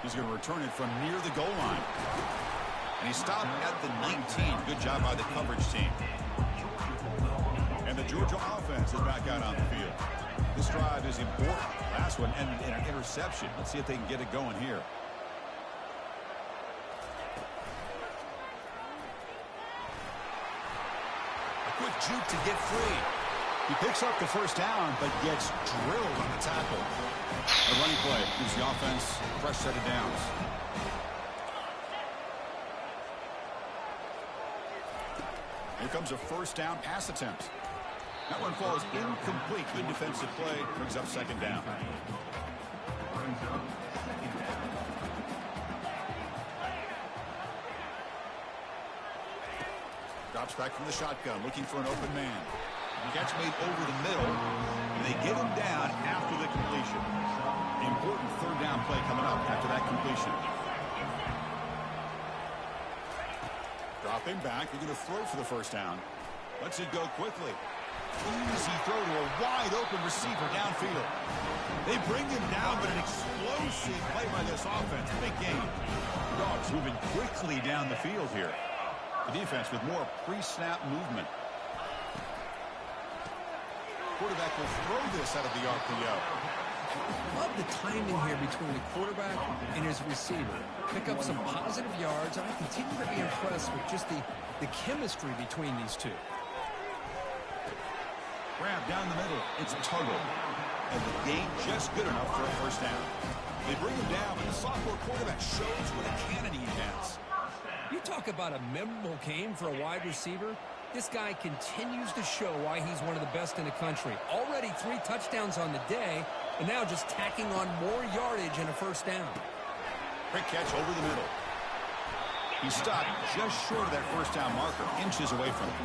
B: He's going to return it from near the goal line. And he stopped at the 19. Good job by the coverage team. And the Georgia offense is back out on the field. This drive is important. Last one ended in an interception. Let's see if they can get it going here. A quick juke to get free. He picks up the first down, but gets drilled on the tackle. A running play gives the offense a fresh set of downs. Here comes a first down pass attempt. That one falls incomplete. Good defensive play. Brings up second down. Drops back from the shotgun, looking for an open man. Catch made over the middle, and they get him down after the completion. Important third down play coming up after that completion. Dropping back, they're going to throw for the first down. Lets it go quickly. Easy throw to a wide open receiver downfield. They bring him down, but an explosive play by this offense. Big game. Dogs moving quickly down the field here. The defense with more pre-snap movement. Quarterback will throw this out of the RPO.
F: Love the timing here between the quarterback and his receiver. Pick up some positive yards, and I continue to be impressed with just the chemistry between these two.
B: Grab down the middle. It's Tuggle. And the gain just good enough for a first down. They bring him down, and the sophomore quarterback shows what a cannon he has.
F: You talk about a memorable game for a wide receiver. This guy continues to show why he's one of the best in the country. Already 3 touchdowns on the day, and now just tacking on more yardage and a first down.
B: Quick catch over the middle. He stopped just short of that first down marker, inches away from it.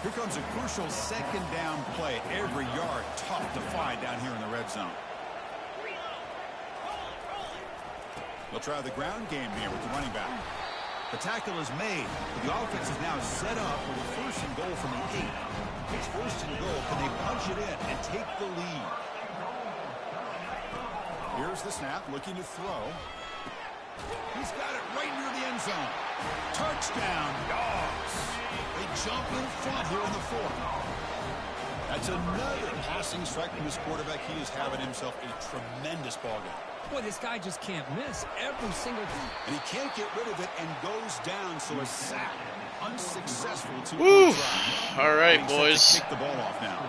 B: Here comes a crucial second down play. Every yard tough to find down here in the red zone. They'll try the ground game here with the running back. The tackle is made. The offense is now set up with a first and goal from the 8. It's first and goal. Can they punch it in and take the lead? Here's the snap, looking to throw. He's got it right near the end zone. Touchdown, Dogs. They jump in front here in the 4th. That's another passing strike from his quarterback. He is having himself a tremendous ballgame.
F: Boy, this guy just can't miss every single time.
B: And he can't get rid of it and goes down, so a sack. Unsuccessful to
A: Woo!
B: drive.
A: All right, boys.
B: Kick the ball off now.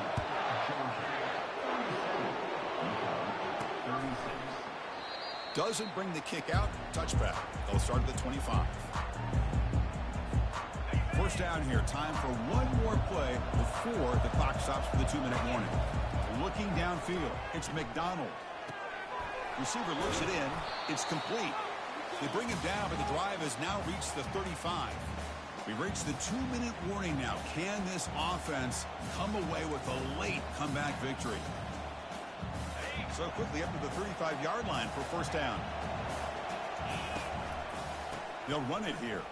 B: Doesn't bring the kick out. Touchback. They'll start at the 25. First down here. Time for one more play before the clock stops for the 2-minute warning. Looking downfield. It's McDonald. Receiver looks it in. It's complete. They bring him down, but the drive has now reached the 35. We reached the 2-minute warning now. Can this offense come away with a late comeback victory? So quickly up to the 35-yard line for first down. They'll run it here.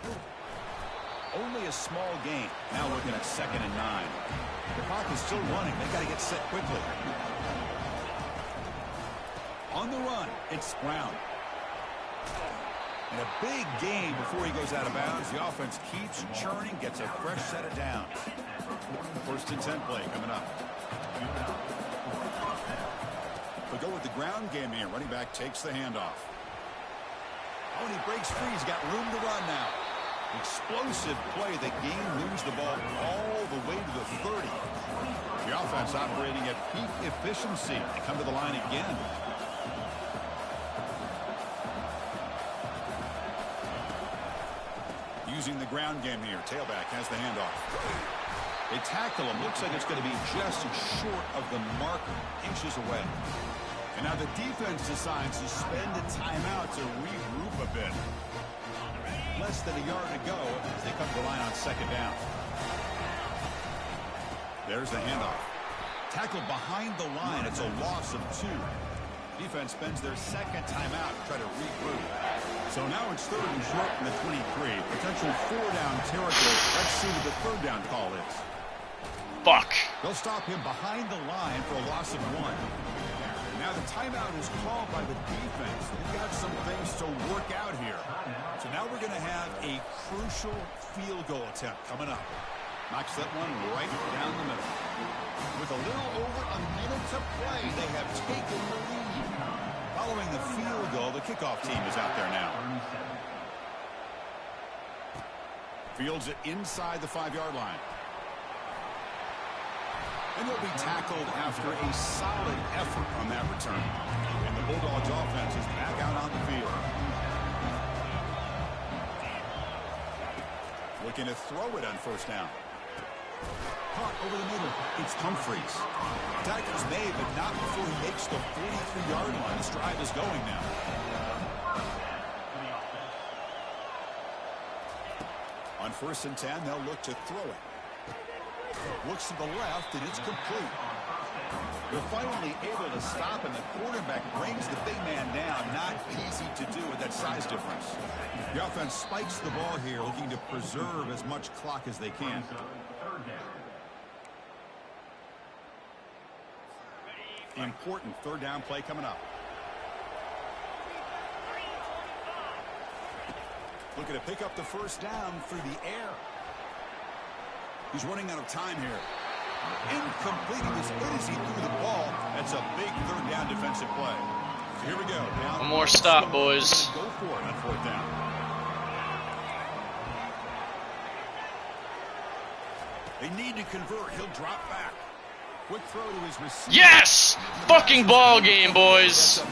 B: Only a small gain. Now looking at 2nd and 9. The clock is still running. They got to get set quickly. On On the run, it's Brown. And a big game before he goes out of bounds. The offense keeps churning, gets a fresh set of downs. 1st and 10 play coming up. We'll go with the ground game here. Running back takes the handoff. Oh, and he breaks free. He's got room to run now. Explosive play. The game moves the ball all the way to the 30. The offense operating at peak efficiency. They come to the line again. Using the ground game here. Tailback has the handoff. They tackle him. Looks like it's going to be just short of the marker. Inches away. And now the defense decides to spend a timeout to regroup a bit. Less than a yard to go as they come to the line on 2nd down. There's the handoff. Tackled behind the line. It's a loss of 2. Defense spends their 2nd timeout to try to regroup. So now it's 3rd and short from the 23. Potential 4-down territory. Let's see what the 3rd down call is.
A: Fuck.
B: They'll stop him behind the line for a loss of 1. Now the timeout is called by the defense. They've got some things to work out here. So now we're going to have a crucial field goal attempt coming up. Knocks that one right down the middle. With a little over a minute to play, they have taken the lead. Following the field goal, the kickoff team is out there now. Fields it inside the 5-yard line. And they'll be tackled after a solid effort on that return. And the Bulldogs offense is back out on the field. Looking to throw it on 1st down. Caught over the middle. It's Humphreys. Tackles made, but not before he makes the 43-yard line. This drive is going now. On 1st and 10, they'll look to throw it. Looks to the left, and it's complete. They're finally able to stop, and the quarterback brings the big man down. Not easy to do with that size difference. The offense spikes the ball here, looking to preserve as much clock as they can. Important 3rd down play coming up. Looking to pick up the 1st down through the air. He's running out of time here. Incomplete. As good as he threw the ball, that's a big 3rd down defensive play. So here we go. Now,
A: One more stop, boys.
B: Go for it on 4th down. They need to convert. He'll drop back. Quick throw to his receiver.
A: Yes! Fucking ball game, boys.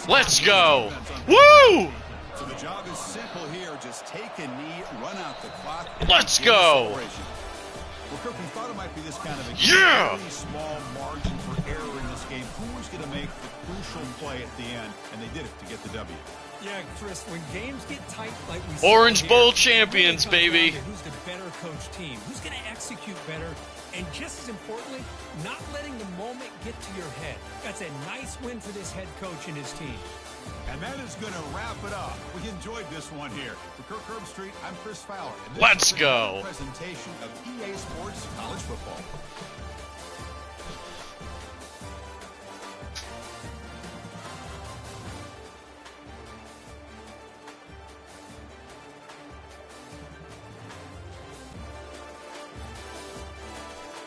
A: Let's go. Woo!
B: So the job is simple here. Just take a knee, run out the clock.
A: Let's go.
B: Well, Kirk, we thought it might be this kind of a very small margin for error in this game. Who was going to make the crucial play at the end? And they did it to get the W.
F: Yeah, Chris, when games get tight like we
A: Orange
F: saw
A: Bowl
F: here,
A: champions,
F: it really
A: baby.
F: comes down to who's the better coach team? Who's going to execute better? And just as importantly, not letting the moment get to your head. That's a nice win for this head coach and his team.
B: And that is going to wrap it up. We enjoyed this one here. For Kirk Herbstreit, I'm Chris Fowler. And this
A: Let's
B: is
A: go.
B: a presentation of EA Sports College Football.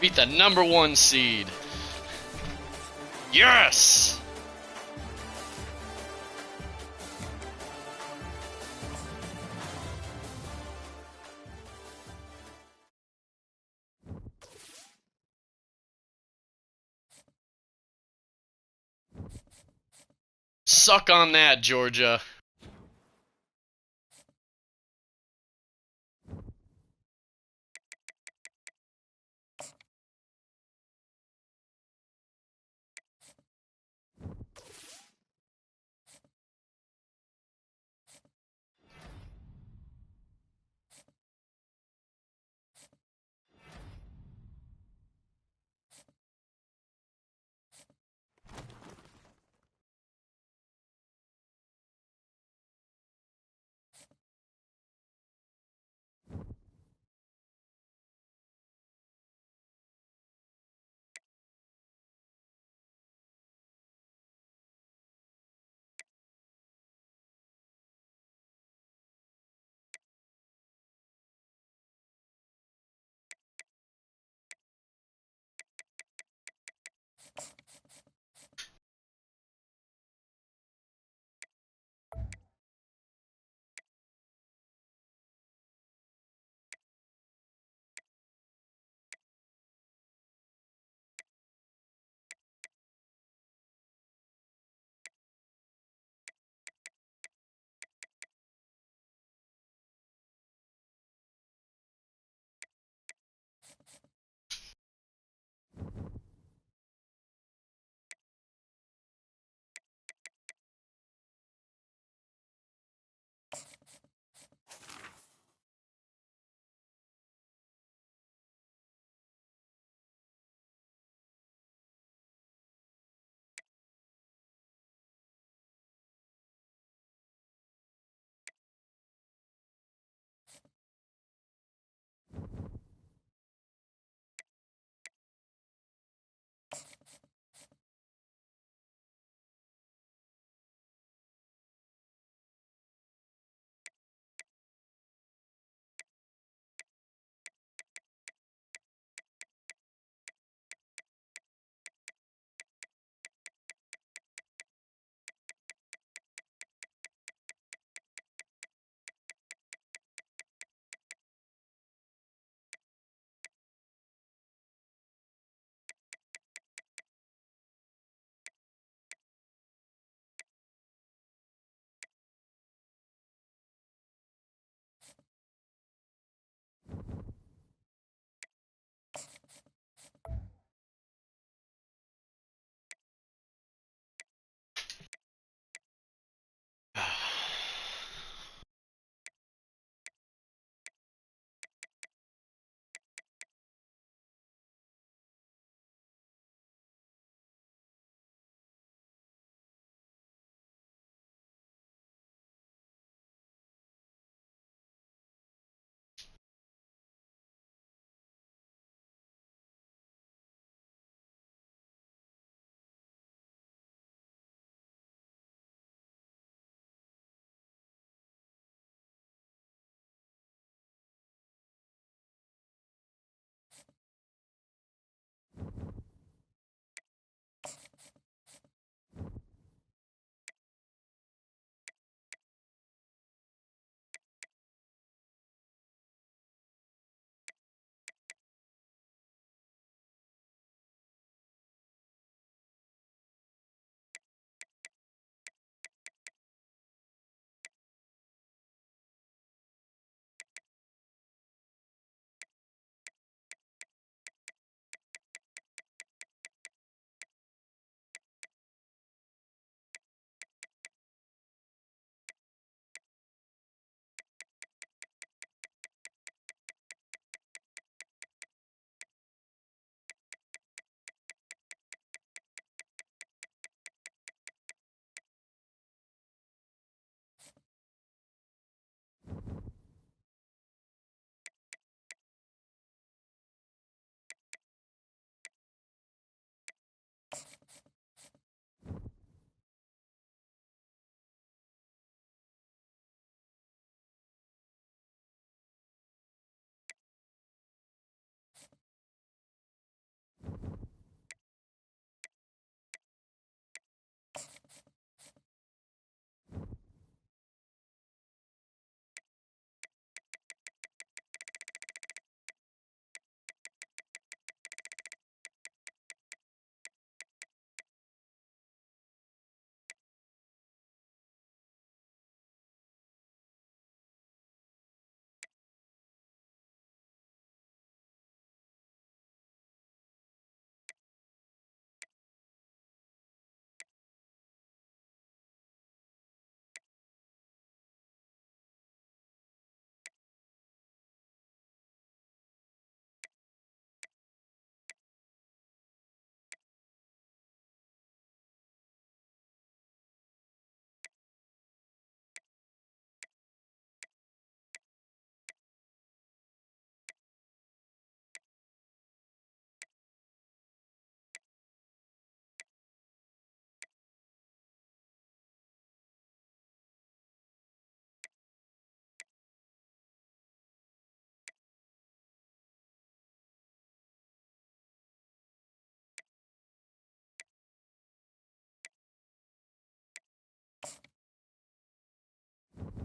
A: Beat the #1 seed. Yes! Suck on that, Georgia.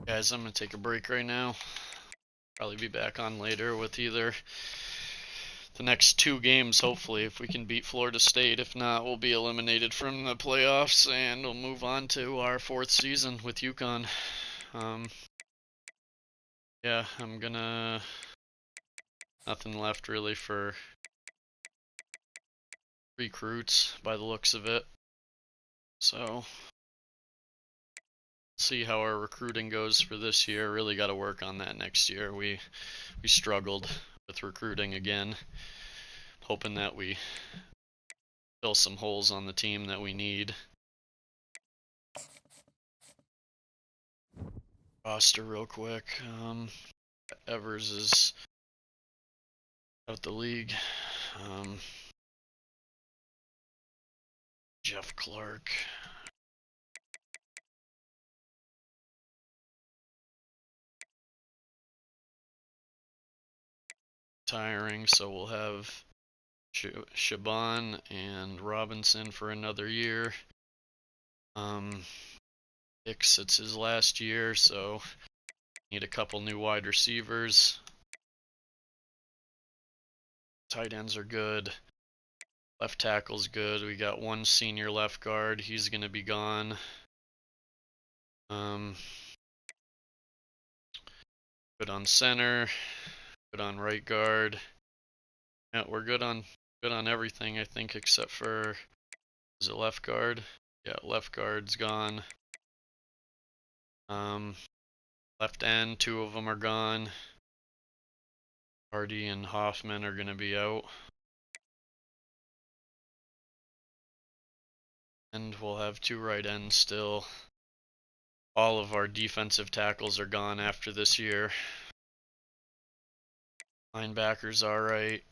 A: Guys, I'm going to take a break right now. Probably be back on later with either the next 2 games, hopefully, if we can beat Florida State. If not, we'll be eliminated from the playoffs, and we'll move on to our 4th season with UConn. Yeah, I'm gonna... Nothing left really for recruits by the looks of it. So, see how our recruiting goes for this year. Really got to work on that next year. We struggled with recruiting again. Hoping that we fill some holes on the team that we need. Roster real quick. Evers is out the league. Jeff Clark. Tiring, so we'll have Shaban and Robinson for another year. Hicks, it's his last year, so need a couple new wide receivers. Tight ends are good. Left tackle's good. We got 1 senior left guard. He's going to be gone. Good on center. Good on right guard. Yeah, we're good on everything, I think, except for, is it left guard? Yeah, left guard's gone. Left end, 2 of them are gone. Hardy and Hoffman are going to be out. And we'll have 2 right ends still. All of our defensive tackles are gone after this year. Linebackers alright.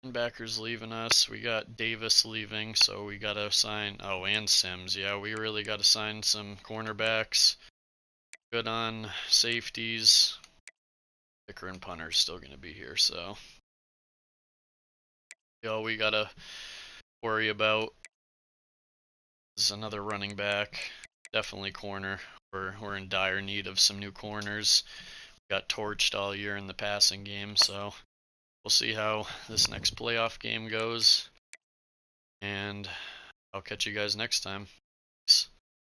A: Linebackers leaving us. We got Davis leaving, so we gotta sign. Oh, and Sims. Yeah, we really gotta sign some cornerbacks. Good on safeties. Kicker and punter's still gonna be here, so. All we gotta worry about is another running back. Definitely corner. We're in dire need of some new corners. We got torched all year in the passing game, so we'll see how this next playoff game goes. And I'll catch you guys next time. Peace.